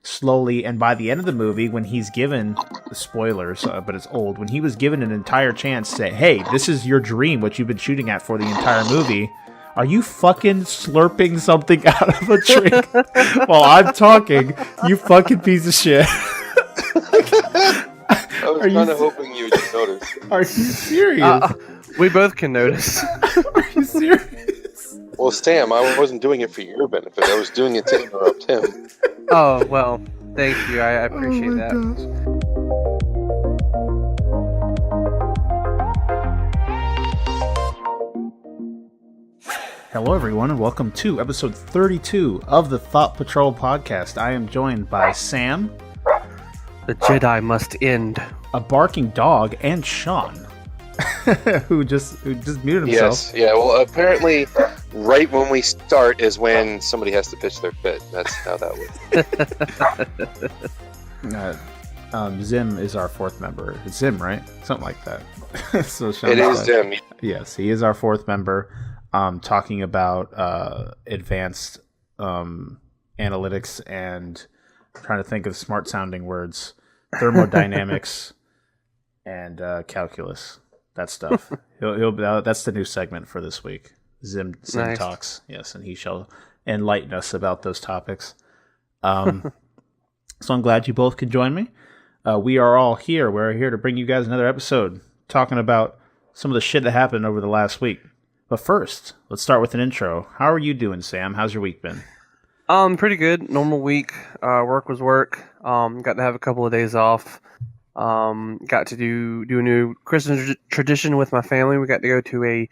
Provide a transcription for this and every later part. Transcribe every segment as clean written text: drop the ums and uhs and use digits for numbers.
slowly, and by the end of the movie, when he's given, spoilers, but it's old, when he was given an entire chance to say, hey, this is your dream, what you've been shooting at for the entire movie, are you fucking slurping something out of a drink while I'm talking, you fucking piece of shit? I was kind of hoping you would just notice. Are you serious? We both can notice. Are you serious? Well, Sam, I wasn't doing it for your benefit. I was doing it to interrupt him. Oh, well, thank you. I appreciate that. Hello, everyone, and welcome to episode 32 of the Thought Patrol podcast. I am joined by Sam. The Jedi must end. A barking dog, and Shawn, who just muted himself. Yes, yeah. Well, apparently, right when we start is when somebody has to pitch their fit. That's how that works. Zim is our fourth member. It's Zim, right? Something like that. So Shawn it is Zim. Yes, he is our fourth member. Talking about advanced analytics and trying to think of smart sounding words, thermodynamics, and calculus. That stuff. That's the new segment for this week. Zim nice. Talks. Yes, and he shall enlighten us about those topics. So I'm glad you both could join me. We are all here. We're here to bring you guys another episode talking about some of the shit that happened over the last week. But first, let's start with an intro. How are you doing, Sam? How's your week been? Pretty good. Normal week. Work was work. Got to have a couple of days off. Got to do a new Christmas tradition with my family. We got to go to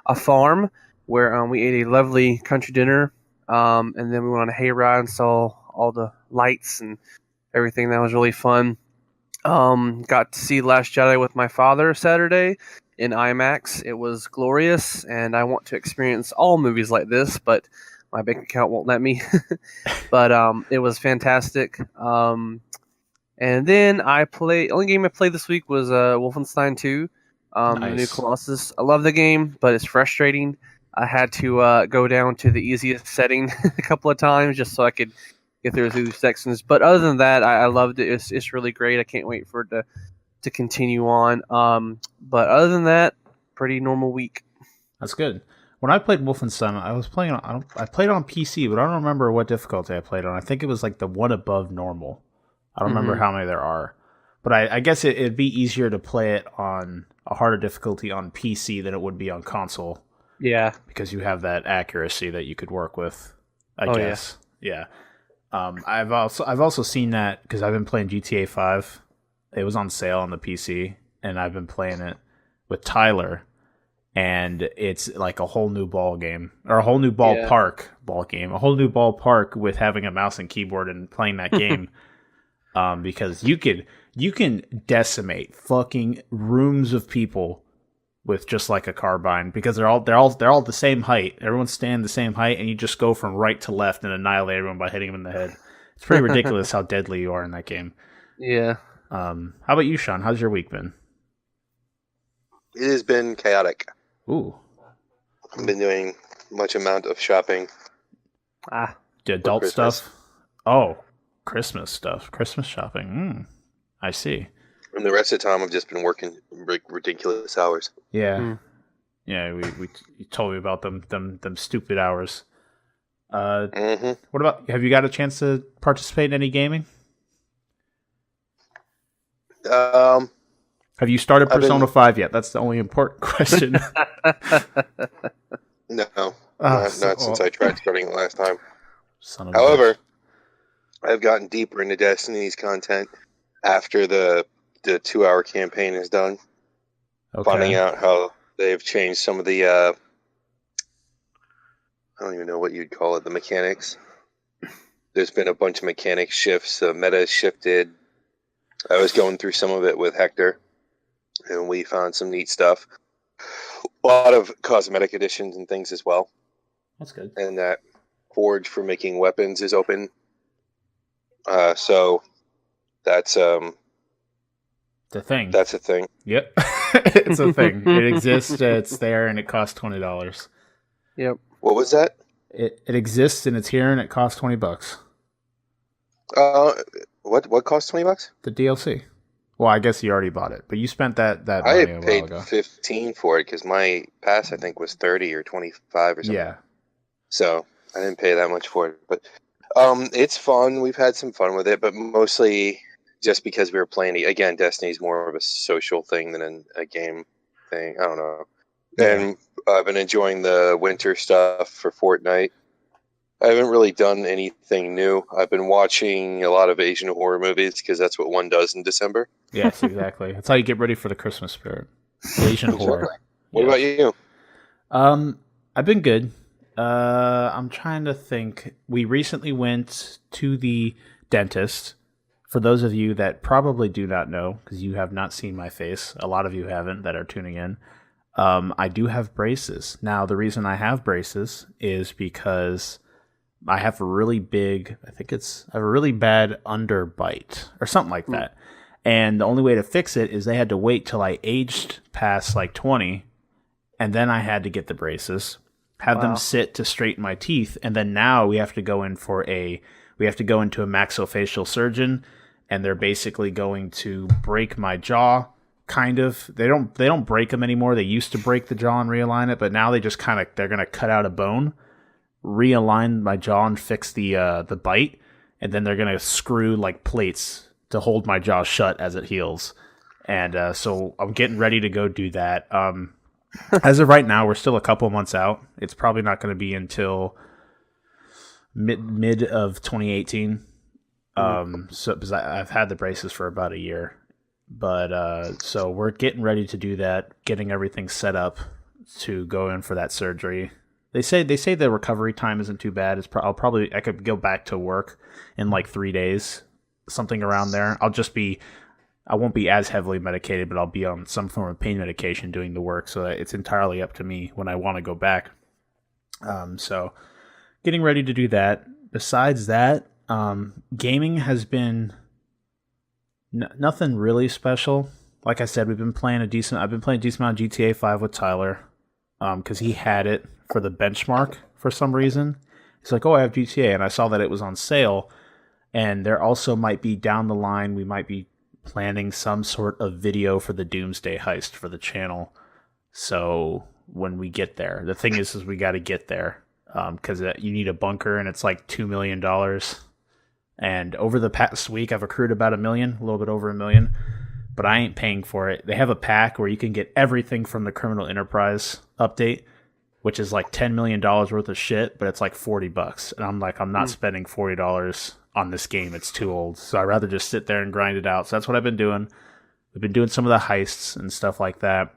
a farm where we ate a lovely country dinner. And then we went on a hayride and saw all the lights and everything. That was really fun. Got to see Last Jedi with my father Saturday in IMAX. It was glorious, and I want to experience all movies like this, but my bank account won't let me. But it was fantastic. And then only game I played this week was Wolfenstein 2, nice. The new Colossus. I love the game, but it's frustrating. I had to go down to the easiest setting a couple of times just so I could get through these sections. But other than that, I loved it. It's really great. I can't wait for it to continue on. But other than that, pretty normal week. That's good. When I played Wolfenstein, I played on PC, but I don't remember what difficulty I played on. I think it was like the one above normal. I don't remember how many there are. But I guess it'd be easier to play it on a harder difficulty on PC than it would be on console. Yeah. Because you have that accuracy that you could work with, I guess. Yeah. I've also seen that because I've been playing GTA 5. It was on sale on the PC, and I've been playing it with Tyler, and it's like a whole new ball game, or a whole new ballpark with having a mouse and keyboard and playing that game. Because you can decimate fucking rooms of people with just like a carbine, because they're all the same height. Everyone's standing the same height, and you just go from right to left and annihilate everyone by hitting them in the head. It's pretty ridiculous how deadly you are in that game. Yeah. How about you, Shawn? How's your week been? It has been chaotic. Ooh. I've been doing much amount of shopping. The adult stuff? Oh, Christmas stuff. Christmas shopping. I see. And the rest of the time, I've just been working ridiculous hours. Yeah. Yeah, you told me about them stupid hours. What about, have you got a chance to participate in any gaming? Have you started Persona 5 yet? That's the only important question. No, not since I tried starting it last time. However, I've gotten deeper into Destiny's content after the 2-hour campaign is done. Okay. Finding out how they've changed some of the I don't even know what you'd call it, the mechanics. There's been a bunch of mechanic shifts. The meta has shifted. I was going through some of it with Hector, and we found some neat stuff. A lot of cosmetic additions and things as well. That's good. And that forge for making weapons is open. So that's the thing. That's a thing. Yep. It's a thing. It exists, it's there, and it costs $20. Yep. What was that? It exists, and it's here, and it costs $20. Uh, what cost $20? The DLC. Well, I guess you already bought it, but you spent that I money a had while paid ago. 15 for it because my pass I think was 30 or 25 or something. Yeah. So I didn't pay that much for it, but it's fun. We've had some fun with it, but mostly just because we were playing. Again, Destiny's more of a social thing than a game thing. I don't know. Yeah. And I've been enjoying the winter stuff for Fortnite. I haven't really done anything new. I've been watching a lot of Asian horror movies because that's what one does in December. Yes, exactly. That's how you get ready for the Christmas spirit. Asian horror. What about you? I've been good. I'm trying to think. We recently went to the dentist. For those of you that probably do not know, because you have not seen my face, a lot of you haven't that are tuning in. I do have braces. Now, the reason I have braces is because I have a really big, I have a really bad underbite or something like that. And the only way to fix it is they had to wait till I aged past like 20, and then I had to get the braces, have them sit to straighten my teeth, and then now we have to go into a maxillofacial surgeon, and they're basically going to break my jaw. Kind of. They don't break them anymore. They used to break the jaw and realign it, but now they're going to cut out a bone, realign my jaw and fix the bite, and then they're going to screw like plates to hold my jaw shut as it heals. And so I'm getting ready to go do that. As of right now, we're still a couple months out. It's probably not going to be until mid of 2018. So because I've had the braces for about a year. But so we're getting ready to do that, getting everything set up to go in for that surgery. They say the recovery time isn't too bad. I could go back to work in like 3 days, something around there. I won't be as heavily medicated, but I'll be on some form of pain medication doing the work. So it's entirely up to me when I want to go back. So getting ready to do that. Besides that, gaming has been nothing really special. Like I said, I've been playing a decent amount of GTA 5 with Tyler, because he had it for the benchmark for some reason. He's like, "Oh, I have GTA," and I saw that it was on sale. And there also might be down the line, we might be planning some sort of video for the Doomsday Heist for the channel. So when we get there, the thing is we got to get there, because you need a bunker, and it's like $2 million. And over the past week, I've accrued about $1 million, a little bit over $1 million, but I ain't paying for it. They have a pack where you can get everything from the Criminal Enterprise update, which is like $10 million worth of shit, but it's like $40. And I'm like, I'm not spending $40 on this game. It's too old. So I'd rather just sit there and grind it out. So that's what I've been doing. We've been doing some of the heists and stuff like that.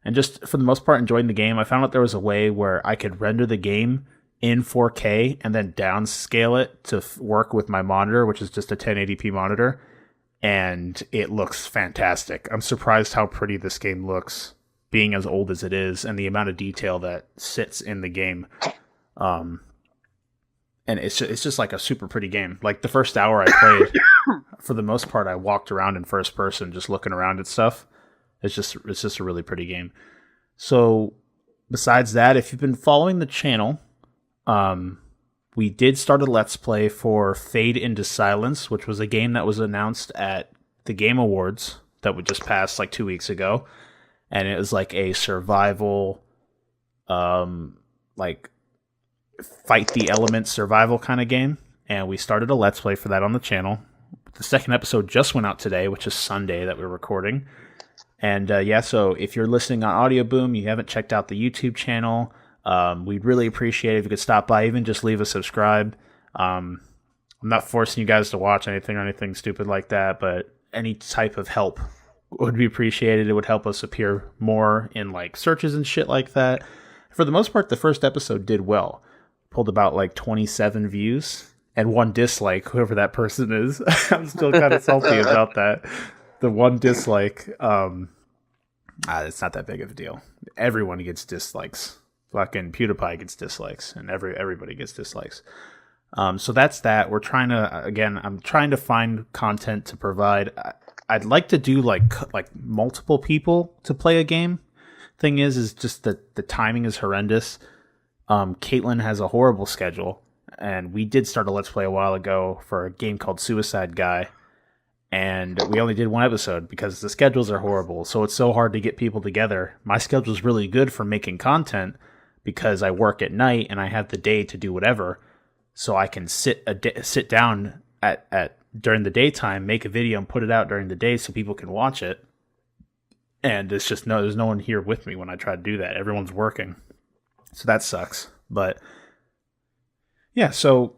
And just for the most part, enjoying the game. I found out there was a way where I could render the game in 4K and then downscale it to work with my monitor, which is just a 1080p monitor, and it looks fantastic. I'm surprised how pretty this game looks, being as old as it is, and the amount of detail that sits in the game. And it's just like a super pretty game. Like the first hour I played, for the most part, I walked around in first person, just looking around at stuff. It's just a really pretty game. So besides that, if you've been following the channel, we did start a Let's Play for Fade into Silence, which was a game that was announced at the Game Awards that we just passed like 2 weeks ago. And it was like a survival, like fight the elements survival kind of game. And we started a Let's Play for that on the channel. The second episode just went out today, which is Sunday that we're recording. And so if you're listening on Audioboom, you haven't checked out the YouTube channel, we'd really appreciate it if you could stop by, even just leave a subscribe. I'm not forcing you guys to watch anything or anything stupid like that, but any type of help would be appreciated. It would help us appear more in like searches and shit like that. For the most part, the first episode did well. Pulled about like 27 views and 1 dislike, whoever that person is. I'm still kind of salty about that. The 1 dislike, it's not that big of a deal. Everyone gets dislikes. Fucking PewDiePie gets dislikes, and everybody gets dislikes. So that's that. We're trying to, again, I'm trying to find content to provide. I'd like to do like multiple people to play a game. Thing is just that the timing is horrendous. Caitlyn has a horrible schedule. and we did start a Let's Play a while ago for a game called Suicide Guy, and we only did one episode because the schedules are horrible, so it's so hard to get people together. My schedule's really good for making content because I work at night and I have the day to do whatever, so I can sit down at during the daytime, make a video and put it out during the day so people can watch it. And it's just there's no one here with me when I try to do that. Everyone's working. So that sucks. But yeah, so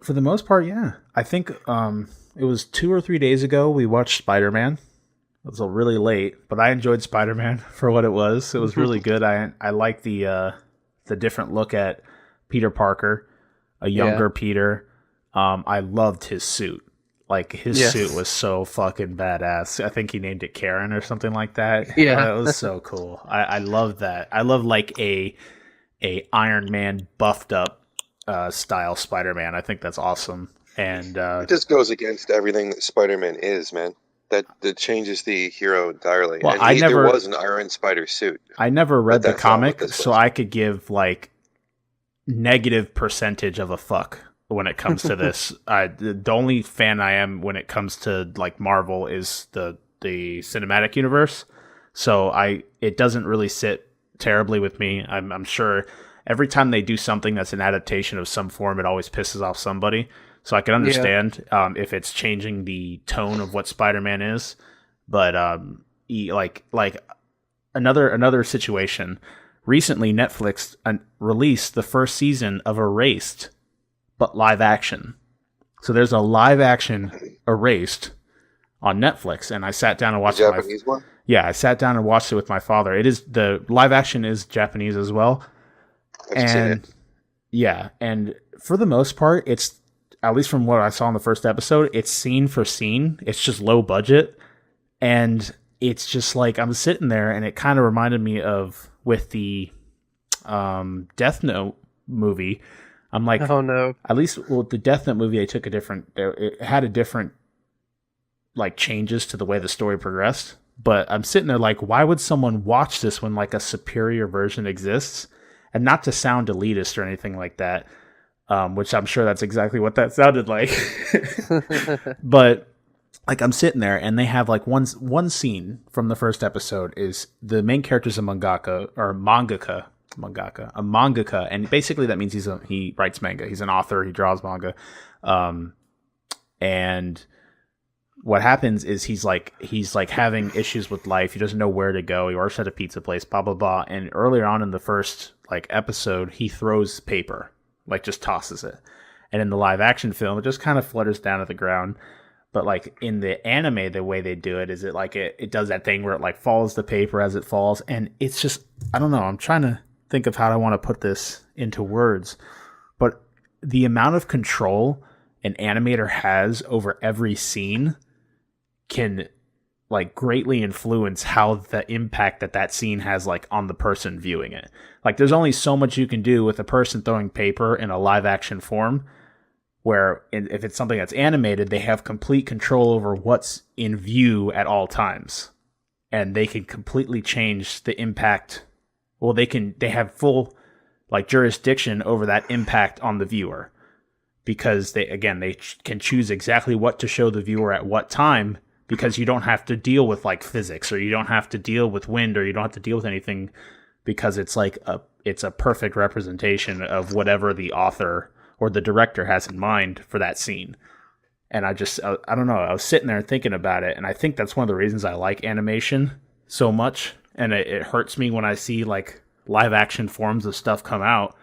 for the most part, yeah. I think it was 2 or 3 days ago we watched Spider-Man. It was really late, but I enjoyed Spider-Man for what it was. It was really good. I like the different look at Peter Parker, a younger Peter. I loved his suit. Like, his suit was so fucking badass. I think he named it Karen or something like that. Yeah. It was so cool. I love that. I love, like, a Iron Man buffed up style Spider-Man. I think that's awesome. And it just goes against everything that Spider-Man is, man. That changes the hero entirely. Well, and there was an Iron Spider suit. I never read the comic, so I could give, like, negative percentage of a fuck when it comes to this. The only fan I am when it comes to like Marvel is the cinematic universe. So it doesn't really sit terribly with me. I'm sure every time they do something that's an adaptation of some form, it always pisses off somebody. So I can understand if it's changing the tone of what Spider-Man is. But like another situation. Recently, Netflix released the first season of Erased, but live action. So there's a live action Erased on Netflix, and I sat down and watched the Japanese one? Yeah, I sat down and watched it with my father. The live action is Japanese as well. I've seen it. Yeah, and for the most part, it's, at least from what I saw in the first episode, it's scene for scene. It's just low budget, and it's just like, I'm sitting there, and it kind of reminded me of with the Death Note movie. I'm like, oh no. At least, well, the Death Note movie, it had a different, like, changes to the way the story progressed. But I'm sitting there like, why would someone watch this when, like, a superior version exists? And not to sound elitist or anything like that, which I'm sure that's exactly what that sounded like. But, like, I'm sitting there, and they have, like, one scene from the first episode is the main character's a mangaka, and basically that means he writes manga. He's an author. He draws manga, and what happens is he's like having issues with life. He doesn't know where to go. He works at a pizza place, blah blah blah. And earlier on in the first episode, he throws paper, just tosses it. And in the live action film, it just kind of flutters down to the ground. But in the anime, the way they do it is it does that thing where it follows the paper as it falls, and it's just, I don't know. I'm trying to think of how I want to put this into words, but the amount of control an animator has over every scene can greatly influence how the impact that scene has on the person viewing it. There's only so much you can do with a person throwing paper in a live action form, where if it's something that's animated, they have complete control over what's in view at all times, and they can completely change the impact. Well, they have full jurisdiction over that impact on the viewer, because they can choose exactly what to show the viewer at what time, because you don't have to deal with physics, or you don't have to deal with wind, or you don't have to deal with anything, because it's a perfect representation of whatever the author or the director has in mind for that scene. And I don't know, I was sitting there thinking about it, and I think that's one of the reasons I like animation so much. And it hurts me when I see live action forms of stuff come out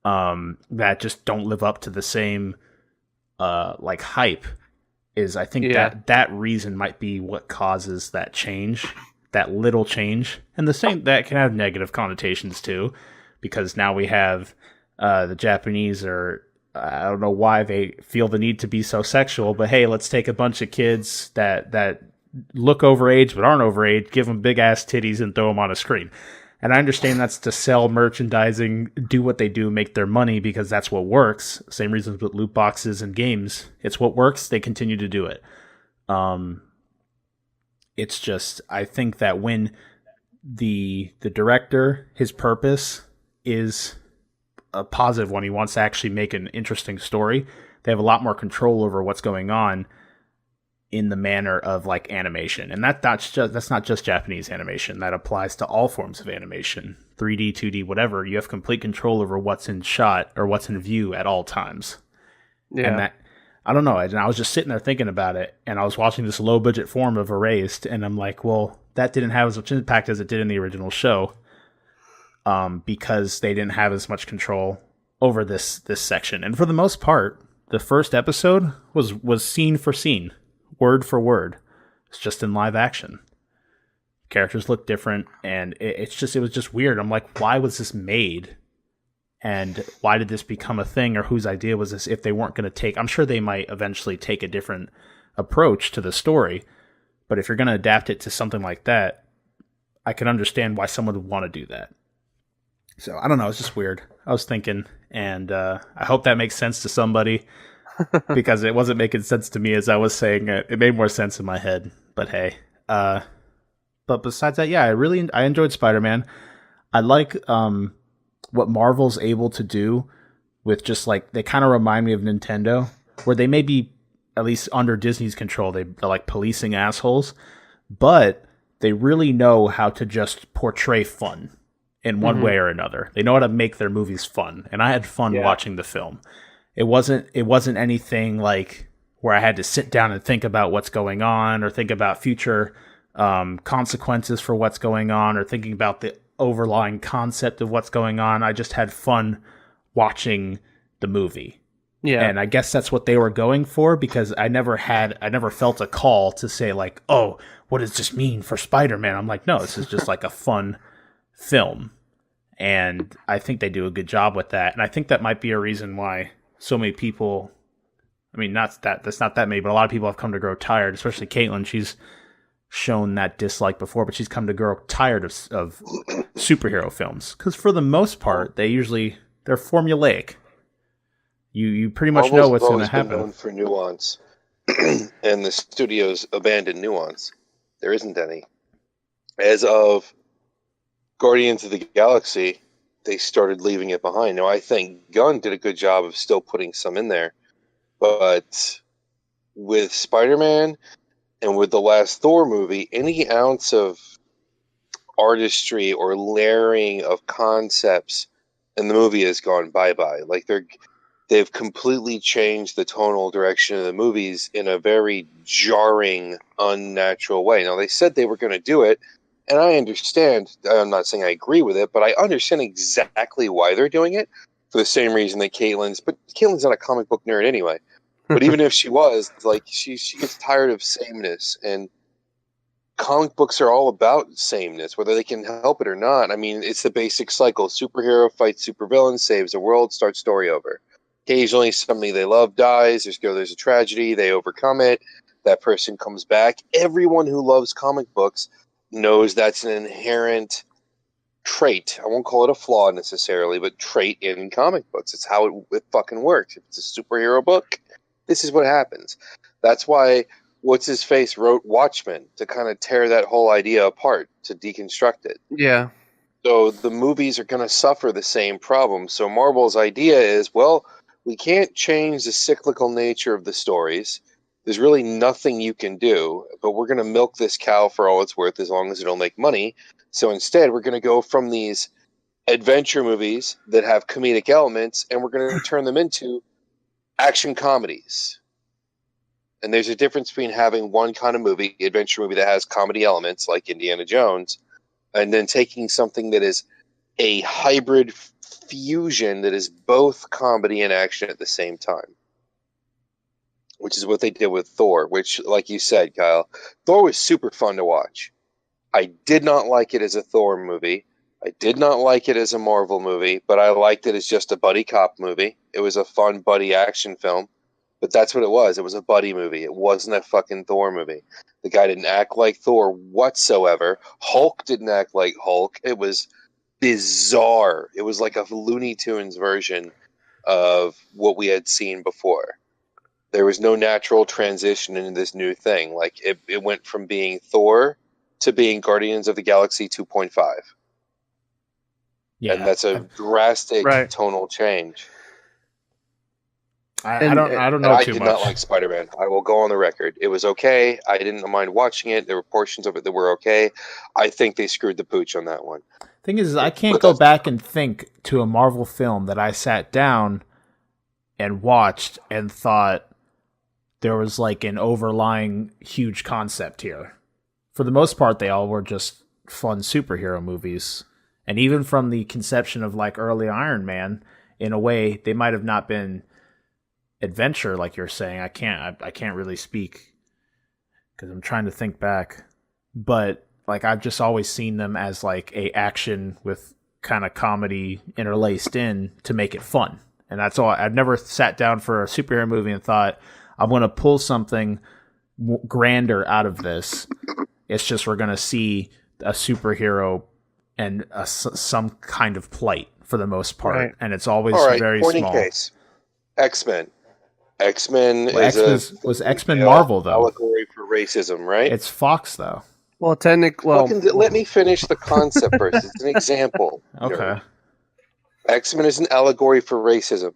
that just don't live up to the same hype. I think that reason might be what causes that change, that little change. And the same, that can have negative connotations too, because now we have the Japanese I don't know why they feel the need to be so sexual, but hey, let's take a bunch of kids that look overage but aren't overage, give them big ass titties and throw them on a screen. And I understand that's to sell merchandising, do what they do, make their money, because that's what works. Same reasons with loot boxes and games. It's what works. They continue to do it. It's just, I think that when the director, his purpose is a positive one. He wants to actually make an interesting story. They have a lot more control over what's going on in the manner of like animation. And that's not just Japanese animation. That applies to all forms of animation. 3D, 2D, whatever. You have complete control over what's in shot or what's in view at all times. Yeah. And that, I don't know. And I was just sitting there thinking about it, and I was watching this low budget form of Erased, and I'm like, well, that didn't have as much impact as it did in the original show, because they didn't have as much control over this section. And for the most part, the first episode was scene for scene, word for word. It's just in live action. Characters look different, and it was just weird. I'm like, why was this made? And why did this become a thing, or whose idea was this if they weren't going to take... I'm sure they might eventually take a different approach to the story, but if you're going to adapt it to something like that, I can understand why someone would want to do that. So, I don't know, it's just weird. I was thinking, and I hope that makes sense to somebody, because it wasn't making sense to me as I was saying it. It made more sense in my head, but hey. But besides that, yeah, I enjoyed Spider-Man. I like... what Marvel's able to do with just like, they kind of remind me of Nintendo, where they may be at least under Disney's control. They're like policing assholes, but they really know how to just portray fun in one way or another. They know how to make their movies fun. And I had fun watching the film. It wasn't anything like where I had to sit down and think about what's going on, or think about future consequences for what's going on, or thinking about the overlying concept of what's going on. I just had fun watching the movie. Yeah. And I guess that's what they were going for, because I never felt a call to say like, oh, what does this mean for Spider-Man? I'm like, no, this is just like a fun film. And I think they do a good job with that. And I think that might be a reason why so many people, I mean, that's not that many, but a lot of people have come to grow tired, especially Caitlyn. She's shown that dislike before, but she's come to grow tired of superhero films, because for the most part they're formulaic. You pretty much know what's going to happen. Been known for nuance, and the studios abandoned nuance. There isn't any. As of Guardians of the Galaxy, they started leaving it behind. Now I think Gunn did a good job of still putting some in there, but with Spider-Man and with the last Thor movie, any ounce of artistry or layering of concepts in the movie has gone bye-bye. Like they've completely changed the tonal direction of the movies in a very jarring, unnatural way. Now, they said they were going to do it, and I understand. I'm not saying I agree with it, but I understand exactly why they're doing it, for the same reason that Caitlyn's not a comic book nerd anyway. But even if she was, like, she gets tired of sameness, and comic books are all about sameness, whether they can help it or not. I mean, it's the basic cycle. Superhero fights supervillain, saves the world, starts story over. Occasionally, somebody they love dies. There's a tragedy. They overcome it. That person comes back. Everyone who loves comic books knows that's an inherent trait. I won't call it a flaw necessarily, but trait in comic books. It's how it fucking works. If it's a superhero book, this is what happens. That's why What's-His-Face wrote Watchmen, to kind of tear that whole idea apart, to deconstruct it. Yeah. So the movies are going to suffer the same problem. So Marvel's idea is, well, we can't change the cyclical nature of the stories. There's really nothing you can do, but we're going to milk this cow for all it's worth as long as it'll make money. So instead, we're going to go from these adventure movies that have comedic elements, and we're going to turn them into action comedies. And there's a difference between having one kind of movie, adventure movie, that has comedy elements like Indiana Jones, and then taking something that is a hybrid fusion that is both comedy and action at the same time. Which is what they did with Thor, which, like you said, Kyle, Thor was super fun to watch. I did not like it as a Thor movie. I did not like it as a Marvel movie, but I liked it as just a buddy cop movie. It was a fun buddy action film. But that's what it was. It was a buddy movie. It wasn't a fucking Thor movie. The guy didn't act like Thor whatsoever. Hulk didn't act like Hulk. It was bizarre. It was like a Looney Tunes version of what we had seen before. There was no natural transition into this new thing. Like, it went from being Thor to being Guardians of the Galaxy 2.5. Yeah, and that's a drastic Right. tonal change. I don't know I too did much. not like Spider-Man. I will go on the record. It was okay. I didn't mind watching it. There were portions of it that were okay. I think they screwed the pooch on that one. Thing is, I can't But go that's- back and think to a Marvel film that I sat down and watched and thought there was like an overlying huge concept here. For the most part, they all were just fun superhero movies. And even from the conception of like early Iron Man, in a way, they might have not been adventure like you're saying. I can't really speak because I'm trying to think back. But like I've just always seen them as like a action with kind of comedy interlaced in to make it fun. And that's all. I've never sat down for a superhero movie and thought I'm going to pull something grander out of this. It's just we're going to see a superhero and some kind of plight for the most part, Right. and it's always all right, very point in small. case. X-Men. X-Men Well, was X-Men Marvel though? Allegory for racism, right? It's Fox though. Well, technically, Let me finish the concept first. It's an example. Okay. nerd. X-Men is an allegory for racism.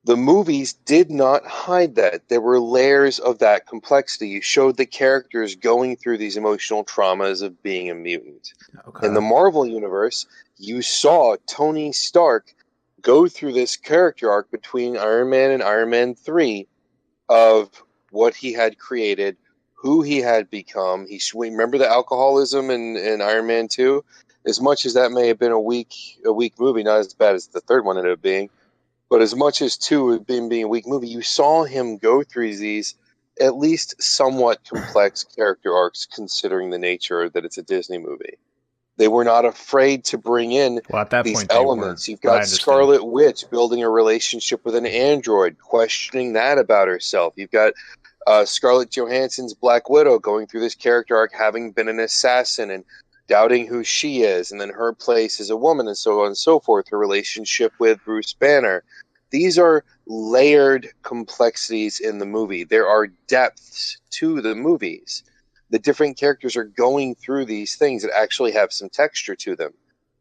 The movies did not hide that. There were layers of that complexity. You showed the characters going through these emotional traumas of being a mutant. Okay. In the Marvel universe, you saw Tony Stark go through this character arc between Iron Man and Iron Man 3 of what he had created, who he had become. Remember the alcoholism in Iron Man 2? As much as that may have been a weak movie, not as bad as the third one ended up being, but as much as 2 being a weak movie, you saw him go through these at least somewhat complex character arcs, considering the nature that it's a Disney movie. They were not afraid to bring in at that these point, elements. You've got Scarlet Witch building a relationship with an android, questioning that about herself. You've got Scarlett Johansson's Black Widow going through this character arc, having been an assassin and doubting who she is, and then her place as a woman, and so on and so forth. Her relationship with Bruce Banner. These are layered complexities in the movie. There are depths to the movies. The different characters are going through these things that actually have some texture to them.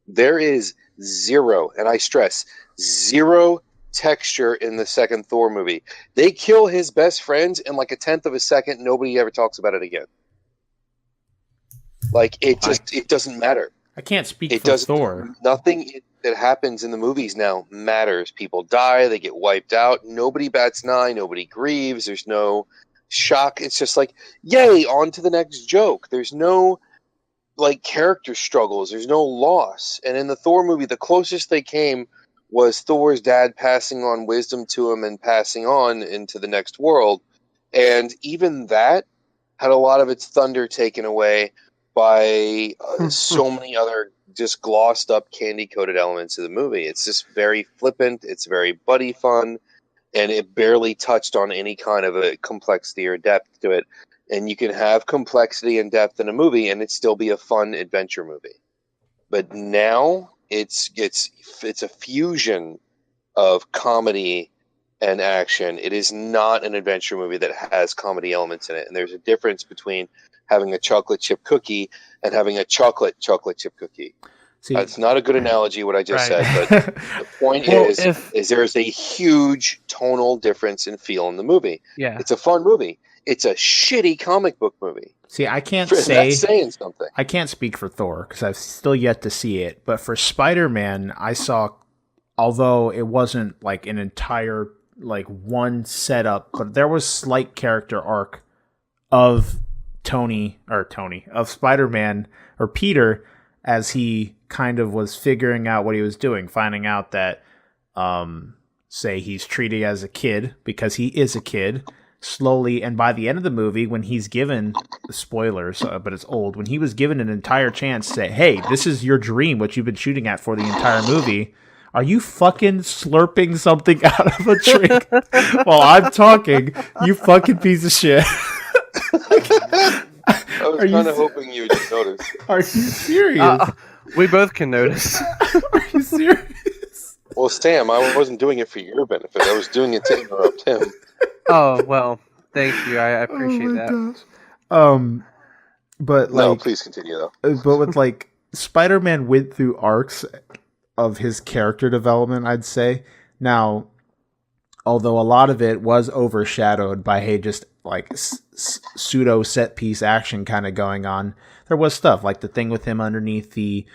There is zero, and I stress, zero texture in the second Thor movie. They kill his best friends in like a tenth of a second. Nobody ever talks about it again. Like, it doesn't matter. I can't speak for Thor. Nothing that happens in the movies now matters. People die, they get wiped out. Nobody bats an eye, nobody grieves. There's no shock. It's just like, yay, on to the next joke. There's no like character struggles. There's no loss. And in the Thor movie, the closest they came was Thor's dad passing on wisdom to him and passing on into the next world. And even that had a lot of its thunder taken away by so many other just glossed up, candy coated elements of the movie. It's just very flippant. It's very buddy fun. And it barely touched on any kind of a complexity or depth to it. And you can have complexity and depth in a movie and it still be a fun adventure movie. But now it's a fusion of comedy and action. It is not an adventure movie that has comedy elements in it. And there's a difference between having a chocolate chip cookie and having a chocolate chip cookie. See, that's not a good analogy, what I just said, but the point is there is a huge tonal difference in feel in the movie. Yeah. It's a fun movie. It's a shitty comic book movie. See, I can't That's saying something. I can't speak for Thor because I've still yet to see it. But for Spider-Man, I saw, although it wasn't like an entire like one setup, but there was slight character arc of of Spider-Man or Peter as he kind of was figuring out what he was doing, finding out that, say he's treated as a kid because he is a kid slowly. And by the end of the movie, when he's given spoilers, but it's old, when he was given an entire chance to say, hey, this is your dream, what you've been shooting at for the entire movie. Are you fucking slurping something out of a drink while I'm talking, you fucking piece of shit? I was kind of hoping you would notice. Are you serious? We both can notice. Are you serious? Well, Sam, I wasn't doing it for your benefit. I was doing it to interrupt him. Oh, well, thank you. I appreciate that. Gosh. But like, no, please continue though. But with like Spider-Man went through arcs of his character development, I'd say. Now, although a lot of it was overshadowed by, hey, just like pseudo set piece action kind of going on, there was stuff like the thing with him underneath the.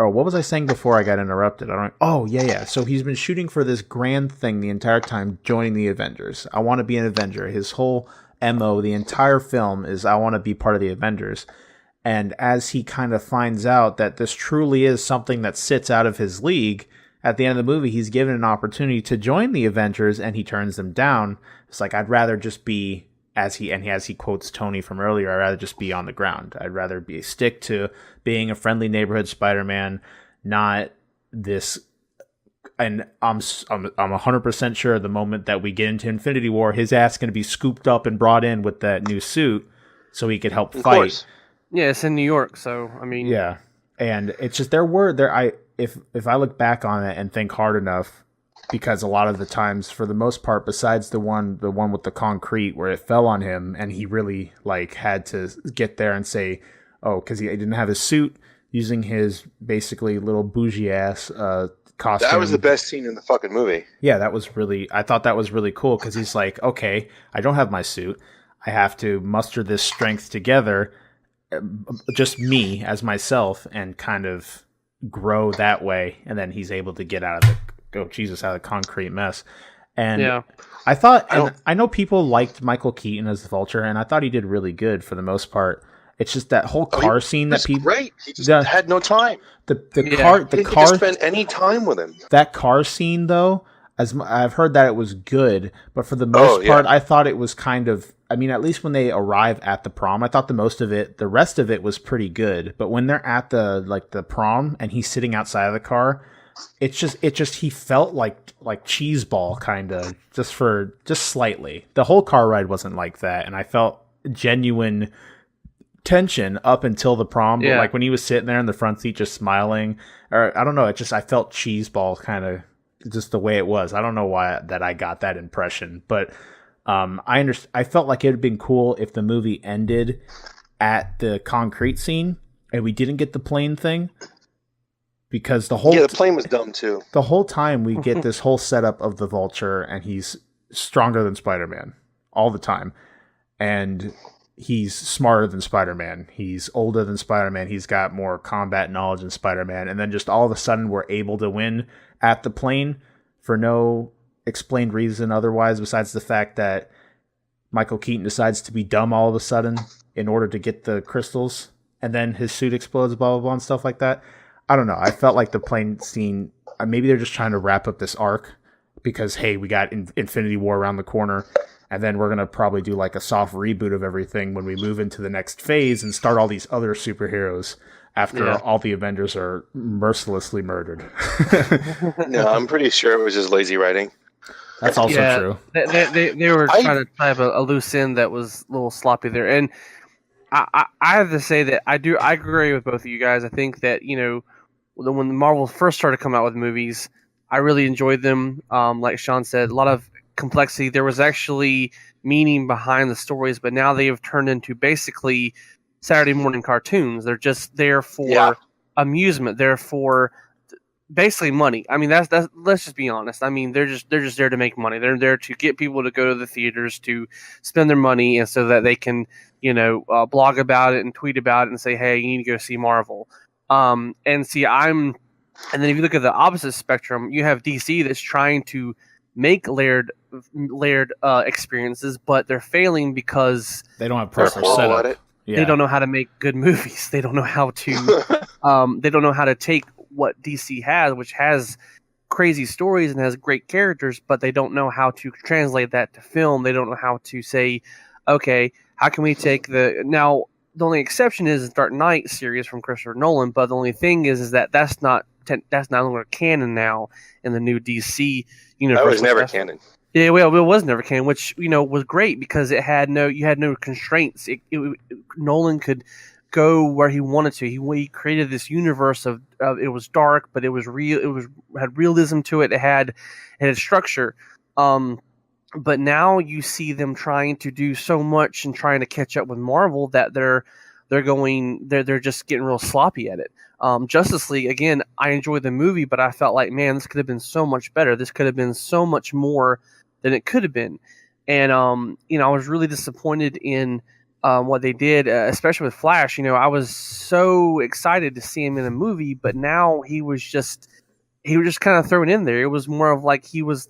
Oh, what was I saying before I got interrupted? Oh, yeah. So he's been shooting for this grand thing the entire time, joining the Avengers. I want to be an Avenger. His whole MO, the entire film, is I want to be part of the Avengers. And as he kind of finds out that this truly is something that sits out of his league, at the end of the movie, he's given an opportunity to join the Avengers, and he turns them down. It's like, I'd rather just be, as he quotes Tony from earlier, I'd rather just be on the ground. I'd rather stick to being a friendly neighborhood Spider-Man, not this. And I'm 100% sure the moment that we get into Infinity War, his ass going to be scooped up and brought in with that new suit so he could help fight. Course. Yeah, it's in New York, so I mean, yeah. And it's just if I look back on it and think hard enough, because a lot of the times, for the most part, besides the one with the concrete where it fell on him and he really like had to get there and say, oh, because he didn't have his suit, using his basically little bougie ass costume. That was the best scene in the fucking movie. Yeah, I thought that was really cool because he's like, okay, I don't have my suit. I have to muster this strength together, just me as myself, and kind of grow that way. And then he's able to get out of the concrete mess. And yeah. I thought, and I know people liked Michael Keaton as the Vulture, and I thought he did really good for the most part. It's just that whole car scene that people great. He just had no time. The car didn't spend any time with him. That car scene though, as I've heard that it was good, but for the most part, I thought it was kind of. I mean, at least when they arrive at the prom, I thought the rest of it was pretty good. But when they're at the prom and he's sitting outside of the car, it just he felt like cheeseball kind of just slightly. The whole car ride wasn't like that, and I felt genuine tension up until the prom. But like when he was sitting there in the front seat just smiling, or I don't know, I felt cheeseball kind of just the way it was. I don't know why that I got that impression, but I felt like it would have been cool if the movie ended at the concrete scene and we didn't get the plane thing, because the plane was dumb too. The whole time we get this whole setup of the Vulture, and he's stronger than Spider-Man all the time, and he's smarter than Spider-Man. He's older than Spider-Man. He's got more combat knowledge than Spider-Man. And then just all of a sudden we're able to win at the plane for no explained reason otherwise, besides the fact that Michael Keaton decides to be dumb all of a sudden in order to get the crystals, and then his suit explodes, blah, blah, blah, and stuff like that. I don't know. I felt like the plane scene, maybe they're just trying to wrap up this arc because, hey, we got Infinity War around the corner. And then we're going to probably do like a soft reboot of everything when we move into the next phase and start all these other superheroes after all the Avengers are mercilessly murdered. No, I'm pretty sure it was just lazy writing. That's also true. They were trying to tie up a loose end that was a little sloppy there. And I have to say that I agree with both of you guys. I think that, when Marvel first started coming out with movies, I really enjoyed them. Like Shawn said, a lot of complexity. There was actually meaning behind the stories, but now they have turned into basically Saturday morning cartoons. They're just there for amusement. They're for basically money. I mean, that's let's just be honest. I mean, they're just there to make money. They're there to get people to go to the theaters to spend their money, and so that they can blog about it and tweet about it and say, hey, you need to go see Marvel. And then if you look at the opposite spectrum, you have DC that's trying to make layered experiences, but they're failing because they don't have proper setup. They don't know how to make good movies. They don't know how to they don't know how to take what DC has, which has crazy stories and has great characters, but they don't know how to translate that to film. They don't know how to say, okay, how can we take now the only exception is the Dark Knight series from Christopher Nolan, but the only thing is that that's not longer canon now in the new DC universe. That was never canon. Yeah, well, it was never canon, which was great because you had no constraints. Nolan could go where he wanted to. He created this universe of it was dark, but it was real. Had realism to it. It had structure. But now you see them trying to do so much and trying to catch up with Marvel that they're they're just getting real sloppy at it. Justice League, again, I enjoyed the movie, but I felt like, man, this could have been so much better. This could have been so much more than it could have been. And I was really disappointed in what they did, especially with Flash. I was so excited to see him in a movie, but now he was just kind of thrown in there. It was more of like he was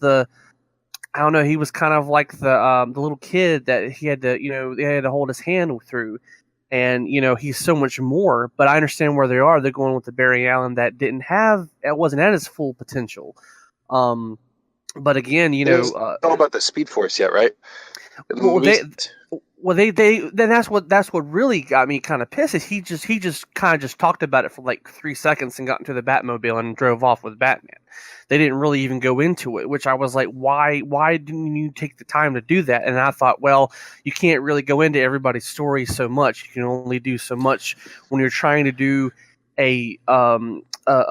I don't know, he was kind of like the little kid that he had to, they had to hold his hand through. And, he's so much more, but I understand where they are. They're going with the Barry Allen that wasn't at his full potential. But again, it's not all about the Speed Force yet, right? Then that's what really got me kind of pissed. Is he just kind of just talked about it for like 3 seconds and got into the Batmobile and drove off with Batman. They didn't really even go into it, which I was like, why didn't you take the time to do that? And I thought, well, you can't really go into everybody's story so much. You can only do so much when you're trying to do a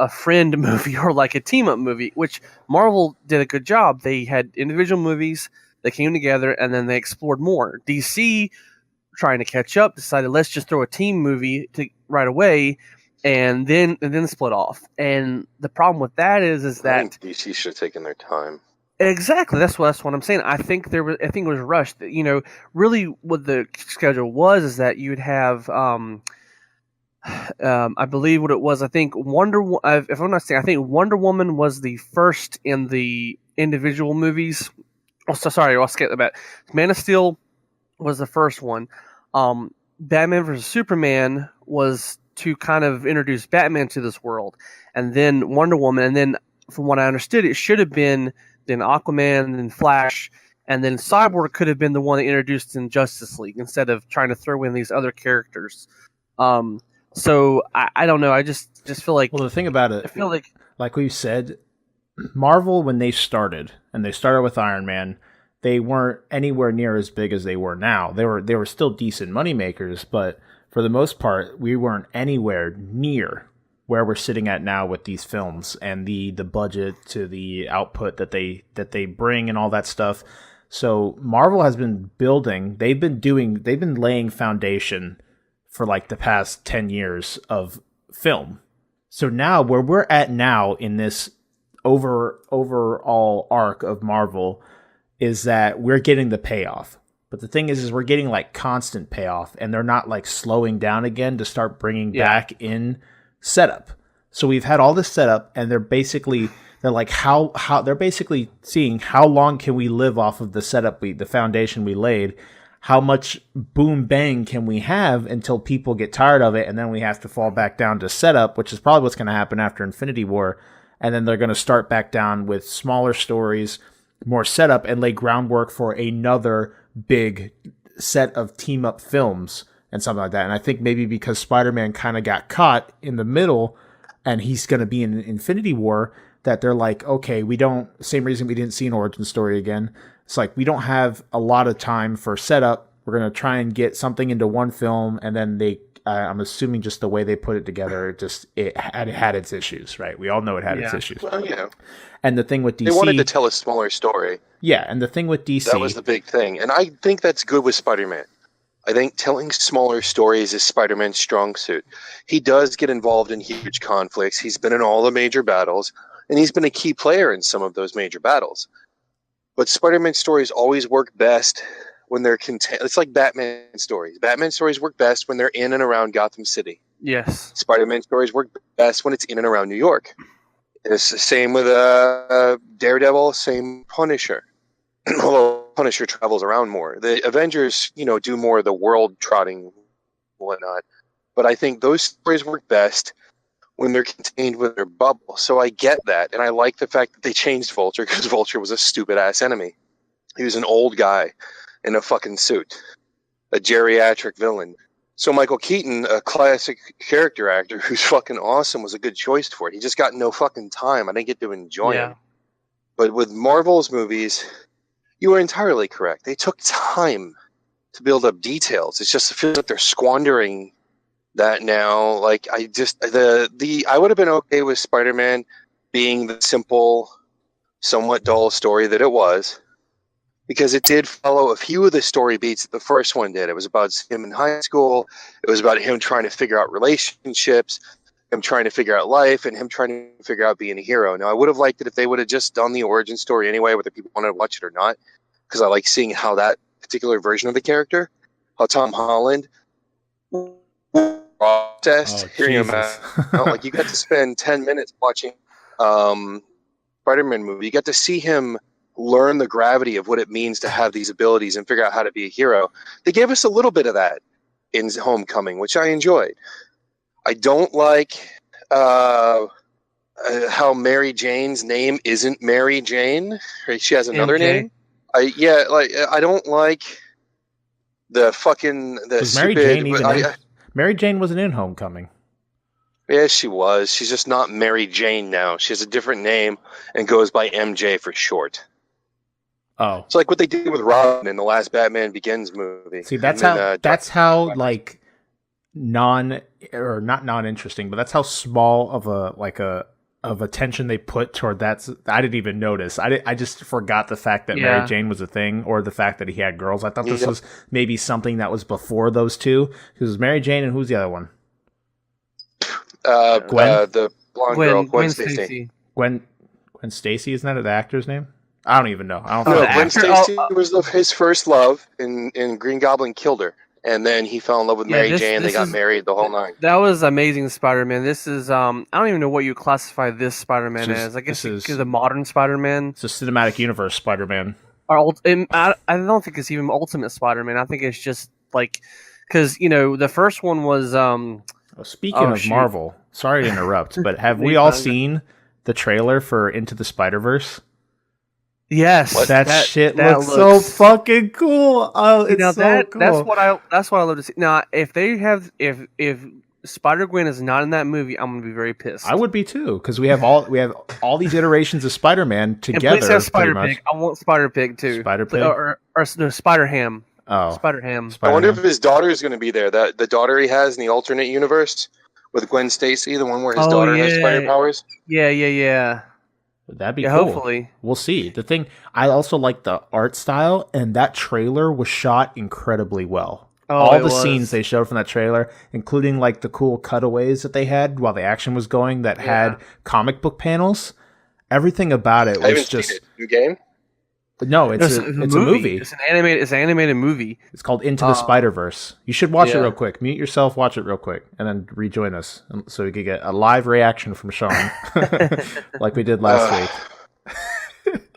friend movie or like a team up movie, which Marvel did a good job. They had individual movies. They came together and then they explored more. DC, trying to catch up, decided let's just throw a team movie right away, and then split off. And the problem with that is that I think DC should have taken their time. Exactly, that's what I'm saying. I think it was rushed. Really, what the schedule was is that you'd have, I believe what it was. I think if I'm not saying, I think Wonder Woman was the first in the individual movies. Oh, sorry, I'll skip that. Man of Steel was the first one. Batman vs. Superman was to kind of introduce Batman to this world, and then Wonder Woman, and then from what I understood, it should have been then Aquaman, then Flash, and then Cyborg could have been the one that introduced in Justice League instead of trying to throw in these other characters. So I don't know. I just feel like, well, the thing about it, I feel like we said, Marvel, when they started with Iron Man, they weren't anywhere near as big as they were now. They were still decent moneymakers, but for the most part, we weren't anywhere near where we're sitting at now with these films and the budget to the output that they bring and all that stuff. So Marvel has been building. They've been laying foundation for like the past 10 years of film. So now where we're at now in this overall arc of Marvel is that we're getting the payoff. But the thing is we're getting like constant payoff, and they're not like slowing down again to start bringing back in setup. So we've had all this setup, and they're like how they're basically seeing how long can we live off of the setup, the foundation we laid. How much boom bang can we have until people get tired of it, and then we have to fall back down to setup, which is probably what's going to happen after Infinity War. And then they're going to start back down with smaller stories, more setup, and lay groundwork for another big set of team up films and something like that. And I think maybe because Spider-Man kind of got caught in the middle and he's going to be in Infinity War, that they're like, okay, same reason we didn't see an origin story again. It's like, we don't have a lot of time for setup. We're going to try and get something into one film. And then I'm assuming just the way they put it together, it had its issues, right? We all know it had its issues. Well, yeah. And the thing with DC, they wanted to tell a smaller story. Yeah, and the thing with DC, that was the big thing. And I think that's good with Spider-Man. I think telling smaller stories is Spider-Man's strong suit. He does get involved in huge conflicts. He's been in all the major battles, and he's been a key player in some of those major battles. But Spider-Man stories always work best when they're content. It's like Batman stories. Batman stories work best when they're in and around Gotham City. Yes. Spider-Man stories work best when it's in and around New York. And it's the same with Daredevil, same Punisher. Although Punisher travels around more. The Avengers, do more of the world trotting whatnot. But I think those stories work best when they're contained within their bubble. So I get that. And I like the fact that they changed Vulture, because Vulture was a stupid-ass enemy. He was an old guy in a fucking suit. A geriatric villain. So Michael Keaton, a classic character actor who's fucking awesome, was a good choice for it. He just got no fucking time. I didn't get to enjoy him. But with Marvel's movies, you are entirely correct. They took time to build up details. It's just, it feels like they're squandering that now. Like, I would have been okay with Spider-Man being the simple, somewhat dull story that it was. because it did follow a few of the story beats that the first one did. It was about him in high school. It was about him trying to figure out relationships, him trying to figure out life, and him trying to figure out being a hero. Now, I would have liked it if they would have just done the origin story anyway, whether people wanted to watch it or not, because I like seeing how that particular version of the character, how Tom Holland processed hearing him out. Like, you got to spend 10 minutes watching Spider-Man movie. You got to see him learn the gravity of what it means to have these abilities and figure out how to be a hero. They gave us a little bit of that in Homecoming, which I enjoyed. I don't like how Mary Jane's name isn't Mary Jane. Right? She has another name. I don't like the Mary Jane even Mary Jane wasn't in Homecoming. Yeah, she was. She's just not Mary Jane now. She has a different name and goes by MJ for short. Oh, it's like what they did with Robin in the last Batman Begins movie. See, that's how like not non-interesting, but that's how small of attention they put toward that. I didn't even notice. I just forgot the fact that Mary Jane was a thing, or the fact that he had girls. I thought this was maybe something that was before those two. Because Mary Jane and who's the other one? Gwen, the blonde girl, Gwen Stacy. Gwen Stacy, isn't that the actor's name? I don't even know. Gwen Stacy was his first love, and Green Goblin killed her, and then he fell in love with Mary Jane. They got married, the whole nine. That was Amazing Spider-Man. This is I don't even know what you classify this Spider-Man as. I guess it's a modern Spider-Man. It's a cinematic universe Spider-Man. I don't think it's even Ultimate Spider-Man. I think it's just like, because the first one was. Speaking of Marvel, sorry to interrupt, but have we all seen the trailer for Into the Spider-Verse? Yes, that shit looks so fucking cool. Oh, it's so cool. That's what I love to see. Now, if Spider-Gwen is not in that movie, I'm gonna be very pissed. I would be too, because we have all these iterations of Spider-Man together. And please have Spider-Pig. I want Spider-Pig too. Spider-Pig or no, Spider-Ham. Oh, Spider-Ham. I wonder if his daughter is going to be there. The daughter he has in the alternate universe with Gwen Stacy, the one where his daughter has spider powers. Yeah. That'd be cool. Hopefully. We'll see. The thing, I also like the art style, and that trailer was shot incredibly well. All the scenes they showed from that trailer, including like the cool cutaways that they had while the action was going that had comic book panels. Everything about it was just... Seen it. New game? No, it's a movie. It's an animated movie. It's called Into the Spider-Verse. You should watch it real quick. Mute yourself, watch it real quick, and then rejoin us so we could get a live reaction from Shawn, like we did last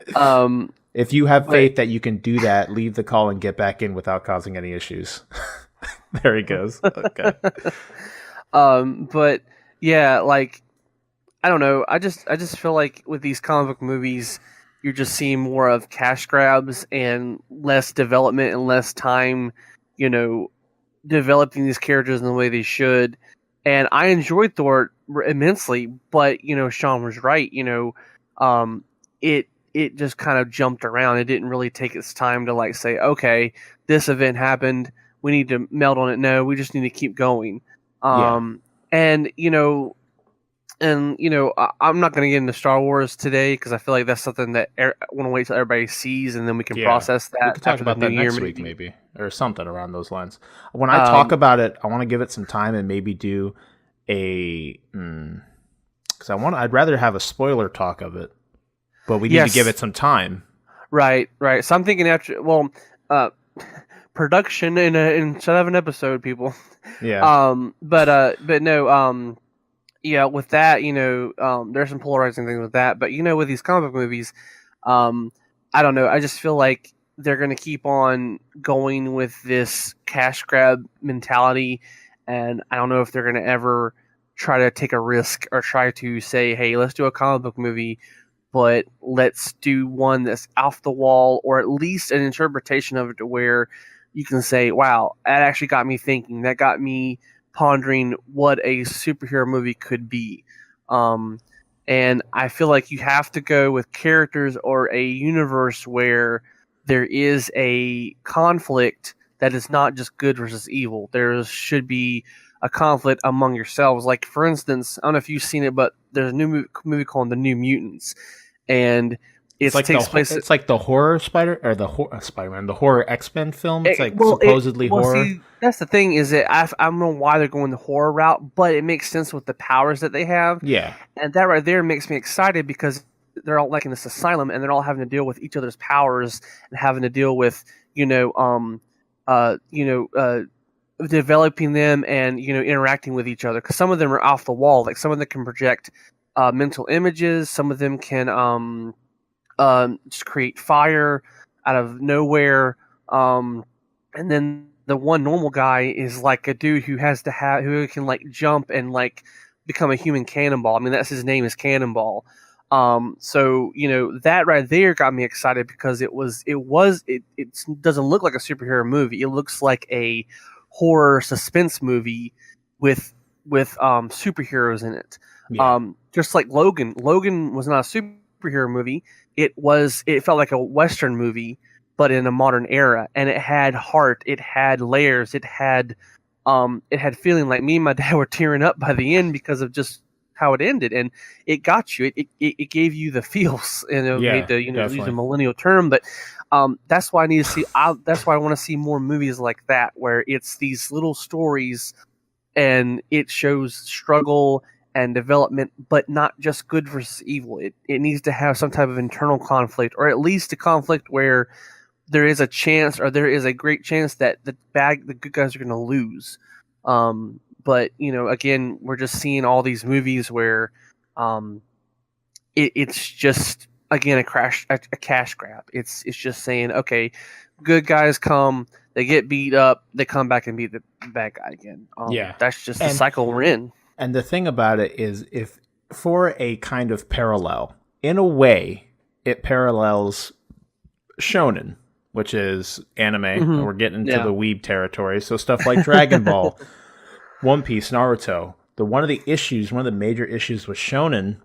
week. If you have faith that you can do that, leave the call and get back in without causing any issues. There he goes. Okay. But yeah, like, I don't know. I just feel like with these comic book movies, you're just seeing more of cash grabs and less development and less time, developing these characters in the way they should. And I enjoyed Thor immensely, but Shawn was right. It just kind of jumped around. It didn't really take its time to like say, okay, this event happened, we need to meld on it. No, we just need to keep going. And I'm not going to get into Star Wars today because I feel like that's something that I want to wait till everybody sees, and then we can process that. We could talk about that next week, maybe, or something around those lines. When I talk about it, I want to give it some time and maybe do because I'd rather have a spoiler talk of it, but we need to give it some time. Right. So I'm thinking production instead of an episode, people. Yeah. But no. Yeah, with that, there's some polarizing things with that. But, with these comic book movies, I don't know. I just feel like they're going to keep on going with this cash grab mentality. And I don't know if they're going to ever try to take a risk or try to say, hey, let's do a comic book movie, but let's do one that's off the wall, or at least an interpretation of it to where you can say, wow, that actually got me thinking. That got me pondering what a superhero movie could be. And I feel like you have to go with characters or a universe where there is a conflict that is not just good versus evil. There should be a conflict among yourselves. Like, for instance, I don't know if you've seen it, but there's a new movie called The New Mutants. And It takes place. It's like the horror Spider-Man, the horror X-Men film. It's supposedly horror. See, that's the thing is that I don't know why they're going the horror route, but it makes sense with the powers that they have. Yeah, and that right there makes me excited because they're all like in this asylum and they're all having to deal with each other's powers and having to deal with developing them and interacting with each other because some of them are off the wall. Like some of them can project mental images. Some of them can just create fire out of nowhere. And then the one normal guy is like a dude who can like jump and like become a human cannonball. I mean, that's his name is Cannonball. So that right there got me excited because it doesn't look like a superhero movie. It looks like a horror suspense movie with superheroes in it. Yeah. Just like Logan. Logan was not a superhero movie. It felt like a Western movie, but in a modern era, and it had heart, it had layers, it had feeling. Like me and my dad were tearing up by the end because of just how it ended, and it got you. It gave you the feels, and made the use a millennial term, but that's why I need to see. That's why I want to see more movies like that, where it's these little stories, and it shows struggle and development, but not just good versus evil. It needs to have some type of internal conflict, or at least a conflict where there is a chance, or there is a great chance that the good guys are going to lose. But again, we're just seeing all these movies where it's just again a cash grab. It's just saying, okay, good guys come, they get beat up, they come back and beat the bad guy again. That's just the cycle we're in. And the thing about it is, if for a kind of parallel, in a way, it parallels shonen, which is anime. Mm-hmm. And we're getting into the weeb territory. So stuff like Dragon Ball, One Piece, Naruto. One of the major issues with shonen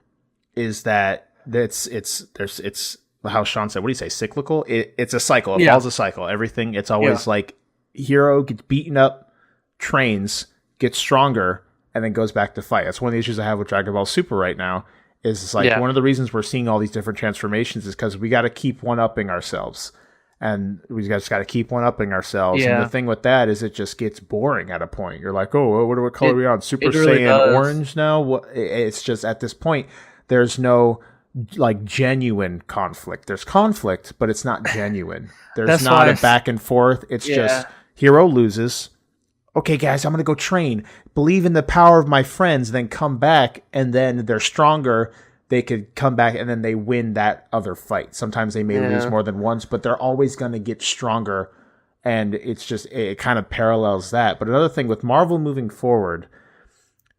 is that it's how Shawn said. What do you say? Cyclical. It's a cycle. It follows a cycle. Everything. It's always like hero gets beaten up, trains, gets stronger, and then goes back to fight. That's one of the issues I have with Dragon Ball Super right now. Is one of the reasons we're seeing all these different transformations is because we got to keep one-upping ourselves. And we just got to keep one-upping ourselves. Yeah. And the thing with that is it just gets boring at a point. You're like, oh, what color are we on? Super really Saiyan does. Orange now? It's just at this point, there's no like genuine conflict. There's conflict, but it's not genuine. There's not a back and forth. It's just hero loses. Okay, guys, I'm going to go train. Believe in the power of my friends, then come back, and then they're stronger. They could come back, and then they win that other fight. Sometimes they may lose more than once, but they're always going to get stronger, and it kind of parallels that. But another thing with Marvel moving forward,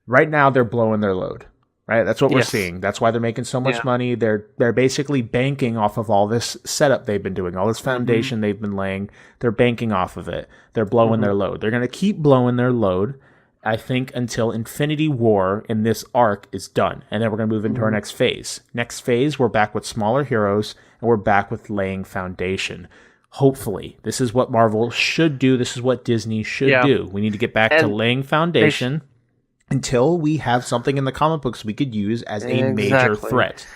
right now they're blowing their load. Right, that's what we're seeing. That's why they're making so much money. They're basically banking off of all this setup they've been doing, all this foundation they've been laying. They're banking off of it. They're blowing their load. They're going to keep blowing their load, I think, until Infinity War in this arc is done, and then we're going to move into our next phase. Next phase, we're back with smaller heroes, and we're back with laying foundation. Hopefully, this is what Marvel should do. This is what Disney should do. We need to get back to laying foundation. Until we have something in the comic books we could use as a major threat.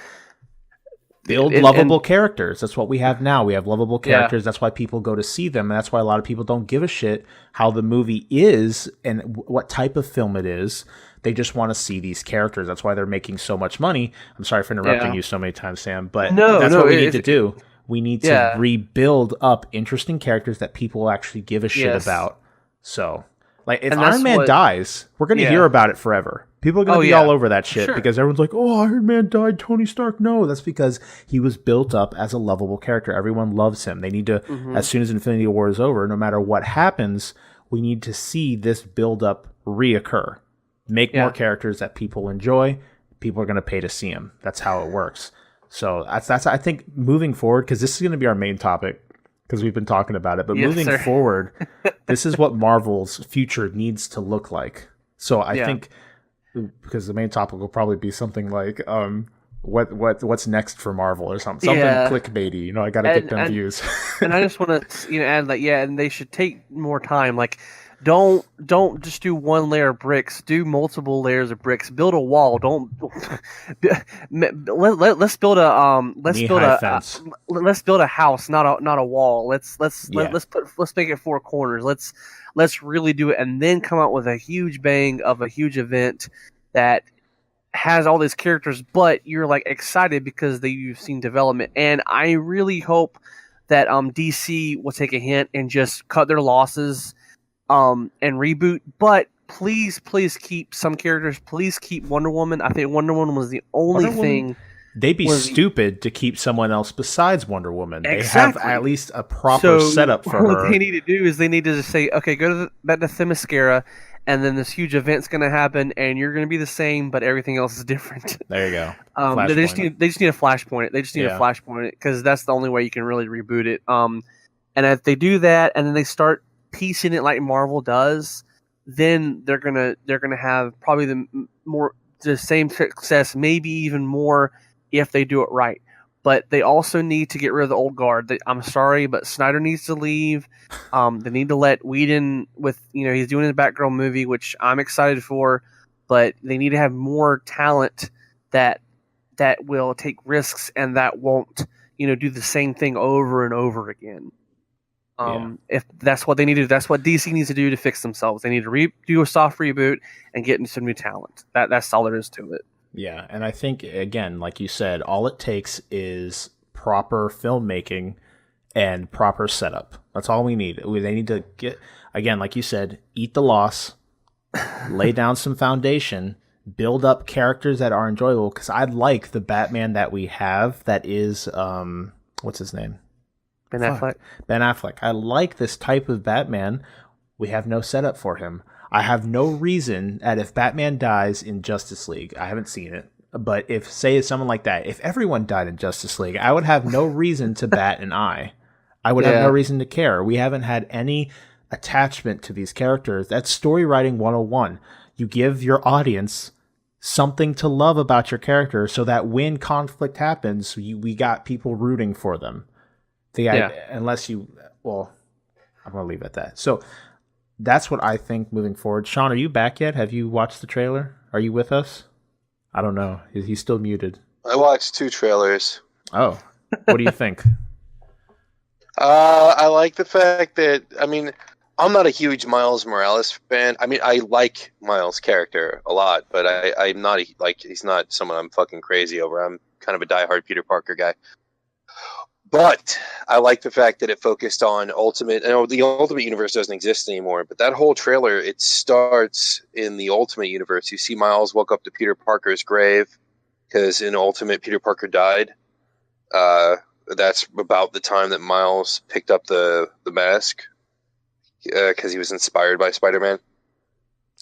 Build lovable characters. That's what we have now. We have lovable characters. That's why people go to see them. And that's why a lot of people don't give a shit how the movie is and what type of film it is. They just want to see these characters. That's why they're making so much money. I'm sorry for interrupting you so many times, Sam. But that's what we need to do. We need to rebuild up interesting characters that people actually give a shit about. So... like, if Iron Man dies, we're going to hear about it forever. People are going to be all over that shit because everyone's like, oh, Iron Man died, Tony Stark. No, that's because he was built up as a lovable character. Everyone loves him. They need to, as soon as Infinity War is over, no matter what happens, we need to see this build-up reoccur. Make more characters that people enjoy. People are going to pay to see them. That's how it works. So that's I think, moving forward, because this is going to be our main topic, because we've been talking about it. But moving forward, this is what Marvel's future needs to look like. So I think, because the main topic will probably be something like what's next for Marvel or something clickbaity. I got to get them views. And I just want to add that and they should take more time. Like, don't just do one layer of bricks. Do multiple layers of bricks. Build a wall. Let's build a fence. Let's build a house, not a wall. Let's make it 4 corners. Let's really do it, and then come out with a huge bang of a huge event that has all these characters, but you're like excited because you've seen development. And I really hope that DC will take a hint and just cut their losses and reboot. But please keep some characters. Please keep Wonder Woman. I think Wonder Woman was the only thing. They'd be stupid to keep someone else besides Wonder Woman. Exactly. They have at least a proper setup for her. What they need to do is they need to just say, okay, go back to Themyscira, and then this huge event's going to happen, and you're going to be the same, but everything else is different. There you go. They just need a flashpoint. They just need a flashpoint because that's the only way you can really reboot it. And if they do that, and then they start piecing it like Marvel does, then they're gonna have probably the same success, maybe even more, if they do it right. But they also need to get rid of the old guard. I'm sorry, but Snyder needs to leave. They need to let Whedon he's doing his Batgirl movie, which I'm excited for, but they need to have more talent that will take risks and that won't, do the same thing over and over again. If that's what they need to do, that's what DC needs to do to fix themselves. They need to do a soft reboot and get into some new talent. That's all there is to it. Yeah, and I think, again, like you said, all it takes is proper filmmaking and proper setup. That's all we need. They need to get, again, like you said, eat the loss, lay down some foundation, build up characters that are enjoyable, because I like the Batman that we have that is, what's his name? Ben Affleck. Ben Affleck. I like this type of Batman. We have no setup for him. I have no reason that if Batman dies in Justice League, I haven't seen it, but if, say, someone like that, if everyone died in Justice League, I would have no reason to bat an eye. I would have no reason to care. We haven't had any attachment to these characters. That's story writing 101. You give your audience something to love about your character so that when conflict happens, we got people rooting for them. Unless you, well, I'm going to leave it at that. So that's what I think moving forward. Shawn, are you back yet? Have you watched the trailer? Are you with us? I don't know. He's still muted. I watched 2 trailers. Oh, what do you think? I like the fact that, I'm not a huge Miles Morales fan. I like Miles' character a lot, but I'm not he's not someone I'm fucking crazy over. I'm kind of a diehard Peter Parker guy. But I like the fact that it focused on Ultimate. I know the Ultimate Universe doesn't exist anymore, but that whole trailer, it starts in the Ultimate Universe. You see Miles walk up to Peter Parker's grave because in Ultimate, Peter Parker died. That's about the time that Miles picked up the mask because he was inspired by Spider-Man.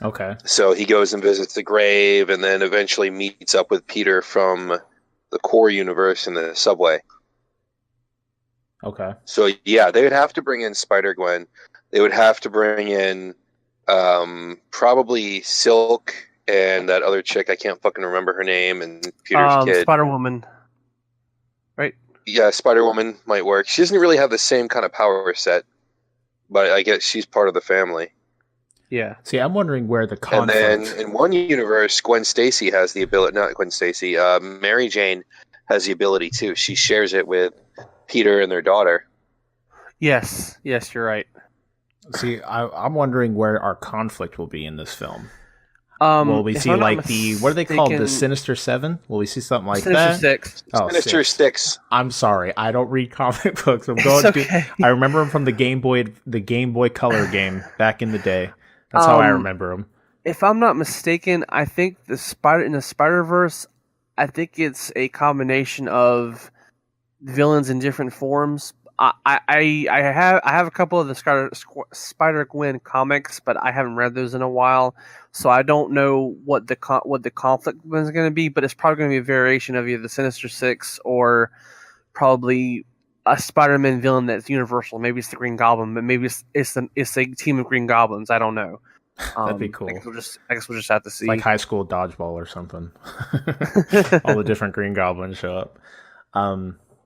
Okay. So he goes and visits the grave and then eventually meets up with Peter from the core universe in the subway. Okay. So, yeah, they would have to bring in Spider-Gwen. They would have to bring in probably Silk and that other chick. I can't fucking remember her name. And Peter's kid. Spider-Woman. Right? Yeah, Spider-Woman might work. She doesn't really have the same kind of power set, but I guess she's part of the family. Yeah. See, I'm wondering where the conflict... And then in one universe, Gwen Stacy has the ability... Not Gwen Stacy. Mary Jane has the ability, too. She shares it with Peter and their daughter. Yes, you're right. See, I'm wondering where our conflict will be in this film. Will we see what are they called? The Sinister Seven? Will we see something like that? Six. Oh, Sinister Six. I'm sorry, I don't read comic books. I'm going to. I remember them from the Game Boy Color game back in the day. That's how I remember them. If I'm not mistaken, I think in the Spider-Verse, I think it's a combination of villains in different forms. I have a couple of the Spider-Gwen comics, but I haven't read those in a while, so I don't know what the conflict is going to be. But it's probably going to be a variation of either the Sinister Six or probably a Spider-Man villain that's universal. Maybe it's the Green Goblin, but maybe it's a team of Green Goblins. I don't know. That'd be cool. I guess we'll just have to see. Like high school dodgeball or something. All the different Green Goblins show up.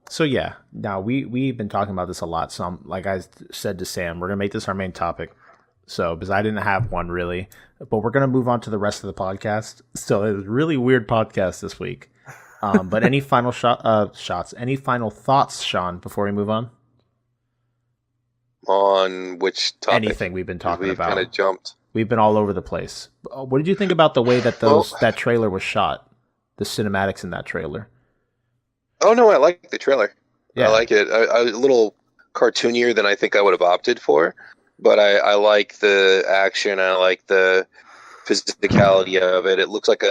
So yeah, now we've been talking about this a lot. So like I said to Sam, we're gonna make this our main topic. So because I didn't have one really, but we're gonna move on to the rest of the podcast. So it was a really weird podcast this week. But any final shots? Any final thoughts, Shawn? Before we move on. On which topic? Anything we've been talking about. We've kind of jumped. We've been all over the place. What did you think about the way that that trailer was shot? The cinematics in that trailer. Oh no, I like the trailer. Yeah. I like it. A little cartoonier than I think I would have opted for, but I like the action. I like the physicality of it. It looks like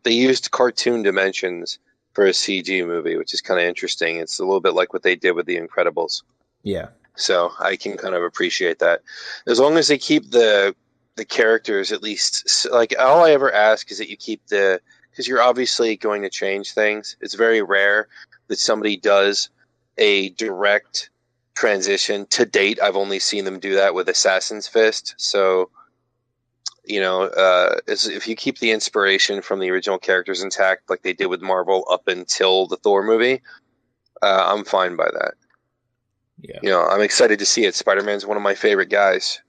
they used cartoon dimensions for a CG movie, which is kind of interesting. It's a little bit like what they did with The Incredibles. Yeah. So I can kind of appreciate that. As long as they keep the characters, at least, like, all I ever ask is that you keep because you're obviously going to change things. It's very rare that somebody does a direct transition. To date, I've only seen them do that with Assassin's Fist. So, if you keep the inspiration from the original characters intact, like they did with Marvel up until the Thor movie, I'm fine by that. Yeah. I'm excited to see it. Spider-Man's one of my favorite guys.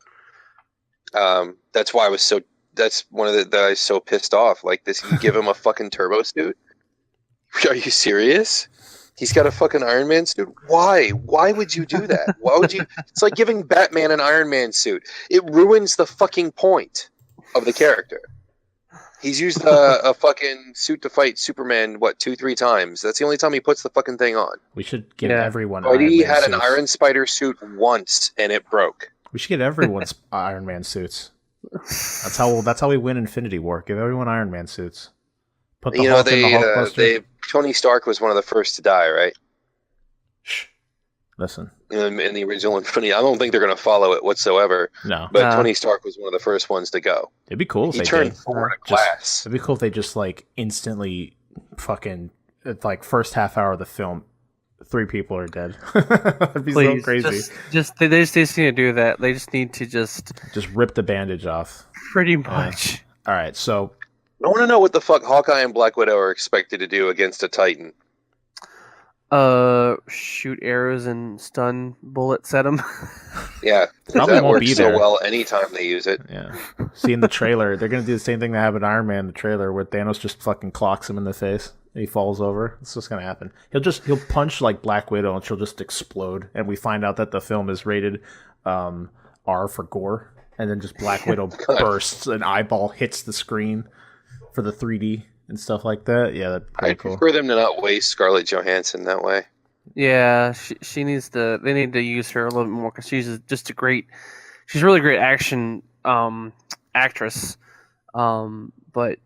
That's why that's one of that I was so pissed off. Like this, you give him a fucking turbo suit? Are you serious? He's got a fucking Iron Man suit? Why? Why would you do that? Why would you? It's like giving Batman an Iron Man suit. It ruins the fucking point of the character. He's used a fucking suit to fight Superman, 2-3 times? That's the only time he puts the fucking thing on. We should give everyone Iron Man suits. He had an suits. Iron Spider suit once, and it broke. We should get everyone's Iron Man suits. That's how we win Infinity War. Give everyone Iron Man suits. Put the Hulk in the Hulkbuster. Tony Stark was one of the first to die, right? Shh. Listen. In the original Infinity, I don't think they're going to follow it whatsoever. No. But Tony Stark was one of the first ones to go. It'd be cool if they turned did. Thor to glass. It'd be cool if they just like instantly fucking like first half hour of the film, 3 people are dead. That'd be so crazy. They just need to do that. They just need to just rip the bandage off. Pretty much. All right, so I want to know what the fuck Hawkeye and Black Widow are expected to do against a Titan. Shoot arrows and stun bullets at them. Yeah, probably that won't works be so there. well anytime they use it. Yeah. See, in the trailer, they're gonna do the same thing that happened in Iron Man in the trailer, where Thanos just fucking clocks him in the face. And he falls over. It's just gonna happen. He'll punch like Black Widow, and she'll just explode. And we find out that the film is rated R for gore, and then just Black Widow bursts, an eyeball hits the screen for the 3D. And stuff like that. Yeah, that's pretty cool. I prefer them to not waste Scarlett Johansson that way. Yeah, she needs to. They need to use her a little bit more because she's a really great action actress. But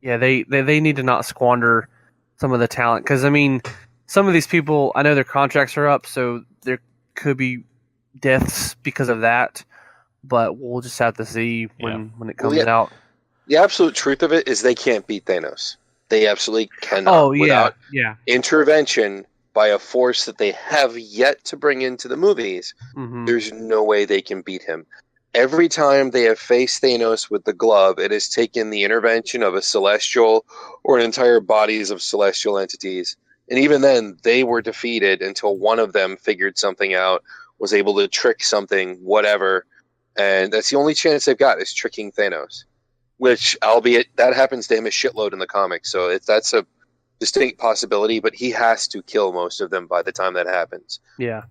yeah, they need to not squander some of the talent because I mean, some of these people, I know their contracts are up, so there could be deaths because of that. But we'll just have to see when it comes out. The absolute truth of it is they can't beat Thanos. They absolutely cannot. Oh, yeah. Without intervention by a force that they have yet to bring into the movies, there's no way they can beat him. Every time they have faced Thanos with the glove, it has taken the intervention of a celestial or an entire bodies of celestial entities. And even then, they were defeated until one of them figured something out, was able to trick something, whatever. And that's the only chance they've got is tricking Thanos. Which, albeit, that happens to him a shitload in the comics, so that's a distinct possibility, but he has to kill most of them by the time that happens. Yeah.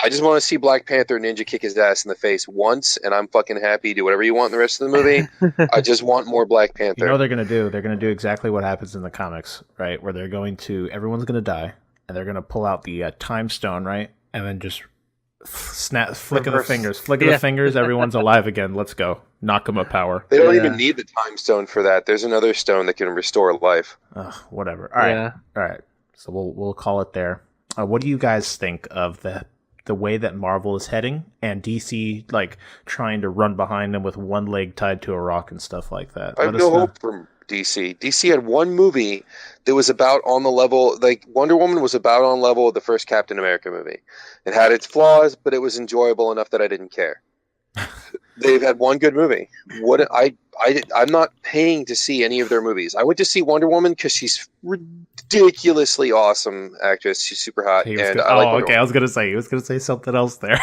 I just want to see Black Panther Ninja kick his ass in the face once, and I'm fucking happy. Do whatever you want in the rest of the movie. I just want more Black Panther. You know what they're going to do? They're going to do exactly what happens in the comics, right? Where everyone's going to die, and they're going to pull out the time stone, right? And then just flick of the fingers, everyone's alive again. Let's go. Knock them of power. They don't even need the time stone for that. There's another stone that can restore life. Whatever. All right. So we'll call it there. What do you guys think of the way that Marvel is heading and DC like trying to run behind them with one leg tied to a rock and stuff like that? I have no hope from DC. DC had one movie that was about on the level, like Wonder Woman was about on level with the first Captain America movie. It had its flaws, but it was enjoyable enough that I didn't care. They've had one good movie. I'm not paying to see any of their movies. I went to see Wonder Woman because she's ridiculously awesome actress. She's super hot, and I like Wonder Woman. I was gonna say something else there.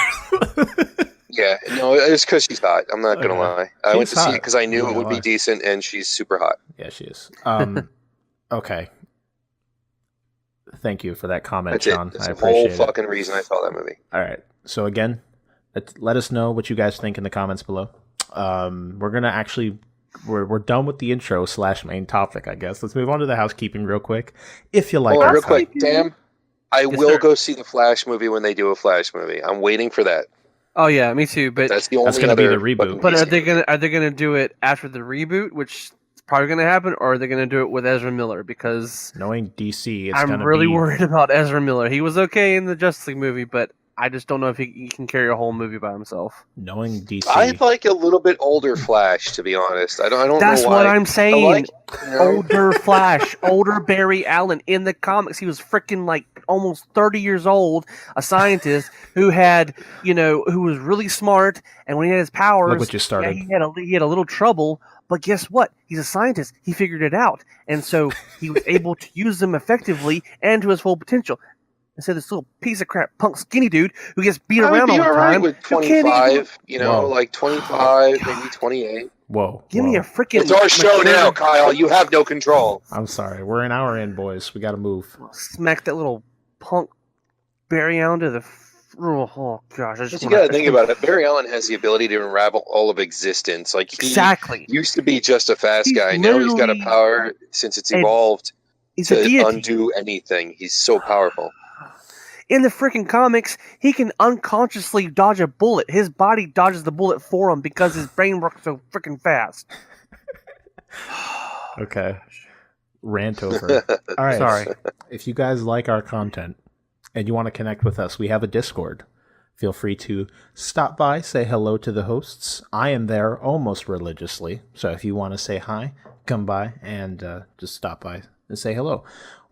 Yeah, no, it's because she's hot. I'm not gonna lie. I went to see it because I knew it would be decent, and she's super hot. Yeah, she is. Okay. Thank you for that comment, That's Shawn. That's I the whole appreciate fucking reason I saw that movie. All right. So again, let us know what you guys think in the comments below. We're gonna actually we're done with the intro / main topic, I guess. Let's move on to the housekeeping real quick. If you like, real quick, damn, I will go see the Flash movie when they do a Flash movie. I'm waiting for that. Oh yeah, me too. But that's the only. That's going to be the reboot. But are they gonna do it after the reboot, which is probably going to happen, or are they going to do it with Ezra Miller? Because knowing DC, I'm really worried about Ezra Miller. He was okay in the Justice League movie, but I just don't know if he can carry a whole movie by himself. Knowing DC, I like a little bit older Flash, to be honest. I don't. That's know why. what I'm saying. Older Flash, older Barry Allen. In the comics, he was freaking like almost 30 years old, a scientist who had, who was really smart, and when he had his powers, look what you started. Yeah, he had a little trouble. But guess what? He's a scientist. He figured it out, and so he was able to use them effectively and to his full potential. Instead of this little piece of crap punk skinny dude who gets beat around all the time. With 25, like 25, maybe 28. Whoa. Give me a freaking... It's our show now, Kyle. You have no control. I'm sorry. We're an hour in, boys. We got to move. Smack that little punk Barry Allen to the... Oh, gosh. You got to think about it. Barry Allen has the ability to unravel all of existence. Like, he used to be just a fast guy. Now he's got a power, since it's evolved, to undo anything. He's so powerful. In the freaking comics, he can unconsciously dodge a bullet. His body dodges the bullet for him because his brain works so freaking fast. Okay. Rant over. All right. Sorry. If you guys like our content and you want to connect with us, we have a Discord. Feel free to stop by, say hello to the hosts. I am there almost religiously. So if you want to say hi, come by and just stop by and say hello.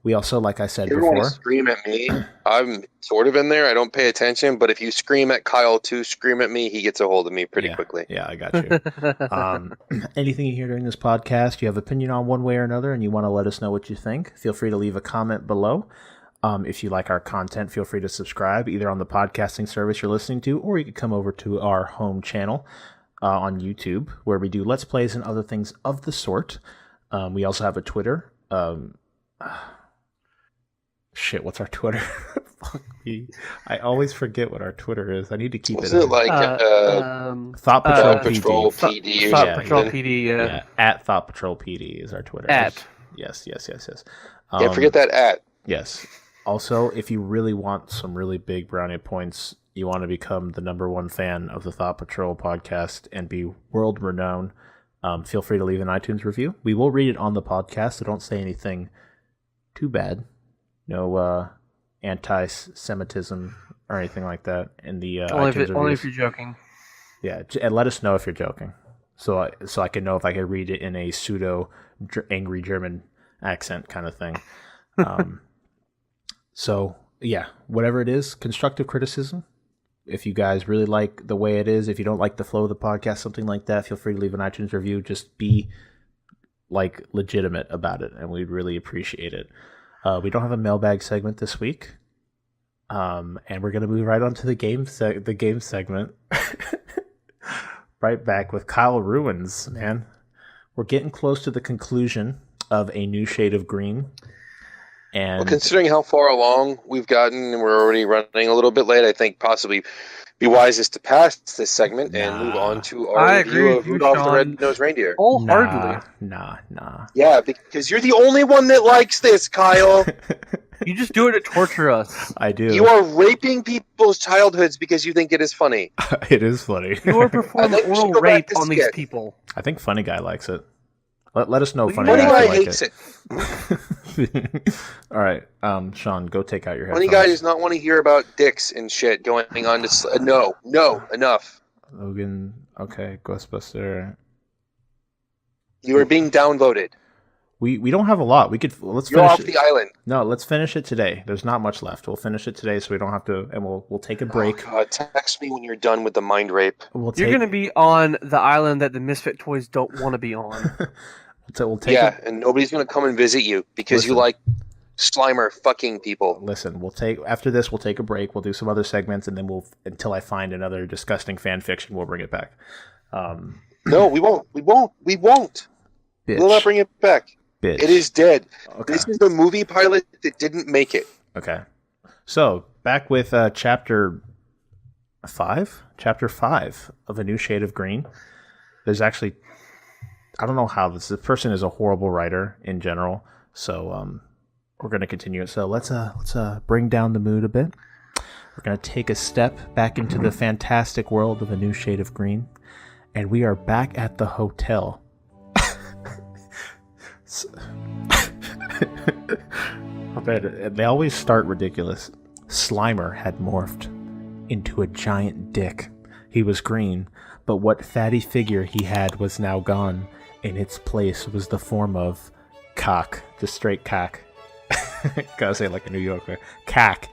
We also, like I said before... want to scream at me? I'm sort of in there. I don't pay attention, but if you scream at Kyle too, scream at me, he gets a hold of me pretty quickly. Yeah, I got you. Anything you hear during this podcast, you have opinion on one way or another, and you want to let us know what you think, feel free to leave a comment below. If you like our content, feel free to subscribe, either on the podcasting service you're listening to, or you can come over to our home channel on YouTube, where we do Let's Plays and other things of the sort. We also have a Twitter. Shit, what's our Twitter? Fuck me. I always forget what our Twitter is. I need to keep it. Was it like Thought Patrol PD? Thought Patrol PD, yeah. At Thought Patrol PD is our Twitter. Yes. Can't forget that at. Yes. Also, if you really want some really big brownie points, you want to become the #1 fan of the Thought Patrol podcast and be world renowned, feel free to leave an iTunes review. We will read it on the podcast, so don't say anything too bad. No anti-Semitism or anything like that in the only if you're joking. Yeah, and let us know if you're joking, so I can know if I can read it in a pseudo angry German accent kind of thing. So yeah, whatever it is, constructive criticism. If you guys really like the way it is, if you don't like the flow of the podcast, something like that, feel free to leave an iTunes review. Just be like legitimate about it, and we'd really appreciate it. We don't have a mailbag segment this week, and we're gonna move right on to the game segment. Right back with Kyle Ruins, man. We're getting close to the conclusion of A New Shade of Green, and considering how far along we've gotten, and we're already running a little bit late, I think possibly be wisest to pass this segment and move on to our review of Rudolph the Red-Nosed Reindeer. Wholeheartedly. Nah. Yeah, because you're the only one that likes this, Kyle. You just do it to torture us. I do. You are raping people's childhoods because you think it is funny. It is funny. You are performing oral rape on these people. I think Funny Guy likes it. Let us know. Funny Guy hates it. All right, Shawn, go take out your headphones. Funny Guy does not want to hear about dicks and shit going on to... No, enough. Logan, okay, Ghostbuster. You are being downvoted. We don't have a lot. Let's You're finish off the island. No, let's finish it today. There's not much left. We'll finish it today, so we don't have to, and we'll take a break. Oh, God, text me when you're done with the mind rape. You're going to be on the island that the Misfit Toys don't want to be on. And nobody's going to come and visit you because you like Slimer fucking people. Listen, after this, we'll take a break. We'll do some other segments, and then until I find another disgusting fan fiction, we'll bring it back. No, we won't. Bitch. We'll not bring it back. Bitch. It is dead. Okay. This is the movie pilot that didn't make it. Okay. So, back with chapter 5? Chapter 5 of A New Shade of Green. There's actually... I don't know how this person is a horrible writer in general, so we're going to continue it. So let's bring down the mood a bit. We're going to take a step back into the fantastic world of A New Shade of Green, and we are back at the hotel. They always start ridiculous. Slimer had morphed into a giant dick. He was green, but what fatty figure he had was now gone. In its place was the form of cock, just straight cock. Gotta say it like a New Yorker. Cock.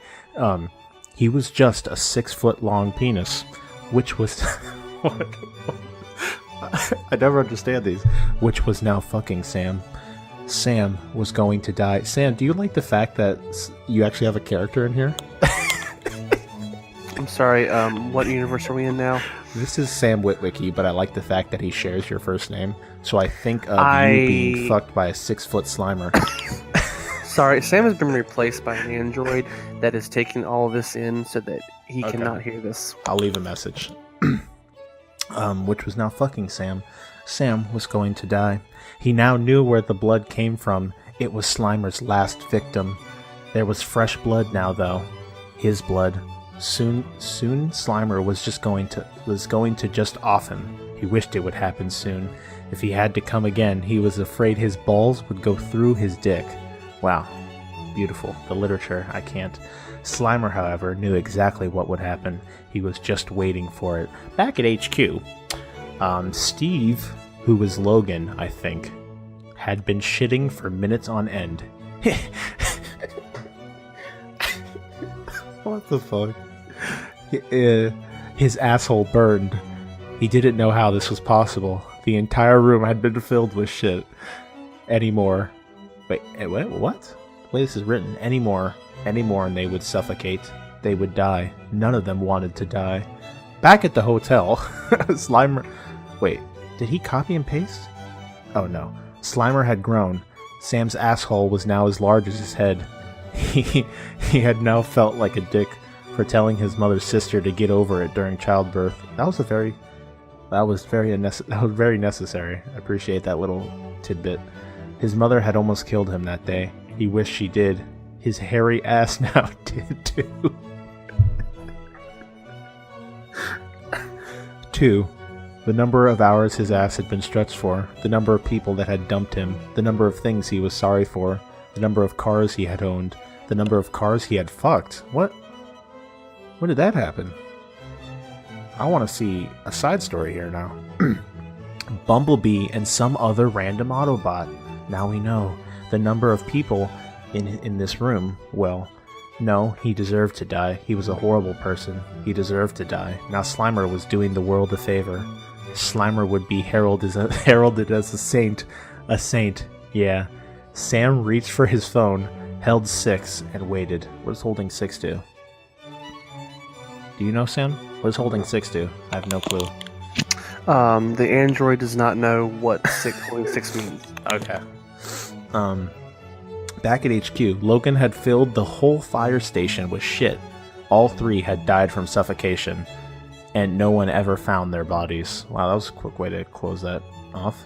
He was just a 6-foot-long penis, which was... I never understand these. Which was now fucking Sam. Sam was going to die. Sam, do you like the fact that you actually have a character in here? I'm sorry, what universe are we in now? This is Sam Witwicky, but I like the fact that he shares your first name. So I think of you being fucked by a 6-foot Slimer. Sorry, Sam has been replaced by an android that is taking all of this in so that he cannot hear this. I'll leave a message. Which was now fucking Sam. Sam was going to die. He now knew where the blood came from. It was Slimer's last victim. There was fresh blood now, though. His blood. Soon Slimer was going to just off him. He wished it would happen soon. If he had to come again, he was afraid his balls would go through his dick. Wow. Beautiful. The literature, I can't. Slimer, however, knew exactly what would happen. He was just waiting for it. Back at HQ, Steve, who was Logan, I think, had been shitting for minutes on end. What the fuck? His asshole burned. He didn't know how this was possible. The entire room had been filled with shit. Anymore. Wait, what? The way this is written. Anymore, and they would suffocate. They would die. None of them wanted to die. Back at the hotel, Slimer... Wait, did he copy and paste? Oh no. Slimer had grown. Sam's asshole was now as large as his head. He had now felt like a dick for telling his mother's sister to get over it during childbirth. That was very necessary. I appreciate that little tidbit. His mother had almost killed him that day. He wished she did. His hairy ass now did too. 2. The number of hours his ass had been stretched for, the number of people that had dumped him, the number of things he was sorry for, the number of cars he had owned, the number of cars he had fucked. What? When did that happen? I want to see a side story here now. Bumblebee and some other random Autobot. Now we know. The number of people in this room, well, no, he deserved to die. He was a horrible person. He deserved to die. Now Slimer was doing the world a favor. Slimer would be heralded as a saint. A saint, yeah. Sam reached for his phone, held 6, and waited. What is holding 6 to? Do you know, Sam? What is holding 6 to? I have no clue. The android does not know what holding 6 means. Okay. Back at HQ, Logan had filled the whole fire station with shit. All 3 had died from suffocation, and no one ever found their bodies. Wow, that was a quick way to close that off.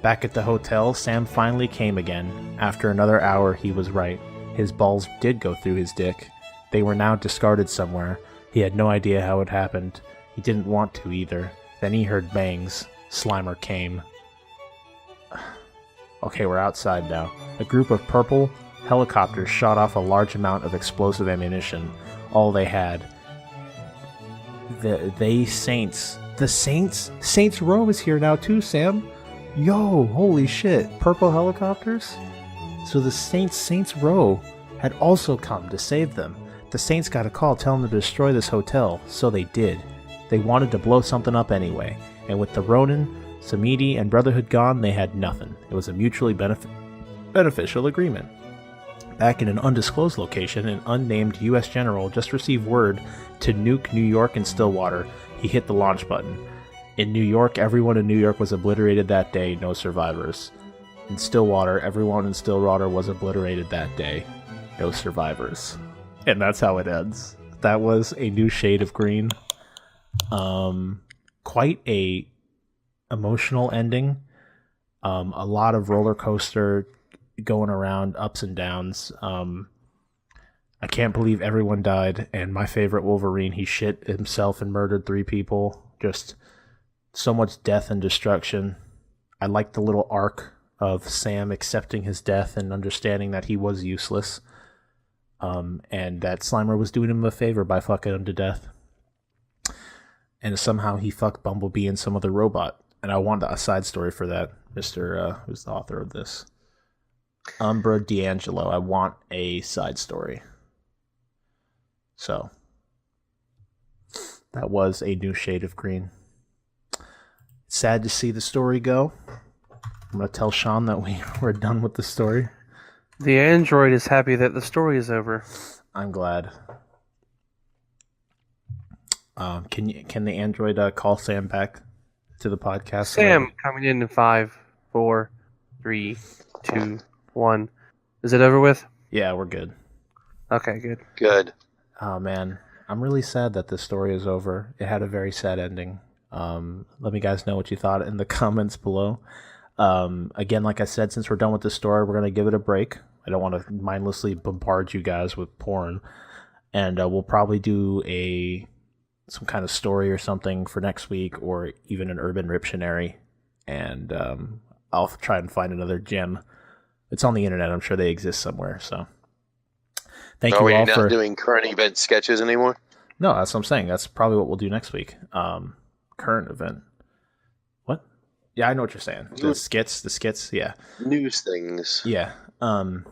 Back at the hotel, Sam finally came again. After another hour, he was right. His balls did go through his dick. They were now discarded somewhere. He had no idea how it happened. He didn't want to either. Then he heard bangs. Slimer came. Okay, we're outside now. A group of purple helicopters shot off a large amount of explosive ammunition. All they had. The Saints. The Saints? Saints Row is here now too, Sam. Yo, holy shit, purple helicopters? So the Saints Row had also come to save them. The Saints got a call telling them to destroy this hotel, so they did. They wanted to blow something up anyway, and with the Ronin, Samedi, and Brotherhood gone, they had nothing. It was a mutually beneficial agreement. Back in an undisclosed location, an unnamed U.S. general just received word to nuke New York and Stillwater. He hit the launch button. In New York, everyone in New York was obliterated that day, no survivors. In Stillwater, everyone in Stillwater was obliterated that day, no survivors. And that's how it ends. That was A New Shade of Green. Quite a emotional ending. A lot of roller coaster going around, ups and downs. I can't believe everyone died. And my favorite Wolverine, he shit himself and murdered 3 people. Just so much death and destruction. I like the little arc of Sam accepting his death and understanding that he was useless. And that Slimer was doing him a favor by fucking him to death. And somehow he fucked Bumblebee and some other robot. And I want a side story for that, Mr. Who's the author of this? Umbra D'Angelo. I want a side story. So, that was A New Shade of Green. Sad to see the story go. I'm going to tell Shawn that we're done with the story. The android is happy that the story is over. I'm glad. Can the android call Sam back to the podcast? Sam, coming in 5, 4, 3, 2, 1. Is it over with? Yeah, we're good. Okay, good. Good. Oh, man. I'm really sad that this story is over. It had a very sad ending. Let me guys know what you thought in the comments below. Again, like I said, since we're done with this story, we're going to give it a break. I don't want to mindlessly bombard you guys with porn. And we'll probably do some kind of story or something for next week, or even an Urban Riptionary. And I'll try and find another gem. It's on the internet. I'm sure they exist somewhere. So thank you all Are we for not doing current event sketches anymore? No, that's what I'm saying. That's probably what we'll do next week. Current event. What? Yeah, I know what you're saying. The skits. Yeah. News things. Yeah. Or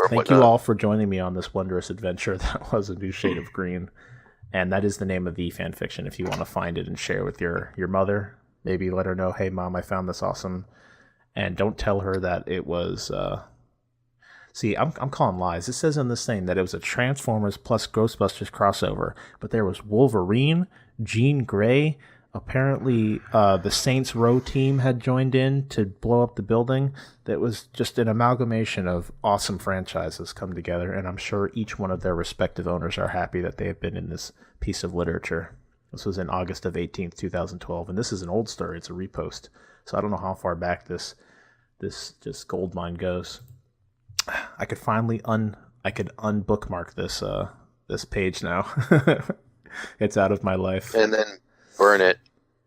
Thank you all for joining me on this wondrous adventure that was A New Shade of Green. And that is the name of the fan fiction. If you want to find it and share with your mother, maybe let her know, hey, Mom, I found this awesome. And don't tell her that it was... See, I'm calling lies. It says in this thing that it was a Transformers plus Ghostbusters crossover. But there was Wolverine, Jean Grey... Apparently, the Saints Row team had joined in to blow up the building. That was just an amalgamation of awesome franchises come together, and I'm sure each one of their respective owners are happy that they have been in this piece of literature. This was in August of 18th, 2012, and this is an old story. It's a repost, so I don't know how far back this just gold mine goes. I could finally unbookmark this page now. It's out of my life. And then burn it.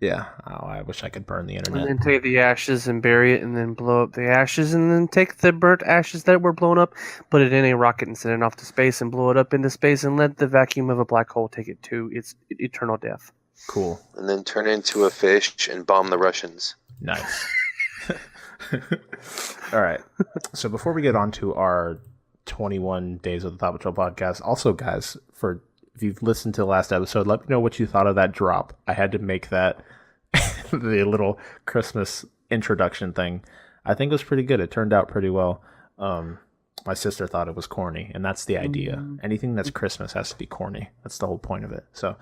Yeah. Oh, I wish I could burn the internet. And then take the ashes and bury it, and then blow up the ashes, and then take the burnt ashes that were blown up, put it in a rocket and send it off to space, and blow it up into space, and let the vacuum of a black hole take it to its eternal death. Cool. And then turn into a fish and bomb the Russians. Nice. All right. So before we get on to our 21 Days of the Thought Patrol podcast, also, guys, if you've listened to the last episode, let me know what you thought of that drop. I had to make that the little Christmas introduction thing. I think it was pretty good. It turned out pretty well. My sister thought it was corny, and that's the idea. Anything that's Christmas has to be corny. That's the whole point of it. So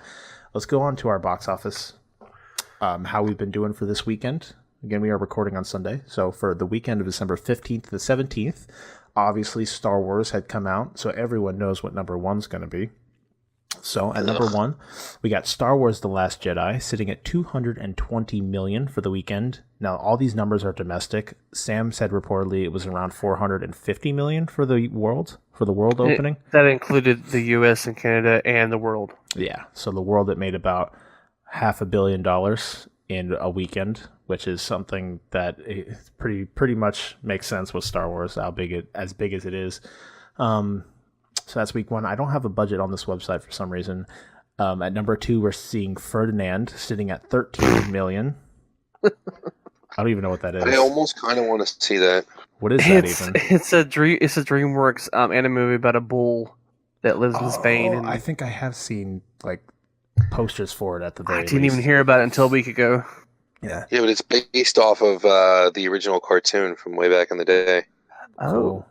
let's go on to our box office, how we've been doing for this weekend. Again, we are recording on Sunday. So for the weekend of December 15th to the 17th, obviously Star Wars had come out, so everyone knows what number one's going to be. So at number one, we got Star Wars The Last Jedi sitting at $220 million for the weekend. Now, all these numbers are domestic. Sam said reportedly it was around $450 million for the world opening. That included the U.S. and Canada and the world. Yeah, so the world, it made about $500 million in a weekend, which is something that pretty much makes sense with Star Wars, as big as it is. So that's week one. I don't have a budget on this website for some reason. At number two, we're seeing Ferdinand sitting at $13 million. I don't even know what that is. I almost kind of want to see that. What is that even? It's a DreamWorks anime movie about a bull that lives in Spain. And I think I have seen like posters for it at the very least. I didn't even hear about it until a week ago. Yeah. Yeah, but it's based off of the original cartoon from way back in the day. Oh. Cool.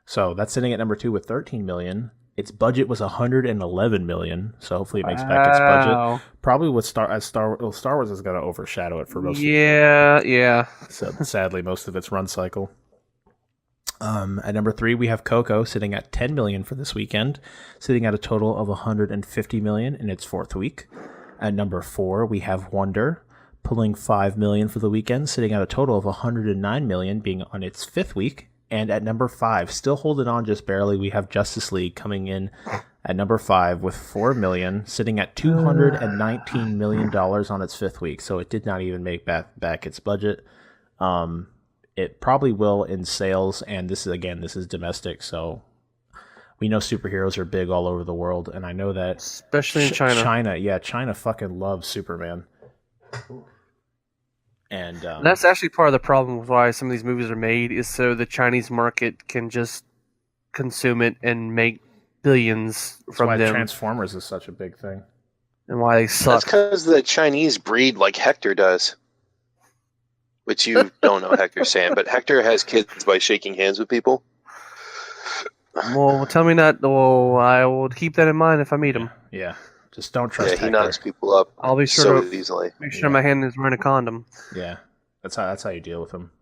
So that's sitting at number 2 with 13 million. Its budget was 111 million, so hopefully it makes back its budget. Probably with Star Wars is going to overshadow it for most. Yeah. So sadly, most of its run cycle. At number 3, we have Coco sitting at 10 million for this weekend, sitting at a total of 150 million in its 4th week. At number 4, we have Wonder pulling 5 million for the weekend, sitting at a total of 109 million, being on its 5th week. And at number 5, still holding on just barely, we have Justice League coming in at number 5 with 4 million, sitting at $219 million on its 5th week. So it did not even make back its budget. It probably will in sales, and this is domestic, so we know superheroes are big all over the world, and I know that especially in China. China fucking loves Superman. And that's actually part of the problem with why some of these movies are made, is so the Chinese market can just consume it and make billions from why them. Transformers is such a big thing. And why they suck. That's because the Chinese breed like Hector does. Which you don't know Hector, Sam, but Hector has kids by shaking hands with people. Well, tell me that. Well, I will keep that in mind if I meet him. Yeah. Just don't trust Hector. He knocks people up I'll be sure so easily. Make sure my hand is wearing a condom. Yeah. That's how you deal with him.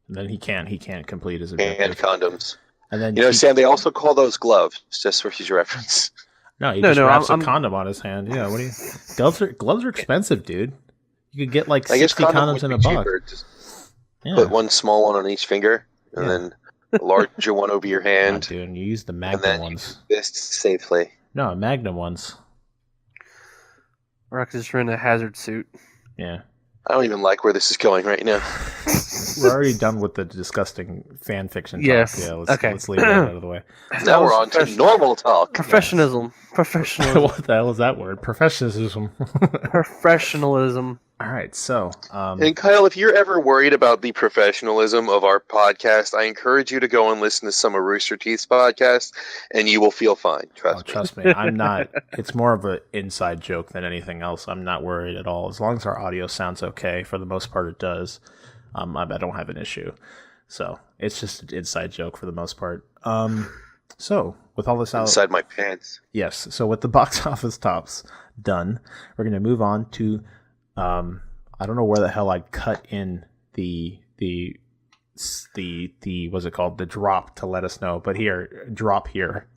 And then he can't complete his objective. And condoms. And then Sam, they also call those gloves, just for future reference. No, he just wraps a condom on his hand. Yeah, what do you gloves are expensive, dude. You could get like 60 condoms in a box. Put one small one on each finger, and then a larger one over your hand. Dude, you use the Magnum ones. Fist safely. No, Magnum ones. Or I could just run a hazard suit. Yeah. I don't even like where this is going right now. We're already done with the disgusting fan fiction talk. Yes. Yeah, okay. Let's leave that out of the way. Now we're on to normal talk. Professionalism. Professionalism. What the hell is that word? Professionalism. Professionalism. All right, so... and Kyle, if you're ever worried about the professionalism of our podcast, I encourage you to go and listen to some of Rooster Teeth's podcast, and you will feel fine. Trust me. I'm not... It's more of an inside joke than anything else. I'm not worried at all. As long as our audio sounds okay, for the most part it does, I don't have an issue. So, it's just an inside joke for the most part. So, with all this out... Inside my pants. Yes. So, with the box office tops done, we're going to move on to... I don't know where the hell I'd cut in the what's it called? The drop to let us know. But here, drop here.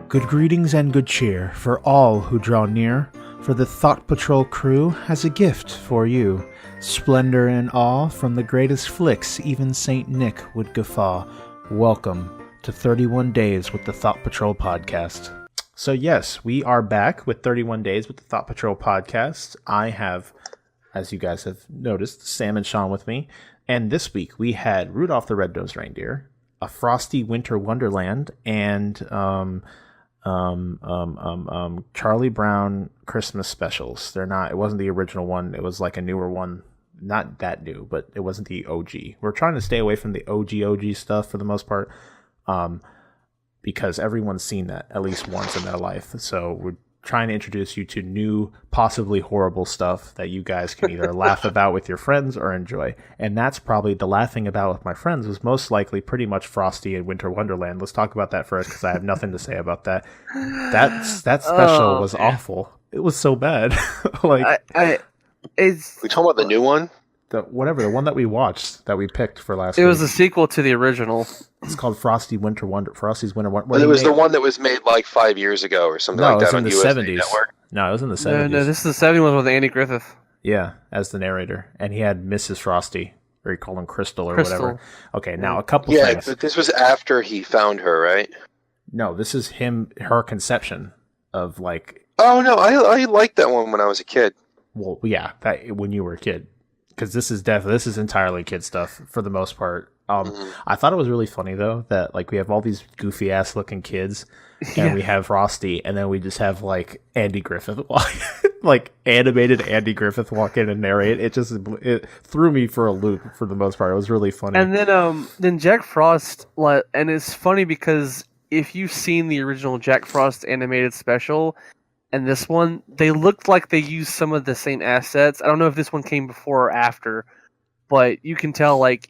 Good greetings and good cheer for all who draw near, for the Thought Patrol crew has a gift for you. Splendor and awe from the greatest flicks even Saint Nick would guffaw. Welcome to 31 Days with the Thought Patrol podcast. So yes, we are back with 31 Days with the Thought Patrol podcast. I have, as you guys have noticed, Sam and Shawn with me. And this week we had Rudolph the Red-Nosed Reindeer, A Frosty Winter Wonderland, and Charlie Brown Christmas specials. It wasn't the original one. It was like a newer one. Not that new, but it wasn't the OG. We're trying to stay away from the OG stuff for the most part. Because everyone's seen that at least once in their life. So we're trying to introduce you to new, possibly horrible stuff that you guys can either laugh about with your friends or enjoy. And that's probably the laughing about with my friends was most likely pretty much Frosty and Winter Wonderland. Let's talk about that first because I have nothing to say about that. That special was awful. It was so bad. We talking about the new one? The one that we watched, that we picked for last week. It was a sequel to the original. It's called Frosty's Winter Wonderland. Well, it was the one that was made like 5 years ago or something like that on USA Network. No, it was in the 70s. No, this is the 70s with Andy Griffith. Yeah, as the narrator. And he had Mrs. Frosty, or he called him Crystal or whatever. Okay, now a couple things. Yeah, but this was after he found her, right? No, this is her conception of like... Oh, no, I liked that one when I was a kid. Well, yeah, when you were a kid. Because this is entirely kid stuff for the most part. I thought it was really funny though that like we have all these goofy ass looking kids, and we have Frosty, and then we just have like Andy Griffith like animated Andy Griffith walk in and narrate. It threw me for a loop for the most part. It was really funny. And then Jack Frost, and it's funny because if you've seen the original Jack Frost animated special and this one, they looked like they used some of the same assets. I don't know if this one came before or after, but you can tell like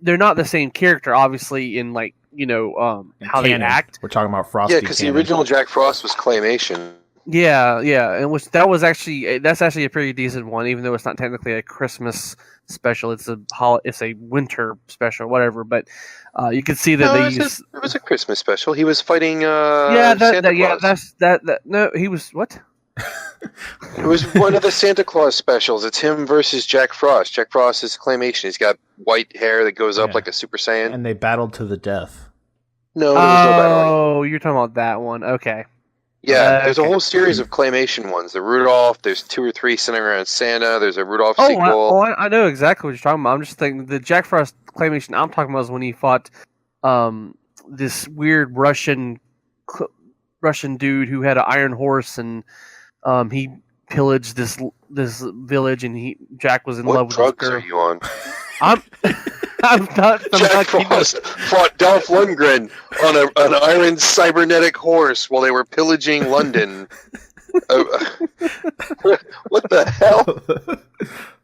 they're not the same character, obviously, in like how canon, they act. We're talking about Frosty. Yeah, because the original Jack Frost was claymation. Yeah, and that's actually a pretty decent one, even though it's not technically a Christmas special. It's a winter special, whatever. But you can see that It was a Christmas special. He was fighting. Santa Claus. No, he was what? It was one of the Santa Claus specials. It's him versus Jack Frost. Jack Frost is claymation. He's got white hair that goes up like a Super Saiyan. And they battled to the death. No, there was no battling. Oh, you're talking about that one. Okay. Yeah, there's a whole series of claymation ones. The Rudolph, there's 2 or 3 centering around Santa. There's a Rudolph sequel. I know exactly what you're talking about. I'm just thinking the Jack Frost claymation I'm talking about is when he fought this weird Russian dude who had an iron horse, and he pillaged this village, and Jack was in love with this girl. What drugs are you on? I'm not. Jack Frost fought Dolph Lundgren on an iron cybernetic horse while they were pillaging London. What the hell?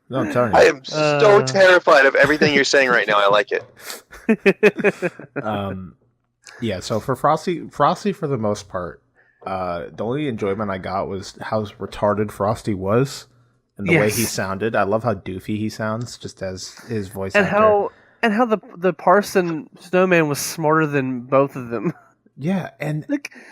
No, I'm telling you. I am so terrified of everything you're saying right now. I like it. Yeah, so for Frosty for the most part, the only enjoyment I got was how retarded Frosty was and the way he sounded. I love how doofy he sounds just as his voice actor. And how the Parson Snowman was smarter than both of them. Yeah, and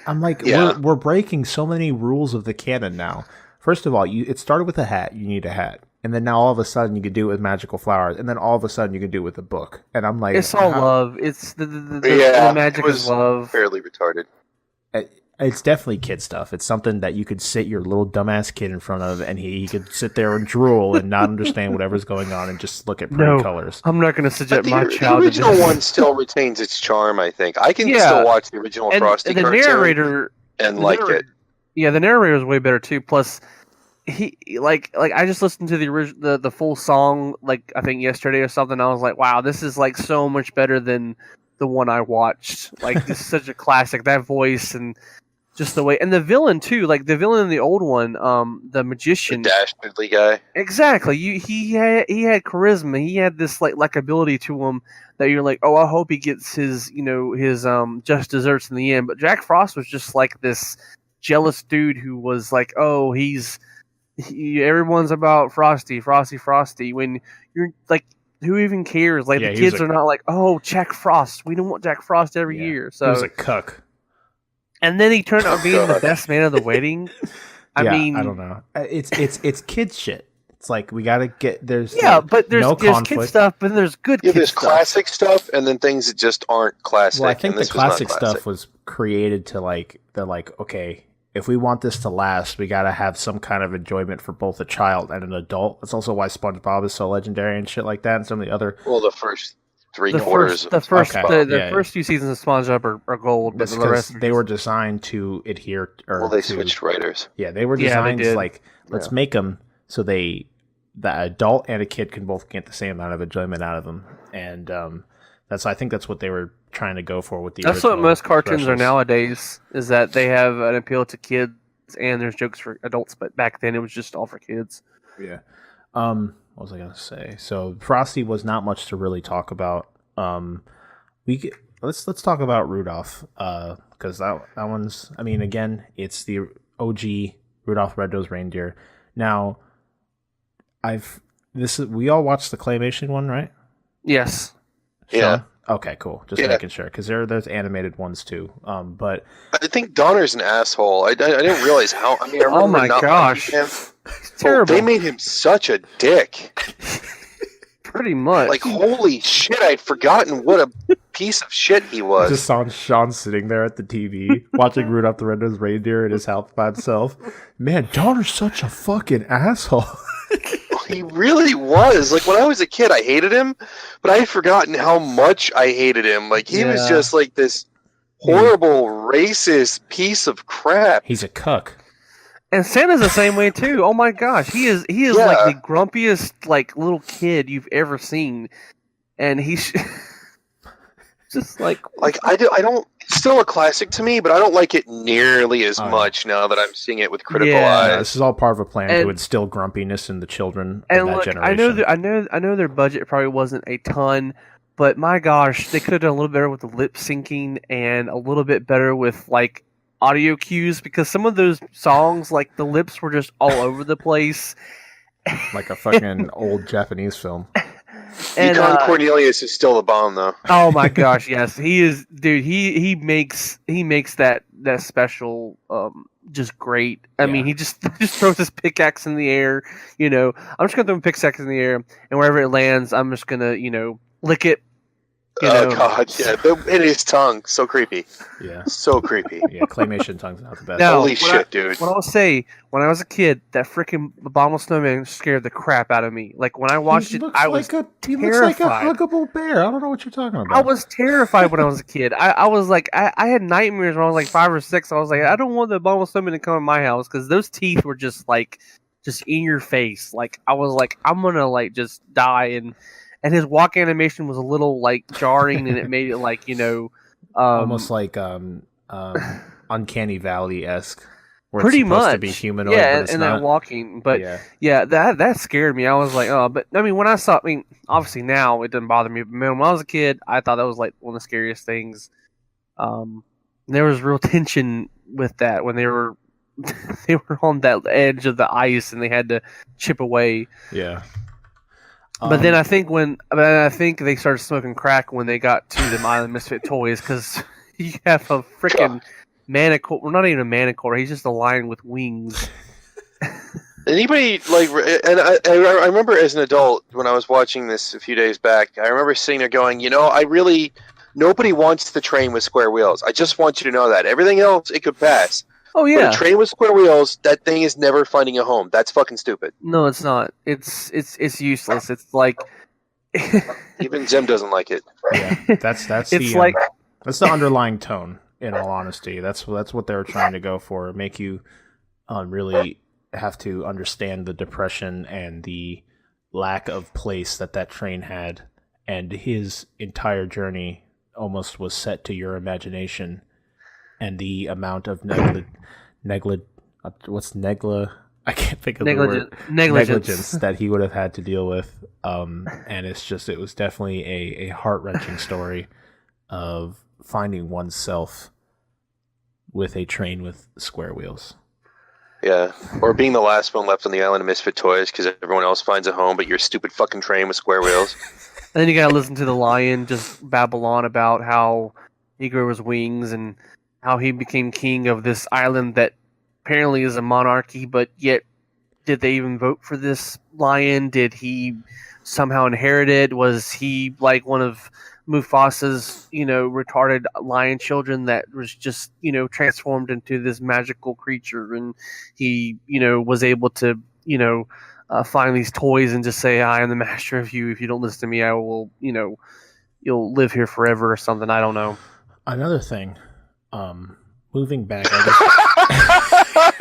I'm like, we're breaking so many rules of the canon now. First of all, it started with a hat. You need a hat. And then now all of a sudden you could do it with magical flowers. And then all of a sudden you can do it with a book. And I'm like... It's all love. It's the magic is love. Fairly retarded. It's definitely kid stuff. It's something that you could sit your little dumbass kid in front of, and he could sit there and drool and not understand whatever's going on and just look at pretty colors. I'm not going to suggest my child. The original one still retains its charm, I think. I can still watch the original Frosty cartoon narrator and like it. Yeah, the narrator is way better too. Plus, he like I just listened to the full song like I think yesterday or something. I was like, wow, this is like so much better than the one I watched. Like this is such a classic. That voice and just the way, and the villain too. Like the villain in the old one, the magician, the dastardly guy. Exactly. He had charisma. He had this like ability to him that you're like, oh, I hope he gets his just desserts in the end. But Jack Frost was just like this jealous dude who was like, oh, everyone's about Frosty. When you're like, who even cares? Like the kids are not like, oh, Jack Frost. We don't want Jack Frost every year. So he was a cuck. And then he turned out being the best man of the wedding. I mean, I don't know. It's kids shit. It's like we gotta get but there's kid stuff, but then there's good. Yeah, there's classic stuff, and then things that just aren't classic. Well, I think the classic stuff was created to they're like, okay, if we want this to last, we gotta have some kind of enjoyment for both a child and an adult. That's also why SpongeBob is so legendary and shit like that, and some of the other. Well, the first. The first few seasons of SpongeBob are gold, but the rest they were designed to adhere. They switched writers. Yeah, they were designed let's make them so the adult and a kid can both get the same amount of enjoyment out of them, and I think that's what they were trying to go for with the. That's what most cartoons are nowadays. Is that they have an appeal to kids and there's jokes for adults, but back then it was just all for kids. Yeah. What was I gonna say? So Frosty was not much to really talk about. Let's talk about Rudolph, because that one's. I mean, again, it's the OG Rudolph Red-Nosed Reindeer. Now, we all watched the claymation one, right? Yes. Shawn? Yeah. Okay, cool. Just making sure, because there's animated ones too. But I think Donner's an asshole. I didn't realize how. I mean, I remember oh my gosh. It's terrible. They made him such a dick. Pretty much. Like, holy shit, I'd forgotten what a piece of shit he was. I just saw Shawn sitting there at the TV, watching Rudolph the Red-Nosed Reindeer in his house by himself. Man, Donner's such a fucking asshole. He really was. Like, when I was a kid, I hated him, but I had forgotten how much I hated him. Like, he was just like this horrible, racist piece of crap. He's a cuck. And Santa's the same way too. Oh my gosh, he is Yeah. like the grumpiest like little kid you've ever seen, and he's just like I don't. It's still a classic to me, but I don't like it nearly as Oh, yeah. much now that I'm seeing it with critical Yeah. This eyes. is all part of a plan to And- instill grumpiness in the children of And that look, generation. I know their budget probably wasn't a ton, but my gosh, they could have done a little better with the lip syncing and a little bit better with like audio cues, because some of those songs, like the lips were just all over the place. Like a fucking old Japanese film. And Yukon Cornelius is still the bomb, though. oh my gosh, yes, he is, dude. He makes that special just great. I mean, he just throws his pickaxe in the air. You know, I'm just gonna throw a pickaxe in the air, and wherever it lands, I'm just gonna lick it. You know. Oh god, yeah, in his tongue, so creepy, Yeah. so creepy. Yeah, claymation tongue's not the best. No. Holy what shit, dude! What I'll say, when I was a kid, that freaking abominable snowman scared the crap out of me. Like when I watched it, I was he looks like a terrified. huggable bear. I don't know what you're talking about. I was terrified when I was a kid. I was like, I had nightmares when I was like 5 or 6. I was like, I don't want the abominable snowman to come in my house, because those teeth were just in your face. Like I was like, I'm gonna like just die. And his walk animation was a little like jarring, and it made it like almost like Uncanny Valley-esque. Where pretty it's supposed much to be humanoid, yeah, but it's and not. that walking, but Yeah. yeah, that scared me. I was like, oh, but I mean, when I saw, I mean, obviously now it doesn't bother me, but man, when I was a kid, I thought that was like one of the scariest things. There was real tension with that when they were they were on that edge of the ice and they had to chip away. Yeah. But then I think they started smoking crack when they got to the Island Misfit toys, because you have a freaking manicore. Well, not even a manicore. He's just a lion with wings. Anybody like? And I remember as an adult when I was watching this a few days back, I remember sitting there going, nobody wants the train with square wheels. I just want you to know that everything else it could pass. Oh But yeah. a train with square wheels, that thing is never finding a home. That's fucking stupid. No, it's not. It's useless. It's like Even Zim doesn't like it. Yeah, that's it's the like that's the underlying tone. In all honesty, that's what they were trying to go for. Make you really have to understand the depression and the lack of place that train had, and his entire journey almost was set to your imagination, and the amount of I can't think of the word. Negligence that he would have had to deal with. And it was definitely a heart-wrenching story of finding oneself with a train with square wheels. Yeah, or being the last one left on the island of misfit toys because everyone else finds a home, but your stupid fucking train with square wheels. And then you gotta listen to the lion just babble on about how he grew his wings and how he became king of this island that apparently is a monarchy, but yet did they even vote for this lion? Did he somehow inherit it? Was he like one of Mufasa's, retarded lion children that was just, transformed into this magical creature, and he, was able to, find these toys and just say, I am the master of you. If you don't listen to me, I will, you'll live here forever or something. I don't know. Another thing, moving back, I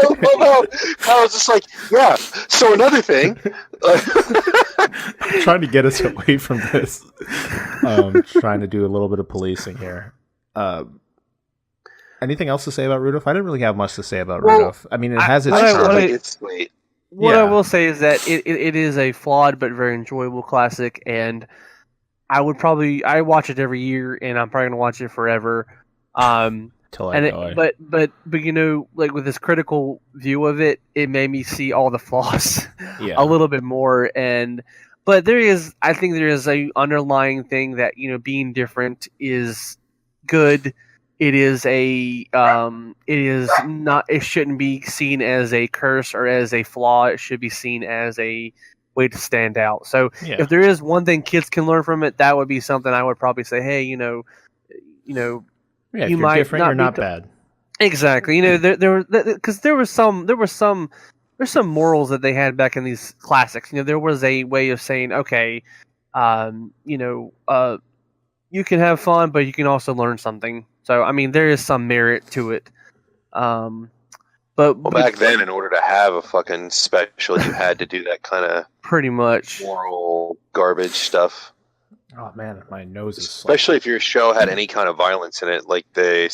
was just like, yeah. So another thing, I'm trying to get us away from this. Trying to do a little bit of policing here. Anything else to say about Rudolph? I didn't really have much to say about Rudolph. I mean, it has its charm. it's sweet. What I will say is that it is a flawed but very enjoyable classic, and I watch it every year, and I'm probably gonna watch it forever. Till I die. But like with this critical view of it, it made me see all the flaws a little bit more. But I think there is a underlying thing that being different is good. It is it shouldn't be seen as a curse or as a flaw. It should be seen as a way to stand out. So if there is one thing kids can learn from it, that would be something I would probably say, hey, if you're different, you're not bad. Exactly. There's some morals that they had back in these classics. There was a way of saying, okay, you can have fun, but you can also learn something. So, I mean, there is some merit to it. But back then, in order to have a fucking special, you had to do that kind of pretty much moral garbage stuff. Oh man, my nose is especially if your show had any kind of violence in it. Like they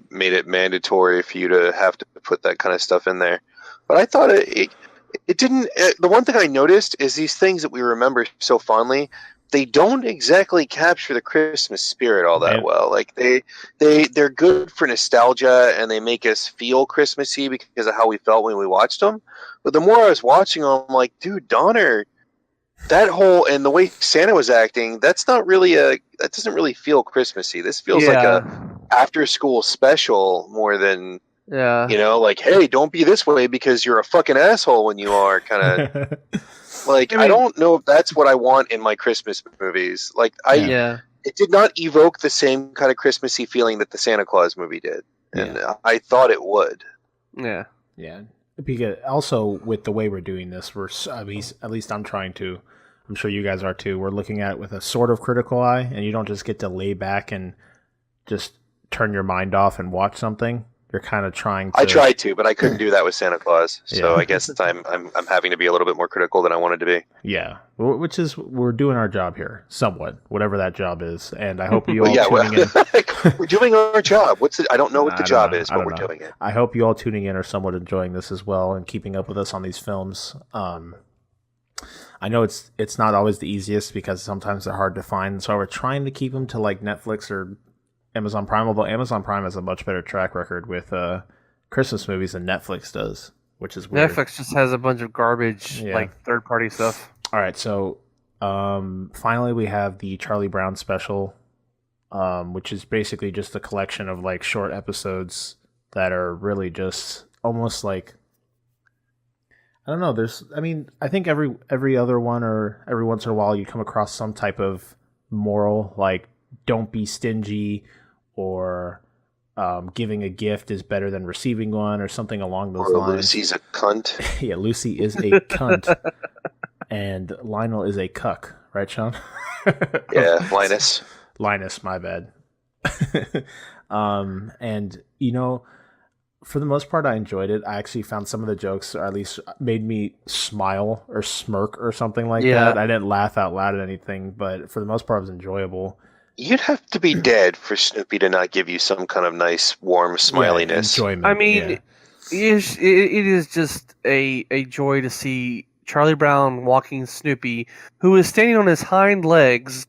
made it mandatory for you to have to put that kind of stuff in there. But I thought it didn't. The one thing I noticed is these things that we remember so fondly, they don't exactly capture the Christmas spirit all that well. Like they're good for nostalgia and they make us feel Christmassy because of how we felt when we watched them. But the more I was watching them, I'm like, dude, Donner, that whole and the way Santa was acting, that doesn't really feel Christmassy. This feels like a after school special more than like, hey, don't be this way because you're a fucking asshole when you are kind of like, I don't know if that's what I want in my Christmas movies. Like it did not evoke the same kind of Christmassy feeling that the Santa Claus movie did. And I thought it would. Yeah. Yeah. Because also with the way we're doing this, we're at least I'm trying to. I'm sure you guys are too. We're looking at it with a sort of critical eye, and you don't just get to lay back and just turn your mind off and watch something. You're kind of trying to. I tried to, but I couldn't do that with Santa Claus. So I guess I'm having to be a little bit more critical than I wanted to be. Yeah, which is we're doing our job here, somewhat, whatever that job is, and I hope you all tuning in. We're doing our job. I don't know what the job is, but we're doing it. I hope you all tuning in are somewhat enjoying this as well and keeping up with us on these films. I know it's not always the easiest because sometimes they're hard to find, so we're trying to keep them to like Netflix or Amazon Prime, although Amazon Prime has a much better track record with Christmas movies than Netflix does, which is weird. Netflix just has a bunch of garbage, like third-party stuff. All right, so finally we have the Charlie Brown special, which is basically just a collection of like short episodes that are really just almost like, I don't know. I think every other one or every once in a while you come across some type of moral, like don't be stingy, or giving a gift is better than receiving one, or something along those lines. Lucy's a cunt. Yeah, Lucy is a cunt, and Lionel is a cuck, right, Shawn? Yeah, Linus. My bad. And for the most part, I enjoyed it. I actually found some of the jokes, or at least made me smile or smirk or something like that. I didn't laugh out loud at anything, but for the most part, it was enjoyable. You'd have to be dead for Snoopy to not give you some kind of nice, warm smiliness. Enjoyment. I mean, it is just a joy to see Charlie Brown walking Snoopy, who is standing on his hind legs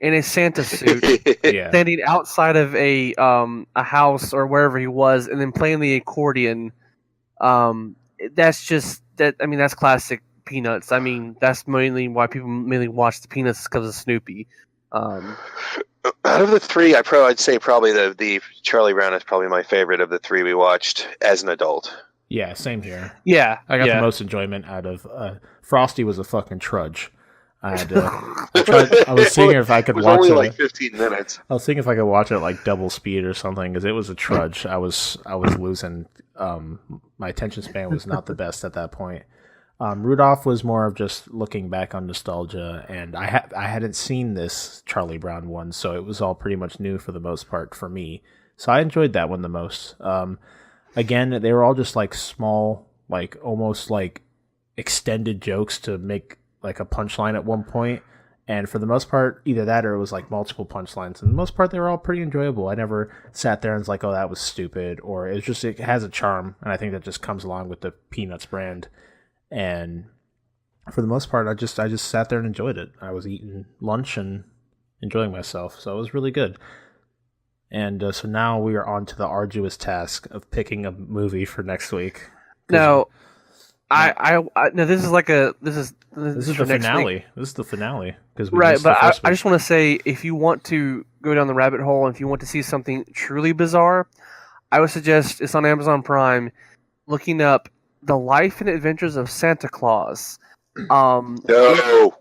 in a Santa suit, standing outside of a house or wherever he was, and then playing the accordion. That's just that. I mean, that's classic Peanuts. I mean, that's mainly why people mainly watch the Peanuts, because of Snoopy. Out of the three, I'd say probably the Charlie Brown is probably my favorite of the three we watched as an adult. Yeah, same here. Yeah, I got the most enjoyment out of Frosty. Was a fucking trudge. I was seeing if I could watch only it. Like 15 minutes. I was seeing if I could watch it like double speed or something, because it was a trudge. I was losing. My attention span was not the best at that point. Rudolph was more of just looking back on nostalgia, and I hadn't seen this Charlie Brown one, so it was all pretty much new for the most part for me. So I enjoyed that one the most. Again, they were all just like small, like almost like extended jokes to make like a punchline at one point. And for the most part, either that or it was like multiple punchlines. And the most part, they were all pretty enjoyable. I never sat there and was like, oh, that was stupid. Or it has a charm. And I think that just comes along with the Peanuts brand. And for the most part, I just sat there and enjoyed it. I was eating lunch and enjoying myself. So it was really good. And so now we are on to the arduous task of picking a movie for next week. No, this is the finale. This is the finale. Right, but I just want to say, if you want to go down the rabbit hole and if you want to see something truly bizarre, I would suggest it's on Amazon Prime, looking up The Life and Adventures of Santa Claus. No.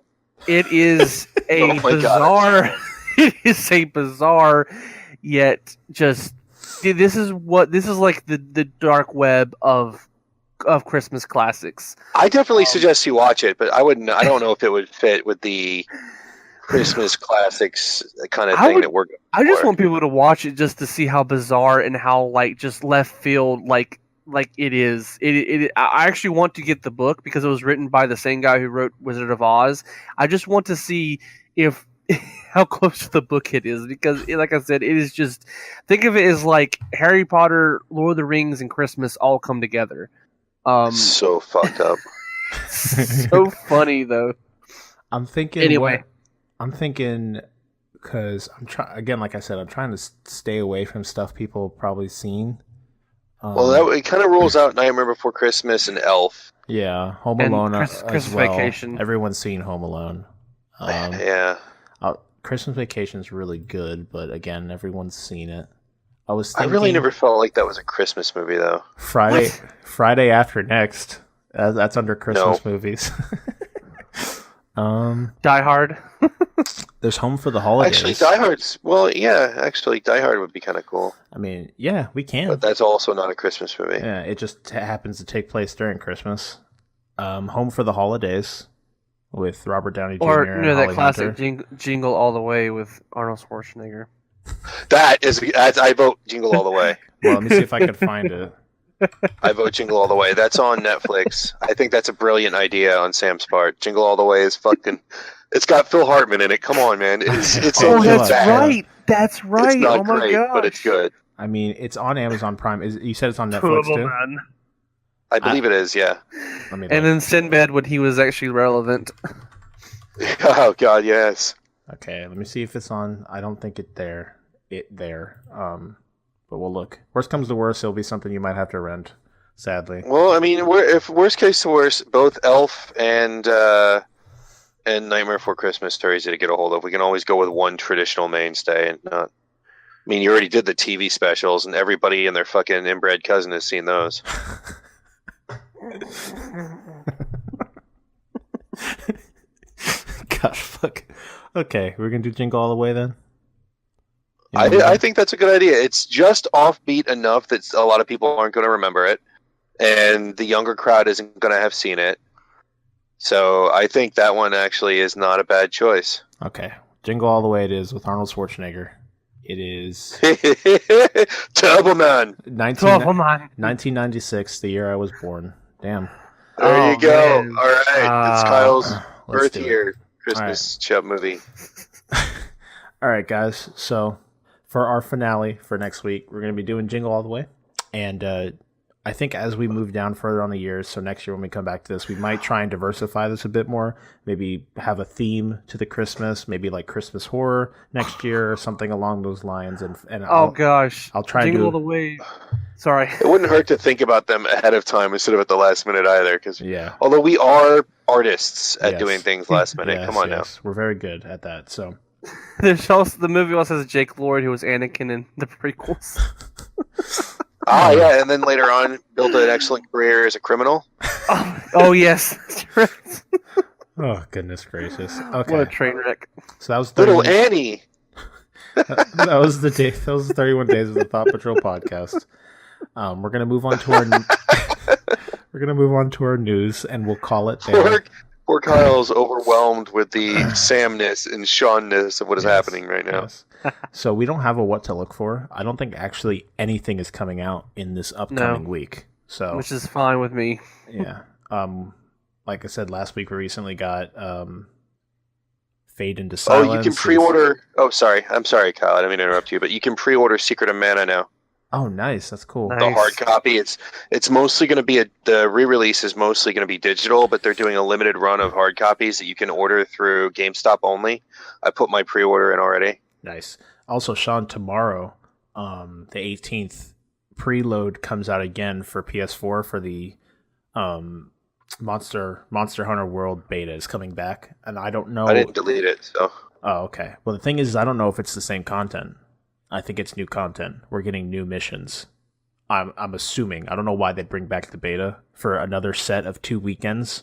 It is a bizarre. It is a bizarre, yet just this is like the dark web of Christmas classics. I definitely suggest you watch it, but I don't know if it would fit with the Christmas classics kind of thing that we're going for. I just want people to watch it just to see how bizarre and how like just left field like like it is. I actually want to get the book because it was written by the same guy who wrote Wizard of Oz. I just want to see if how close to the book it is because, like I said, it is just think of it as like Harry Potter, Lord of the Rings, and Christmas all come together. So fucked up. So funny though. I'm thinking. Anyway, I'm thinking because again, like I said, I'm trying to stay away from stuff people have probably seen. Well, it kind of rolls out Nightmare Before Christmas and Elf. Yeah, Home Alone Christmas as well. Vacation. Everyone's seen Home Alone. Yeah. Christmas Vacation is really good, but again, everyone's seen it. I really never felt like that was a Christmas movie, though. Friday After Next. That's under Christmas movies. Die Hard. There's Home for the Holidays. Actually, Die Hard's... Well, yeah, actually, Die Hard would be kind of cool. I mean, yeah, we can. But that's also not a Christmas movie. Yeah, it just happens to take place during Christmas. Home for the Holidays with Robert Downey Jr. Or, and that Holly classic Hunter. Jingle All the Way with Arnold Schwarzenegger. I vote Jingle All the Way. Well, let me see if I can find it. I vote Jingle All the Way. That's on Netflix. I think that's a brilliant idea on Sam's part. Jingle All the Way is fucking... It's got Phil Hartman in it. Come on, man. It's that's bad. right. That's right. It's not oh my great, gosh. but it's good. I mean, it's on Amazon Prime. You said it's on Netflix too? Man. I believe it is, yeah. Let me And look. then Sinbad when he was actually relevant. Oh, God, yes. Okay, let me see if it's on. I don't think it there. But we'll look. Worst comes to worst, it'll be something you might have to rent. Sadly. Well, I mean, if worst case to worst, both Elf and Nightmare Before Christmas are easy to get a hold of. We can always go with one traditional mainstay and not. I mean, you already did the TV specials, and everybody and their fucking inbred cousin has seen those. Gosh, fuck. Okay, we're gonna do Jingle All the Way then. I think that's a good idea. It's just offbeat enough that a lot of people aren't going to remember it, and the younger crowd isn't going to have seen it. So I think that one actually is not a bad choice. Okay, Jingle All the Way it is with Arnold Schwarzenegger. It is Turbo Man. 1996, the year I was born. Damn. There you go. Man. All right, it's Kyle's let's birth do it. year Christmas chub movie. All right, guys. So for our finale for next week, we're going to be doing Jingle All the Way. And I think as we move down further on the years, so next year when we come back to this, we might try and diversify this a bit more. Maybe have a theme to the Christmas, maybe like Christmas horror next year or something along those lines. And I'll try and Jingle do All the Way. Sorry. It wouldn't hurt to think about them ahead of time instead of at the last minute either. Because yeah. although we are artists at doing things last minute, Yes, come on now. We're very good at that. So There's also the movie also has Jake Lloyd who was Anakin in the prequels. Yeah, and then later on built an excellent career as a criminal. Oh yes. oh goodness gracious. Okay. What a train wreck. So that was Little Annie. that was the day. That was the 31 days of the Thought Patrol podcast. We're gonna move on to our news, and we'll call it there. Poor Kyle's overwhelmed with the Samness and Shawnness of what is happening right now. Yes. So we don't have a what to look for. I don't think actually anything is coming out in this upcoming week. So which is fine with me. Yeah. Like I said last week, we recently got Fade into Silence. Oh, you can pre-order. Oh, sorry. I'm sorry, Kyle. I didn't mean to interrupt you, but you can pre-order Secret of Mana now. Oh, nice. That's cool. Nice. The hard copy. It's mostly going to be the re-release is mostly going to be digital, but they're doing a limited run of hard copies that you can order through GameStop only. I put my pre-order in already. Nice. Also, Shawn, tomorrow, the 18th, preload comes out again for PS4 for the Monster Hunter World beta is coming back, and I don't know. I didn't delete it, so. Oh, okay. Well, the thing is, I don't know if it's the same content. I think it's new content. We're getting new missions. I'm assuming. I don't know why they'd bring back the beta for another set of 2 weekends,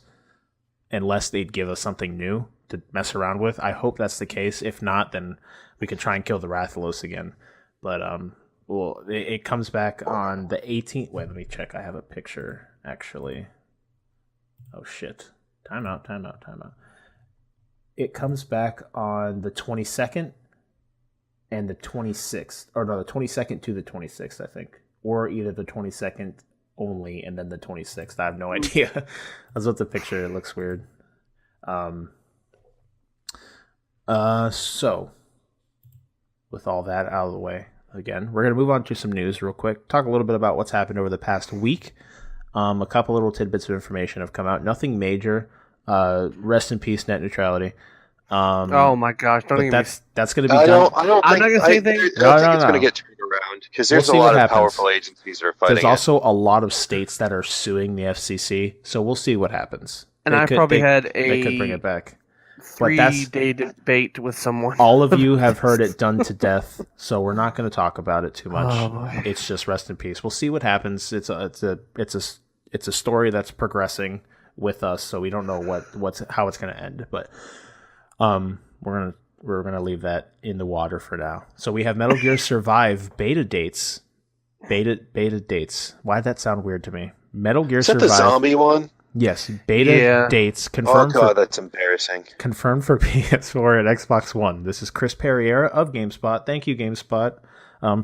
unless they'd give us something new to mess around with. I hope that's the case. If not, then we could try and kill the Rathalos again. But well, it comes back on the 18th. Wait, let me check. I have a picture actually. Oh shit! Time out. It comes back on the 22nd. And the 26th, or no, the 22nd to the 26th, I think. Or either the 22nd only, and then the 26th. I have no idea. I was about to picture it. It looks weird. So with all that out of the way, again, we're going to move on to some news real quick. Talk a little bit about what's happened over the past week. A couple little tidbits of information have come out. Nothing major. Rest in peace, net neutrality. Oh my gosh! Don't even. That's going to be done. I'm not going to say anything. I don't think it's going to get turned around because there's a lot of powerful agencies that are fighting. There's also a lot of states that are suing the FCC, so we'll see what happens. And they could bring it back. 3-day debate with someone. All of you have heard it done to death, so we're not going to talk about it too much. Oh, it's just rest in peace. We'll see what happens. It's a story that's progressing with us, so we don't know how it's going to end. But we're gonna leave that in the water for now. So we have Metal Gear Survive beta dates. Beta dates. Why did that sound weird to me? Metal Gear Survive. Is that the zombie one? Yes, beta dates confirmed. Oh god, that's embarrassing. Confirmed for PS4 and Xbox One. This is Chris Perriera of GameSpot. Thank you, GameSpot,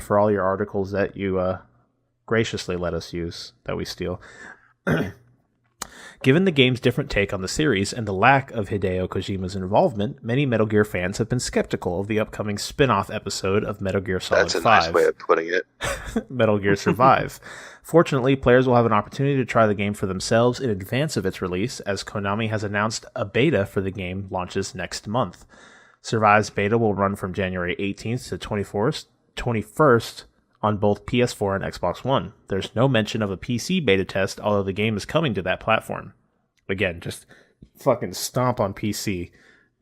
for all your articles that you graciously let us use that we steal. Given the game's different take on the series and the lack of Hideo Kojima's involvement, many Metal Gear fans have been skeptical of the upcoming spin-off episode of Metal Gear Solid 5. That's a nice way of putting it. Metal Gear Survive. Fortunately, players will have an opportunity to try the game for themselves in advance of its release, as Konami has announced a beta for the game launches next month. Survive's beta will run from January 18th to 21st on both PS4 and Xbox One. There's no mention of a PC beta test, although the game is coming to that platform. Again, just fucking stomp on PC.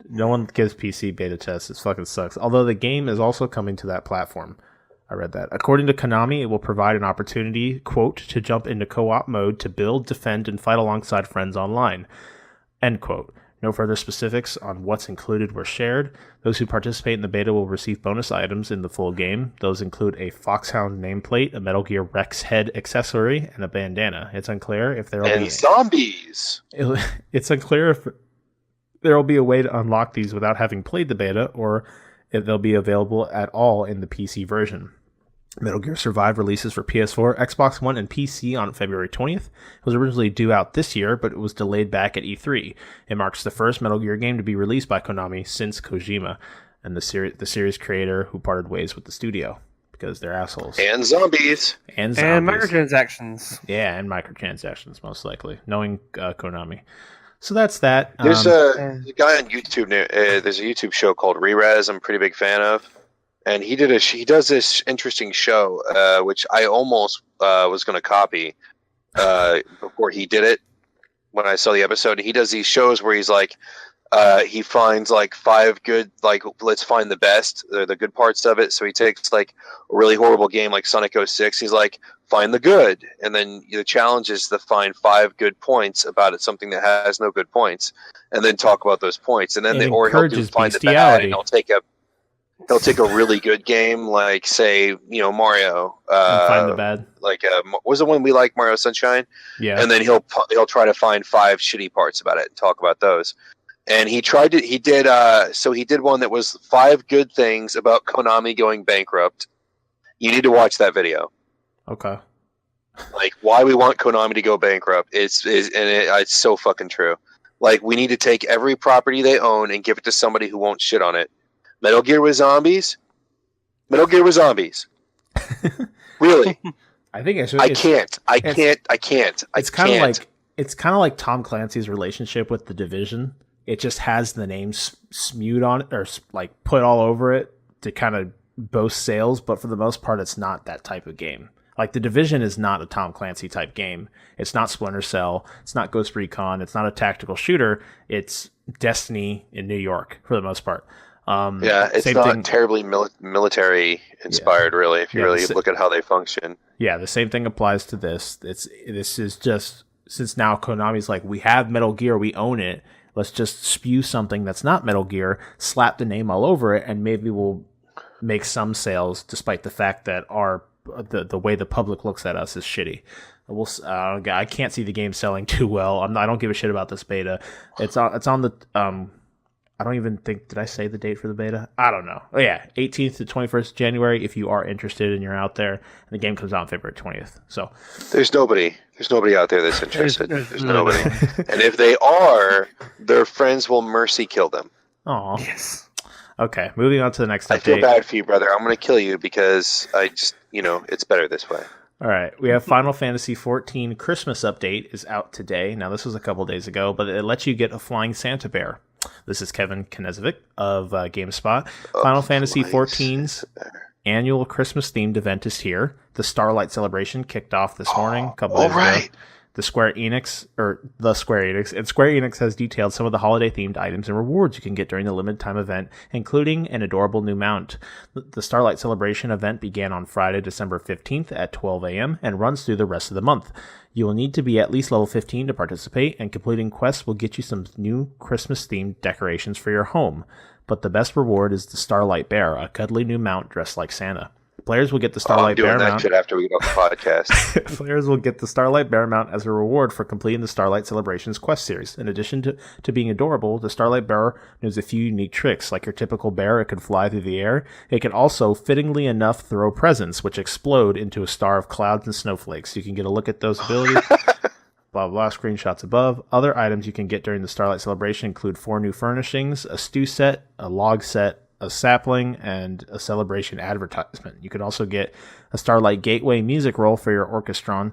No one gives PC beta tests. It fucking sucks. Although the game is also coming to that platform. I read that. According to Konami, it will provide an opportunity, quote, to jump into co-op mode to build, defend, and fight alongside friends online, end quote. No further specifics on what's included were shared. Those who participate in the beta will receive bonus items in the full game. Those include a Foxhound nameplate, a Metal Gear Rex head accessory, and a bandana. It's unclear if there will be zombies. It's unclear if there will be a way to unlock these without having played the beta, or if they'll be available at all in the PC version. Metal Gear Survive releases for PS4, Xbox One, and PC on February 20th. It was originally due out this year, but it was delayed back at E3. It marks the first Metal Gear game to be released by Konami since Kojima and the series creator who parted ways with the studio because they're assholes. And zombies. And microtransactions. Yeah, and microtransactions, most likely, knowing Konami. So that's that. There's a guy on YouTube. There's a YouTube show called Re-Res I'm a pretty big fan of. And he does this interesting show, which I almost was going to copy before he did it. When I saw the episode, he does these shows where he's like, he finds like 5 good, like let's find the best, the good parts of it. So he takes like a really horrible game like Sonic 06. He's like, find the good, and then the challenge is to find 5 good points about it, something that has no good points, and then talk about those points. And then he'll do find the bad, and He'll take a really good game, like say, Mario. Find the bad. Like, was the one we like, Mario Sunshine? Yeah. And then he'll try to find 5 shitty parts about it and talk about those. And he did one that was 5 good things about Konami going bankrupt. You need to watch that video. Okay. Like why we want Konami to go bankrupt. It's so fucking true. Like we need to take every property they own and give it to somebody who won't shit on it. Metal Gear with zombies. Really? I think I can't. It's kind of like Tom Clancy's relationship with The Division. It just has the name smeared on it, or like put all over it to kind of boast sales, but for the most part, it's not that type of game. Like The Division is not a Tom Clancy type game. It's not Splinter Cell. It's not Ghost Recon. It's not a tactical shooter. It's Destiny in New York for the most part. It's not terribly military inspired, really. If you really look at how they function. Yeah, the same thing applies to this. This is just, since now Konami's like, we have Metal Gear, we own it. Let's just spew something that's not Metal Gear, slap the name all over it, and maybe we'll make some sales, despite the fact that the way the public looks at us is shitty. I can't see the game selling too well. I don't give a shit about this beta. It's on the I don't even think, did I say the date for the beta? I don't know. Oh yeah, 18th to 21st January if you are interested and you're out there. And the game comes out on February 20th. So there's nobody out there that's interested. There's nobody. And if they are, their friends will mercy kill them. Oh Yes. Okay, moving on to the next update. I feel bad for you, brother. I'm going to kill you because I just, it's better this way. All right, we have Final Fantasy XIV Christmas update is out today. Now, this was a couple days ago, but it lets you get a flying Santa bear. This is Kevin Knezevic of GameSpot. Final Fantasy XIV's annual Christmas-themed event is here. The Starlight Celebration kicked off this morning, a couple days ago. The Square Enix, and Square Enix has detailed some of the holiday-themed items and rewards you can get during the limited-time event, including an adorable new mount. The Starlight Celebration event began on Friday, December 15th at 12 a.m. and runs through the rest of the month. You will need to be at least level 15 to participate, and completing quests will get you some new Christmas-themed decorations for your home. But the best reward is the Starlight Bear, a cuddly new mount dressed like Santa. Players will get the Starlight Bear mount. I'm doing that shit after we get off the podcast. Players will get the Starlight Bear mount as a reward for completing the Starlight Celebrations quest series. In addition to being adorable, the Starlight Bear knows a few unique tricks. Like your typical bear, it can fly through the air. It can also, fittingly enough, throw presents, which explode into a star of clouds and snowflakes. You can get a look at those abilities. Blah, blah, screenshots above. Other items you can get during the Starlight Celebration include 4 new furnishings, a stew set, a log set, a sapling, and a celebration advertisement. You can also get a Starlight Gateway music roll for your orchestrion,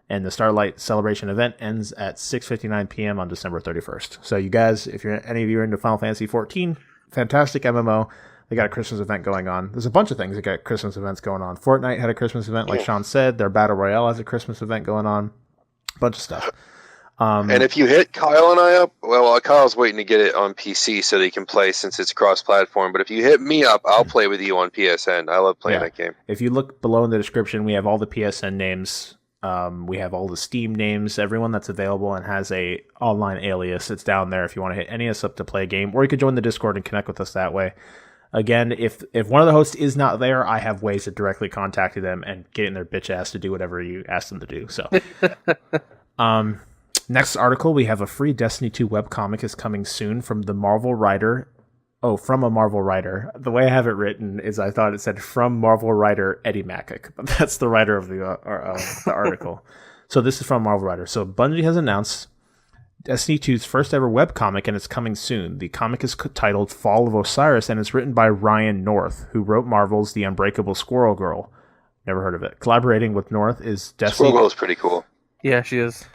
and the Starlight Celebration event ends at 6:59 p.m. on December 31st. So you guys, if any of you are into Final Fantasy XIV, fantastic MMO. They got a Christmas event going on. There's a bunch of things that got Christmas events going on. Fortnite had a Christmas event, like Shawn said. Their Battle Royale has a Christmas event going on. A bunch of stuff. And if you hit Kyle and I up, well, Kyle's waiting to get it on PC so that he can play since it's cross-platform. But if you hit me up, I'll play with you on PSN. I love playing that game. If you look below in the description, we have all the PSN names. We have all the Steam names. Everyone that's available and has a online alias, it's down there if you want to hit any of us up to play a game. Or you could join the Discord and connect with us that way. Again, if one of the hosts is not there, I have ways of directly contacting them and getting their bitch ass to do whatever you ask them to do. So, next article, we have a free Destiny 2 webcomic is coming soon from the Marvel writer. Oh, from a Marvel writer. The way I have it written is I thought it said from Marvel writer Eddie Mackek, but that's the writer of the article. So this is from Marvel writer. So Bungie has announced Destiny 2's first ever webcomic, and it's coming soon. The comic is titled Fall of Osiris, and it's written by Ryan North, who wrote Marvel's The Unbreakable Squirrel Girl. Never heard of it. Collaborating with North is Destiny. Squirrel Girl is pretty cool. Yeah, she is.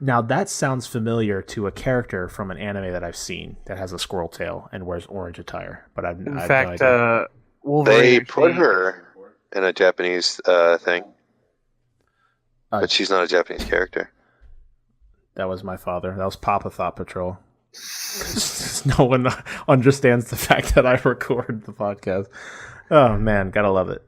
Now that sounds familiar to a character from an anime that I've seen that has a squirrel tail and wears orange attire. But I've no idea. Wolverine. They put her in a Japanese thing, but she's not a Japanese character. That was my father. That was Papa Thought Patrol. No one understands the fact that I record the podcast. Oh man, gotta love it.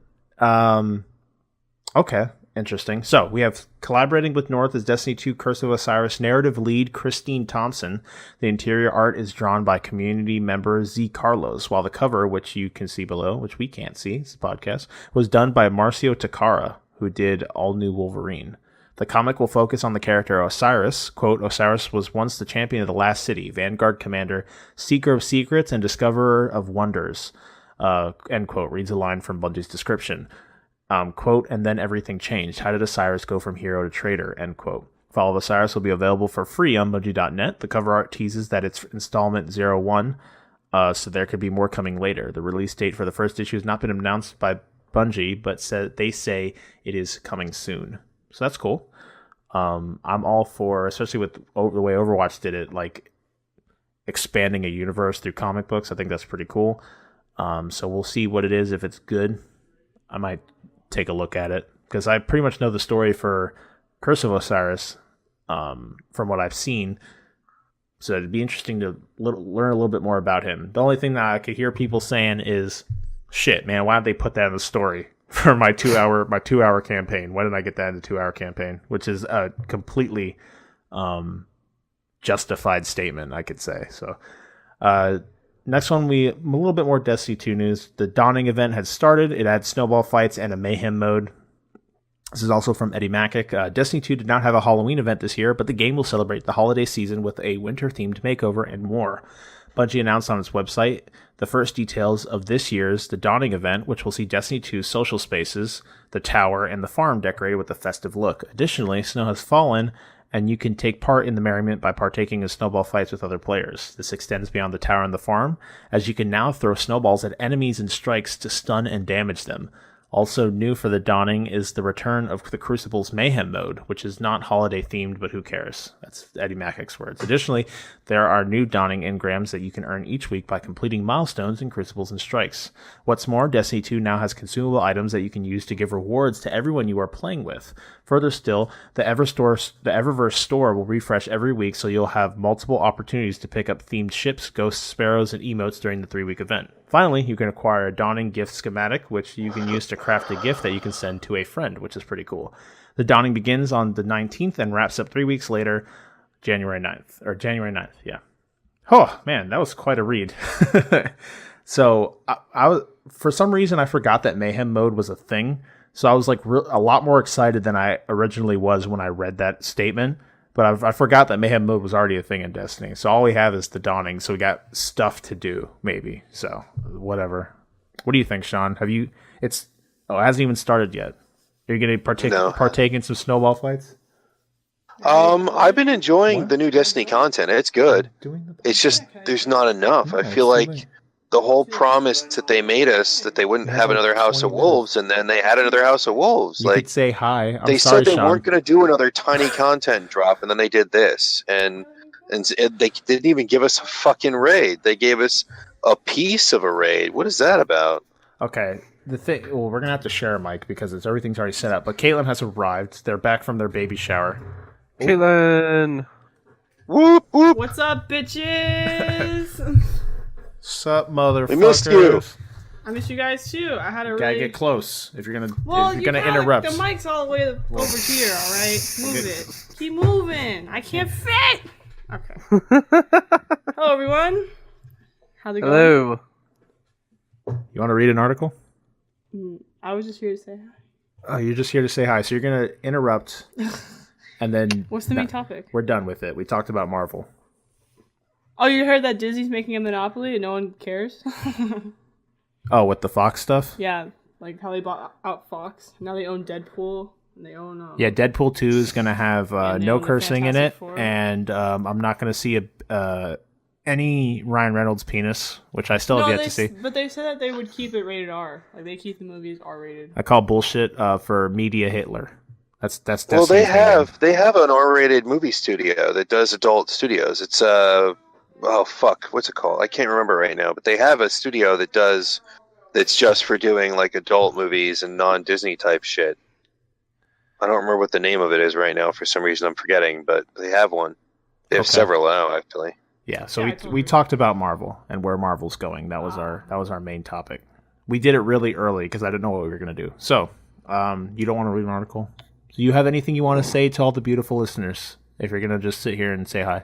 Okay. Interesting. So we have collaborating with North is Destiny 2 Curse of Osiris narrative lead Christine Thompson. The interior art is drawn by community member Z Carlos, while the cover, which you can see below, which we can't see, it's a podcast, was done by Marcio Takara, who did All New Wolverine. The comic will focus on the character Osiris. Quote, Osiris was once the champion of the last city, vanguard commander, seeker of secrets, and discoverer of wonders. End quote, reads a line from Bungie's description. Quote, and then everything changed. How did Osiris go from hero to traitor? End quote. Fall of Osiris will be available for free on Bungie.net. The cover art teases that it's installment 01, so there could be more coming later. The release date for the first issue has not been announced by Bungie, but they say it is coming soon. So that's cool. I'm all for, especially with the way Overwatch did it, like expanding a universe through comic books. I think that's pretty cool. So we'll see what it is. If it's good, I might take a look at it, because I pretty much know the story for Curse of Osiris from what I've seen. So it'd be interesting to learn a little bit more about him. The only thing that I could hear people saying is, shit, man, why did they put that in the story for my 2-hour campaign? When did I get that in the 2-hour campaign? Which is a completely justified statement, I could say. So next one, a little bit more Destiny 2 news. The Dawning event had started. It had snowball fights and a mayhem mode. This is also from Eddie Macic. Destiny 2 did not have a Halloween event this year, but the game will celebrate the holiday season with a winter-themed makeover and more. Bungie announced on its website the first details of this year's The Dawning event, which will see Destiny 2's social spaces, the tower, and the farm decorated with a festive look. Additionally, snow has fallen, and you can take part in the merriment by partaking in snowball fights with other players. This extends beyond the tower and the farm, as you can now throw snowballs at enemies and strikes to stun and damage them. Also new for the Dawning is the return of the Crucible's Mayhem mode, which is not holiday-themed, but who cares? That's Eddie Macic's words. Additionally, there are new Dawning engrams that you can earn each week by completing milestones in Crucibles and Strikes. What's more, Destiny 2 now has consumable items that you can use to give rewards to everyone you are playing with. Further still, the Eververse store will refresh every week, so you'll have multiple opportunities to pick up themed ships, ghosts, sparrows, and emotes during the 3-week event. Finally, you can acquire a Dawning gift schematic, which you can use to craft a gift that you can send to a friend, which is pretty cool. The Dawning begins on the 19th and wraps up 3 weeks later, January 9th, yeah. Oh, man, that was quite a read. So, I was, for some reason, I forgot that Mayhem mode was a thing, so I was like a lot more excited than I originally was when I read that statement. But I forgot that Mayhem mode was already a thing in Destiny. So all we have is the Dawning. So we got stuff to do, maybe. So whatever. What do you think, Shawn? It hasn't even started yet. Are you going to partake in some snowball fights? I've been enjoying the new Destiny content. It's good. It's just there's not enough. I feel like the whole promise that they made us that they wouldn't have another House of Wolves, and then they had another House of Wolves. You could say hi. They said they weren't going to do another tiny content drop, and then they did this, and they didn't even give us a fucking raid. They gave us a piece of a raid. What is that about? Okay, we're gonna have to share a mic because everything's already set up. But Caitlyn has arrived. They're back from their baby shower. Caitlyn, whoop whoop. What's up, bitches? Sup, motherfuckers? We missed you. I miss you guys too. I had a gotta get close if you're gonna interrupt. The mic's all the way over here. All right, move it. Keep moving. I can't fit. Okay. Hello, everyone. How's it going? Hello. You want to read an article? I was just here to say hi. Oh, you're just here to say hi. So you're gonna interrupt, and then what's the main topic? We're done with it. We talked about Marvel. Oh, you heard that Disney's making a monopoly and no one cares? Oh, with the Fox stuff? Yeah, like how they bought out Fox. Now they own Deadpool. And they own... yeah, Deadpool 2 is going to have no cursing in it. And I'm not going to see any Ryan Reynolds penis, which I still have yet to see. But they said that they would keep it rated R. Like, they keep the movies R-rated. I call bullshit for Media Hitler. That's well, they have an R-rated movie studio that does adult studios. It's oh fuck, what's it called? I can't remember right now, but they have a studio that's just for doing like adult movies and non-Disney type shit. I don't remember what the name of it is right now. For some reason, I'm forgetting, but they have one. They have several now, actually. Yeah, so we talked about Marvel and where Marvel's going. That was our main topic. We did it really early because I didn't know what we were gonna do. So, you don't want to read an article? Do you have anything you want to say to all the beautiful listeners? If you're gonna just sit here and say hi.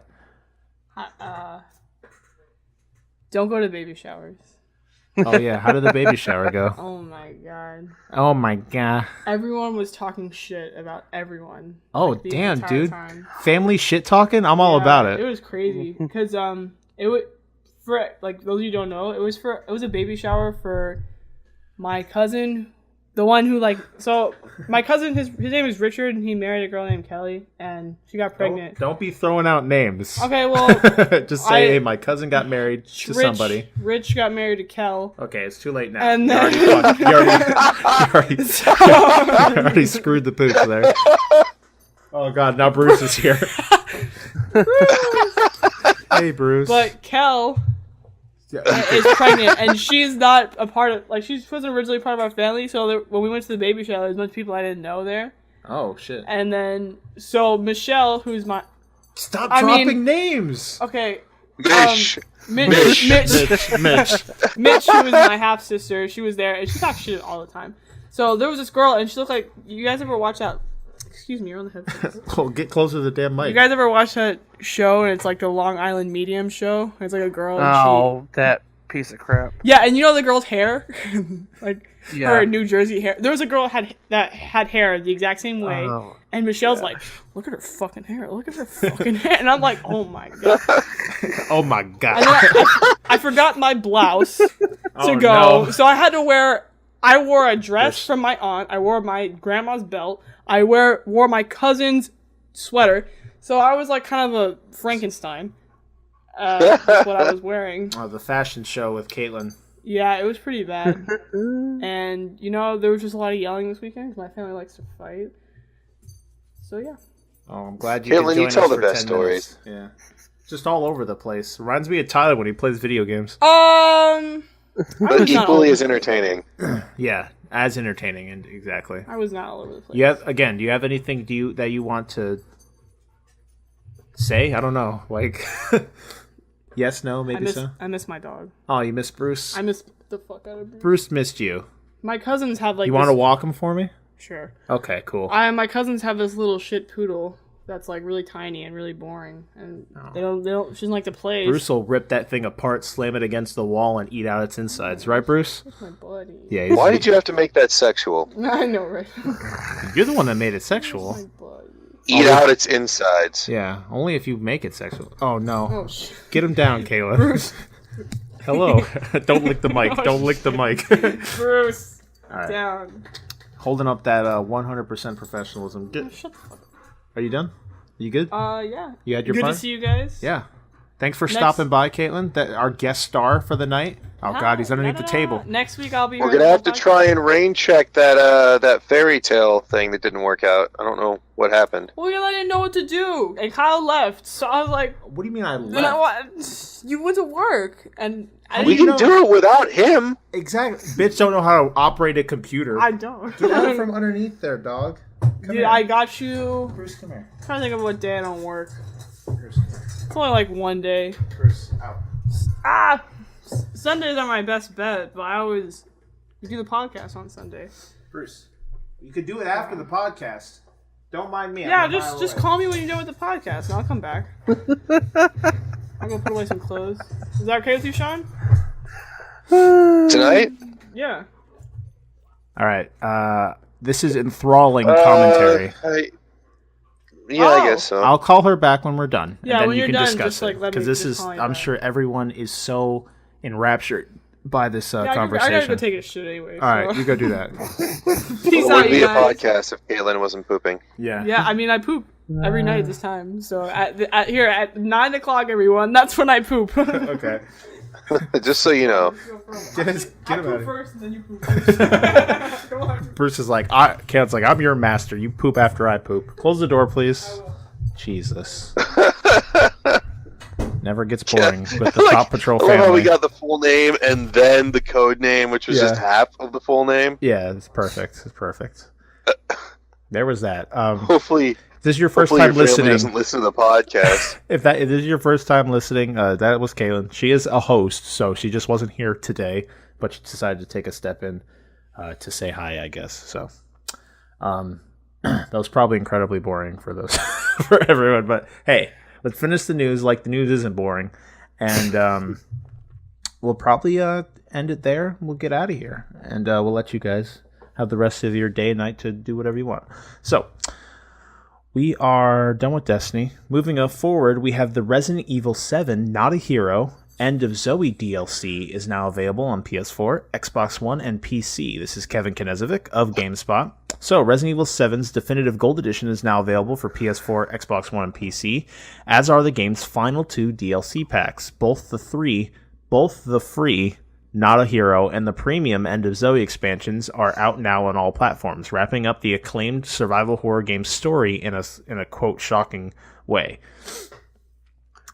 Don't go to baby showers. Oh yeah, how did the baby shower go? Oh my god. Oh my god. Everyone was talking shit about everyone. Oh like, damn, dude. Family shit talking? I'm all about it. It was crazy because it would for like those of you who don't know, it was a baby shower for my cousin. The one who so my cousin, his name is Richard, and he married a girl named Kelly, and she got pregnant. Don't be throwing out names. Okay, well, just say, hey, my cousin got married to somebody. Rich got married to Kel. Okay, it's too late now. And then you already screwed the pooch there. Oh god, now Bruce is here. Hey, Bruce. But Kel is pregnant, and she's not a part of, she wasn't originally part of our family, so when we went to the baby shower, there's a bunch of people I didn't know there. Oh, shit. And then, so Michelle, who's my... Stop dropping names! Okay. Mitch, who was my half-sister, she was there, and she talks shit all the time. So there was this girl, and she looked like... You guys ever watch that... Excuse me, you're on the headphones. Oh, get closer to the damn mic. You guys ever watch that show, and it's like the Long Island Medium show? It's like a girl, and piece of crap. Yeah, and you know the girl's hair? Like, Yeah. her New Jersey hair. There was a girl that had hair the exact same way. Oh, and Michelle's like, look at her fucking hair. Look at her fucking hair. And I'm like, oh my God. Oh my And God. then I forgot my blouse to Oh, go. no. So I had to I wore a dress from my aunt. I wore my grandma's belt. I wore my cousin's sweater. So I was like kind of a Frankenstein. That's what I was wearing. Oh, the fashion show with Caitlyn. Yeah, it was pretty bad. And, there was just a lot of yelling this weekend because my family likes to fight. So, yeah. Oh, I'm glad you Caitlyn, could join you tell us the for best 10 minutes. Yeah. Just all over the place. Reminds me of Tyler when he plays video games. But was not equally all as entertaining. Yeah, as entertaining, and exactly. I was not all over the place. Do you have anything that you want to say? I don't know. Like, yes, no, maybe so? I miss my dog. Oh, you miss Bruce? I miss the fuck out of Bruce. Bruce missed you. My cousins have like You want to walk him for me? Sure. Okay, cool. My cousins have this little shit poodle that's like really tiny and really boring, and they don't. She doesn't like to play. Bruce will rip that thing apart, slam it against the wall, and eat out its insides. Right, Bruce? That's my buddy. Yeah. Why did you have to make that sexual? I know, right? You're the one that made it sexual. My buddy. Eat out its insides. Yeah, only if you make it sexual. Oh, no. Oh shit. Get him down, Kayla. Bruce. Hello. Don't lick the mic. Oh, Don't lick the mic. Bruce. All right. Down. Holding up that 100% professionalism. Shut the fuck up. Are you done? You good? Yeah. You had your Good fun? to see you guys. Yeah. Thanks for stopping by, Caitlyn. Our guest star for the night. Oh, God, he's underneath the table. Next week I'll be. We're gonna have to try and rain check that fairy tale thing that didn't work out. I don't know what happened. Well, I didn't know what to do, and Kyle left, so I was like, What do you mean I left? "You know what? You went to work, and I We didn't can do it without him. Exactly. Bitch don't know how to operate a computer. I don't. Get out from underneath there, dog. Come Dude, here. I got you. Bruce, come here. I'm trying to think of what day I don't work. Bruce, come here. It's only like one day. Bruce, out. Sundays are my best bet, but we do the podcast on Sunday. Bruce, you could do it after the podcast. Don't mind me. Yeah, just call me when you're done with the podcast, and I'll come back. I'm gonna put away some clothes. Is that okay with you, Shawn? Tonight? Yeah. All right. This is enthralling commentary. I Oh. guess so. I'll call her back when we're done. Yeah, and then when you you're can done, discuss just, like, it. let me Because this just is, call you I'm back. sure everyone is so enraptured by this I conversation. gotta go take a shit anyway. All right, so. you go do that. Peace It out, wouldn't you be a guys. podcast if Caitlyn wasn't pooping. Yeah. Yeah, I mean, I poop every night this time. So at 9 o'clock, everyone, that's when I poop. Okay. Just so you know. Get I him out poop of first, and then you poop first. Come on. Bruce is like, Caleb's like, I'm your master. You poop after I poop. Close the door, please. Jesus. Never gets boring with the Thought Patrol I love how we family. got the full name and then the code name, which was Yeah. just half of the full name. Yeah, it's perfect. It's perfect. There was that. Hopefully, If this is your first hopefully your time family listening. doesn't listen to the podcast. If this is your first time listening, that was Caitlyn. She is a host, so she just wasn't here today, but she decided to take a step in to say hi, I guess. So, that was probably incredibly boring for those for everyone. But hey, let's finish the news. Like the news isn't boring, and we'll probably end it there. We'll get out of here, and we'll let you guys have the rest of your day and night to do whatever you want. So. We are done with Destiny. Moving up forward, we have the Resident Evil 7 Not a Hero End of Zoe DLC is now available on PS4, Xbox One, and PC. This is Kevin Knezovic of GameSpot. So, Resident Evil 7's Definitive Gold Edition is now available for PS4, Xbox One, and PC, as are the game's final 2 DLC packs. Both the free Not a Hero and the premium End of Zoe expansions are out now on all platforms, wrapping up the acclaimed survival horror game story in a quote shocking way.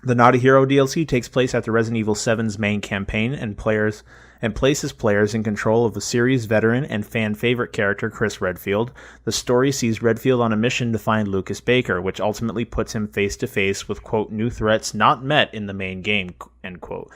The Not a Hero DLC takes place after Resident Evil 7's main campaign and places players in control of a series veteran and fan favorite character Chris Redfield. The story sees Redfield on a mission to find Lucas Baker, which ultimately puts him face to face with quote new threats not met in the main game end quote.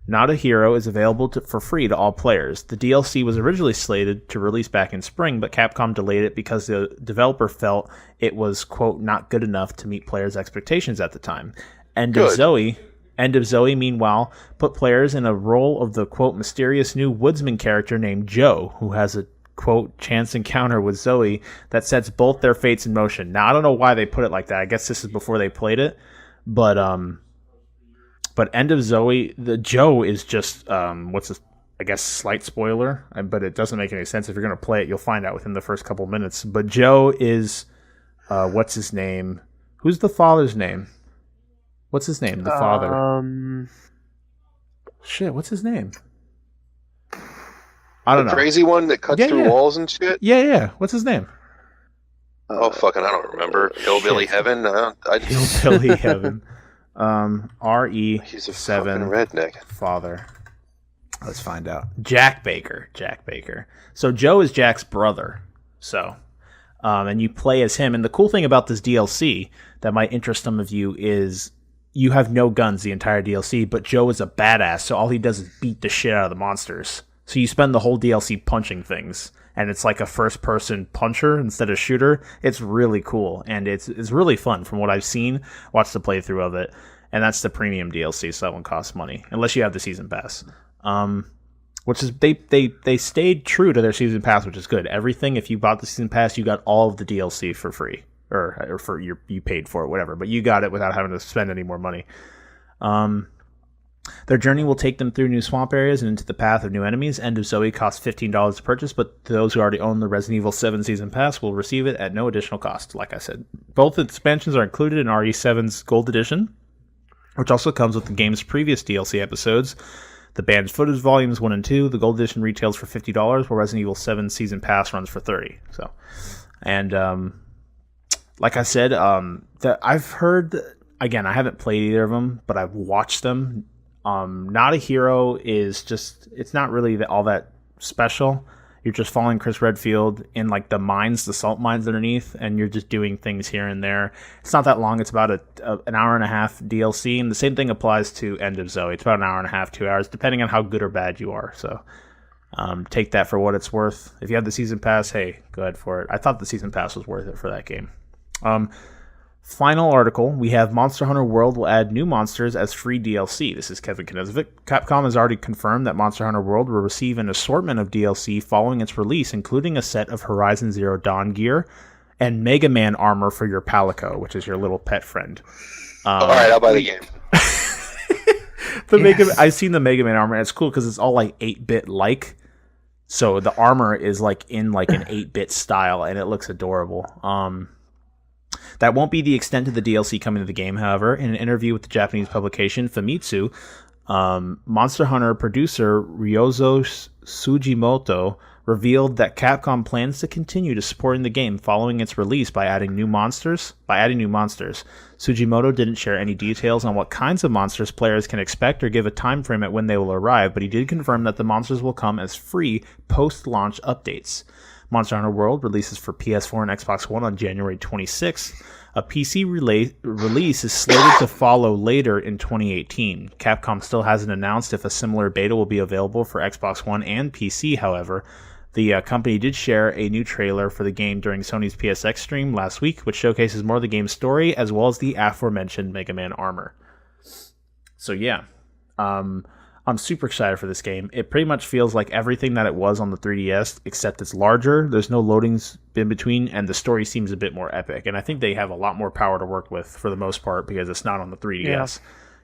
Not a Hero is available for free to all players. The DLC was originally slated to release back in spring, but Capcom delayed it because the developer felt it was, quote, not good enough to meet players' expectations at the time. End of Zoe End of Zoe, meanwhile, put players in a role of the, quote, mysterious new woodsman character named Joe, who has a, quote, chance encounter with Zoe that sets both their fates in motion. Now, I don't know why they put it like that. I guess this is before they played it. But End of Zoe, the Joe is just, I guess, slight spoiler, but it doesn't make any sense. If you're going to play it, you'll find out within the first couple minutes. But Joe is, what's his name? Who's the father's name? What's his name? The father. Shit, what's his name? I don't know. The crazy one that cuts through walls and shit? Yeah. What's his name? Oh, fucking, I don't remember. Hillbilly Heaven? Hillbilly Heaven. RE7. He's a fucking redneck. Father. Let's find out. Jack Baker. So Joe is Jack's brother. So, and you play as him. And the cool thing about this DLC that might interest some of you is you have no guns the entire DLC, but Joe is a badass, so all he does is beat the shit out of the monsters. So you spend the whole DLC punching things, and it's like a first-person puncher instead of shooter. It's really cool, and it's really fun from what I've seen. Watch the playthrough of it, and that's the premium DLC, so that one costs money, unless you have the season pass. Which is they stayed true to their season pass, which is good. Everything, if you bought the season pass, you got all of the DLC for free. Or for you paid for it, whatever. But you got it without having to spend any more money. Their journey will take them through new swamp areas and into the path of new enemies. End of Zoe costs $15 to purchase, but those who already own the Resident Evil 7 Season Pass will receive it at no additional cost, like I said. Both expansions are included in RE7's Gold Edition, which also comes with the game's previous DLC episodes. The banned footage volumes 1 and 2. The Gold Edition retails for $50, while Resident Evil 7 Season Pass runs for $30. So, and like I said, I've heard, again, I haven't played either of them, but I've watched them. Not a Hero is just, it's not really all that special. You're just following Chris Redfield in like the mines, the salt mines underneath, and you're just doing things here and there. It's not that long. It's about an hour and a half DLC, and the same thing applies to End of Zoe. It's about an hour and a half, 2 hours, depending on how good or bad you are. So take that for what it's worth. If you have the Season Pass, hey, go ahead for it. I thought the Season Pass was worth it for that game. Final article, we have Monster Hunter World will add new monsters as free DLC. This is Kevin Knezovic. Capcom has already confirmed that Monster Hunter World will receive an assortment of DLC following its release, including a set of Horizon Zero Dawn gear and Mega Man armor for your Palico, which is your little pet friend. Alright, I'll buy the game. I've seen the Mega Man armor, and it's cool because it's all like 8-bit like. So the armor is like in like an 8-bit style, and it looks adorable. That won't be the extent of the DLC coming to the game, however. In an interview with the Japanese publication Famitsu, Monster Hunter producer Ryozo Sugimoto revealed that Capcom plans to continue to supporting the game following its release by adding new monsters. Sugimoto didn't share any details on what kinds of monsters players can expect or give a time frame at when they will arrive, but he did confirm that the monsters will come as free post-launch updates. Monster Hunter World releases for PS4 and Xbox One on January 26th. A PC release is slated to follow later in 2018. Capcom still hasn't announced if a similar beta will be available for Xbox One and PC, however. The company did share a new trailer for the game during Sony's PSX stream last week, which showcases more of the game's story as well as the aforementioned Mega Man armor. So yeah, I'm super excited for this game. It pretty much feels like everything that it was on the 3DS, except it's larger. There's no loadings in between, and the story seems a bit more epic. And I think they have a lot more power to work with for the most part because it's not on the 3DS. Yeah.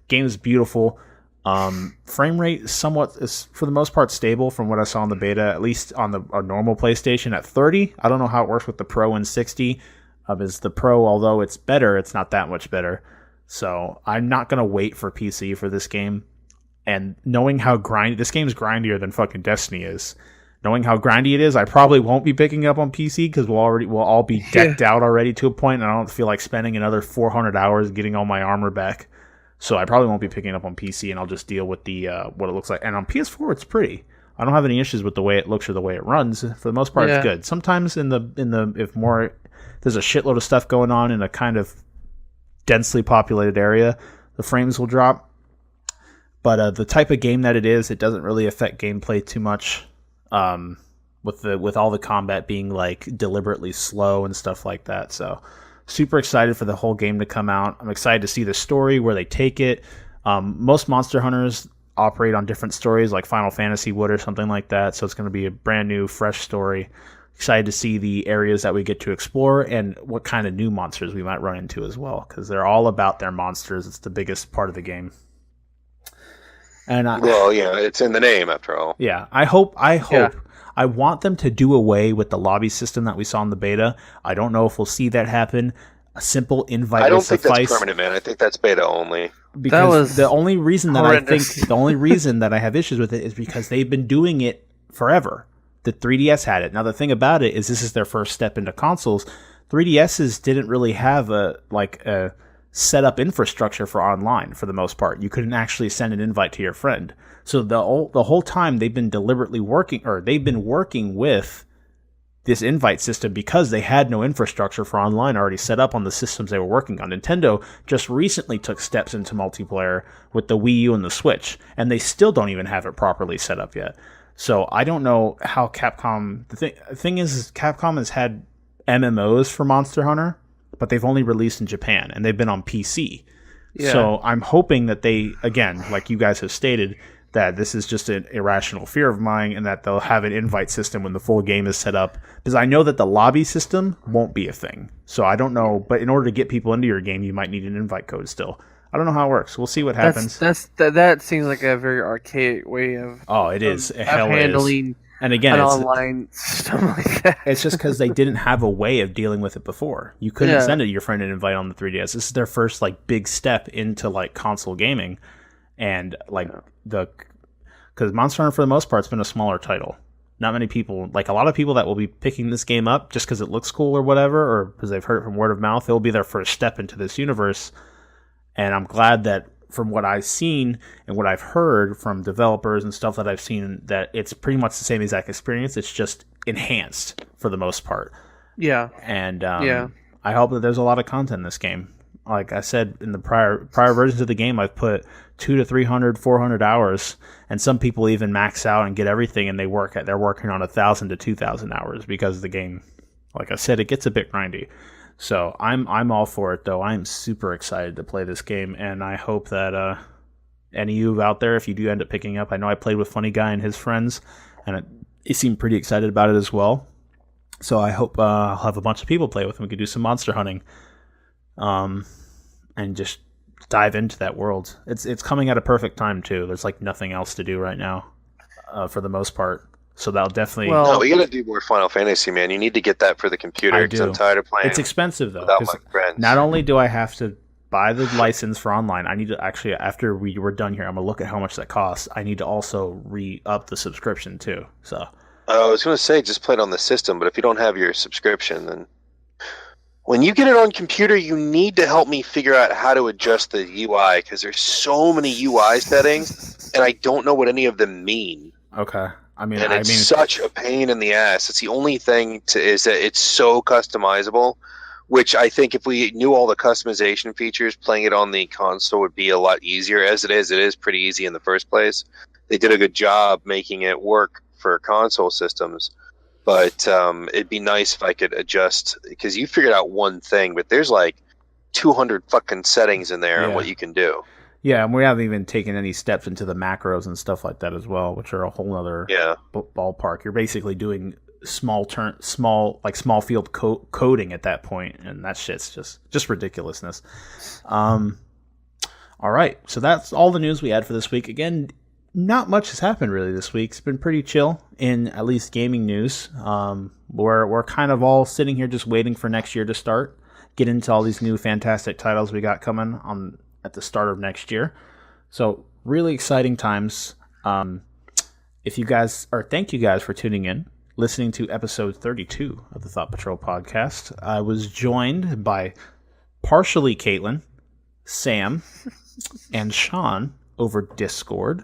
Game is beautiful. Frame rate is for the most part stable from what I saw in the beta, at least on a normal PlayStation at 30. I don't know how it works with the Pro and 60. Is the Pro, although it's better, it's not that much better. So I'm not going to wait for PC for this game. And knowing how this game's grindier than fucking Destiny is, knowing how grindy it is, I probably won't be picking up on PC because we'll all be decked out already to a point, and I don't feel like spending another 400 hours getting all my armor back. So I probably won't be picking up on PC, and I'll just deal with the what it looks like. And on PS4, it's pretty. I don't have any issues with the way it looks or the way it runs. For the most part, it's good. Sometimes if there's a shitload of stuff going on in a kind of densely populated area, the frames will drop. But the type of game that it is, it doesn't really affect gameplay too much. With all the combat being like deliberately slow and stuff like that. So super excited for the whole game to come out. I'm excited to see the story, where they take it. Most Monster Hunters operate on different stories, like Final Fantasy would or something like that. So it's going to be a brand new, fresh story. Excited to see the areas that we get to explore and what kind of new monsters we might run into as well, because they're all about their monsters. It's the biggest part of the game. And well, yeah, it's in the name after all. Yeah, I hope. I want them to do away with the lobby system that we saw in the beta. I don't know if we'll see that happen. A simple invite I don't will think suffice. that's permanent, man. I think that's beta only. Because the only reason that horrendous. the only reason that I have issues with it is because they've been doing it forever. The 3DS had it. Now the thing about it is this is their first step into consoles. 3DSs didn't really have a set up infrastructure for online for the most part. You couldn't actually send an invite to your friend. So the whole time they've been working with this invite system because they had no infrastructure for online already set up on the systems they were working on. Nintendo just recently took steps into multiplayer with the Wii U and the Switch, and they still don't even have it properly set up yet. So I don't know how Capcom... The thing is Capcom has had MMOs for Monster Hunter, but they've only released in Japan, and they've been on PC. Yeah. So I'm hoping that they, again, like you guys have stated, that this is just an irrational fear of mine, and that they'll have an invite system when the full game is set up. Because I know that the lobby system won't be a thing. So I don't know, but in order to get people into your game, you might need an invite code still. I don't know how it works. We'll see what happens. That seems like a very archaic way of handling and again, an online system like that. It's just because they didn't have a way of dealing with it before. You couldn't send it to your friend an invite on the 3DS. This is their first big step into console gaming, and because Monster Hunter for the most part has been a smaller title. Not many people, a lot of people that will be picking this game up just because it looks cool or whatever, or because they've heard it from word of mouth, it will be their first step into this universe. And I'm glad that from what I've seen and what I've heard from developers and stuff that I've seen, that it's pretty much the same exact experience. It's just enhanced for the most part. Yeah. And I hope that there's a lot of content in this game. Like I said, in the prior versions of the game, I've put 200 to 300, 400 hours, and some people even max out and get everything, and they're working on 1,000 to 2,000 hours because the game, like I said, it gets a bit grindy. So I'm all for it, though. I'm super excited to play this game, and I hope that any of you out there, if you do end up picking up, I know I played with Funny Guy and his friends, and he seemed pretty excited about it as well. So I hope I'll have a bunch of people play with him. We could do some monster hunting, and just dive into that world. It's coming at a perfect time too. There's nothing else to do right now, for the most part. So that'll definitely. Well, no, we got to do more Final Fantasy, man. You need to get that for the computer. Because I'm tired of playing. It's expensive though. Without my friends. Not only do I have to buy the license for online, I need to actually, after we're done here, I'm gonna look at how much that costs. I need to also re-up the subscription too. So. I was gonna say just play it on the system, but if you don't have your subscription, then when you get it on computer, you need to help me figure out how to adjust the UI because there's so many UI settings, and I don't know what any of them mean. Okay. It's such a pain in the ass. It's the only thing is that it's so customizable, which I think if we knew all the customization features, playing it on the console would be a lot easier. As it is pretty easy in the first place. They did a good job making it work for console systems, but it'd be nice if I could adjust, because you figured out one thing, but there's 200 fucking settings in there on what you can do. Yeah, and we haven't even taken any steps into the macros and stuff like that as well, which are a whole other ballpark. You're basically doing small field coding at that point, and that shit's just ridiculousness. All right, so that's all the news we had for this week. Again, not much has happened really this week. It's been pretty chill in at least gaming news. We're kind of all sitting here just waiting for next year to start, get into all these new fantastic titles we got coming on at the start of next year. So really exciting times. Thank you guys for tuning in, listening to episode 32 of the Thought Patrol podcast. I was joined by partially Caitlyn, Sam, and Shawn over Discord.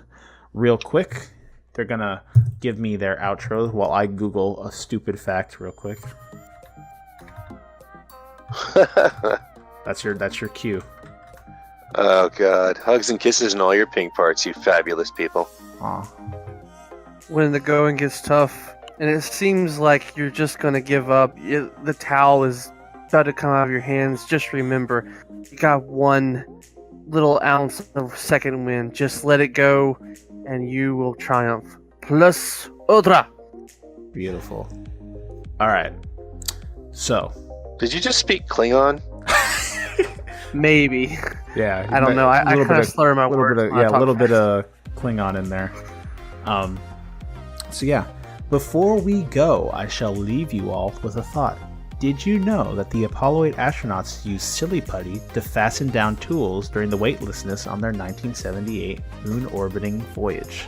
Real quick, they're gonna give me their outro while I Google a stupid fact real quick. That's your cue. Oh god, hugs and kisses and all your pink parts, you fabulous people. Aw. When the going gets tough and it seems like you're just gonna give up, the towel is about to come out of your hands, just remember, you got one little ounce of second wind. Just let it go, and you will triumph. Plus otra. Beautiful. All right. So. Did you just speak Klingon? Maybe. Yeah. I don't know. I kind of slur my words. A little bit of Klingon in there. So yeah, before we go, I shall leave you all with a thought. Did you know that the Apollo 8 astronauts used silly putty to fasten down tools during the weightlessness on their 1978 moon orbiting voyage?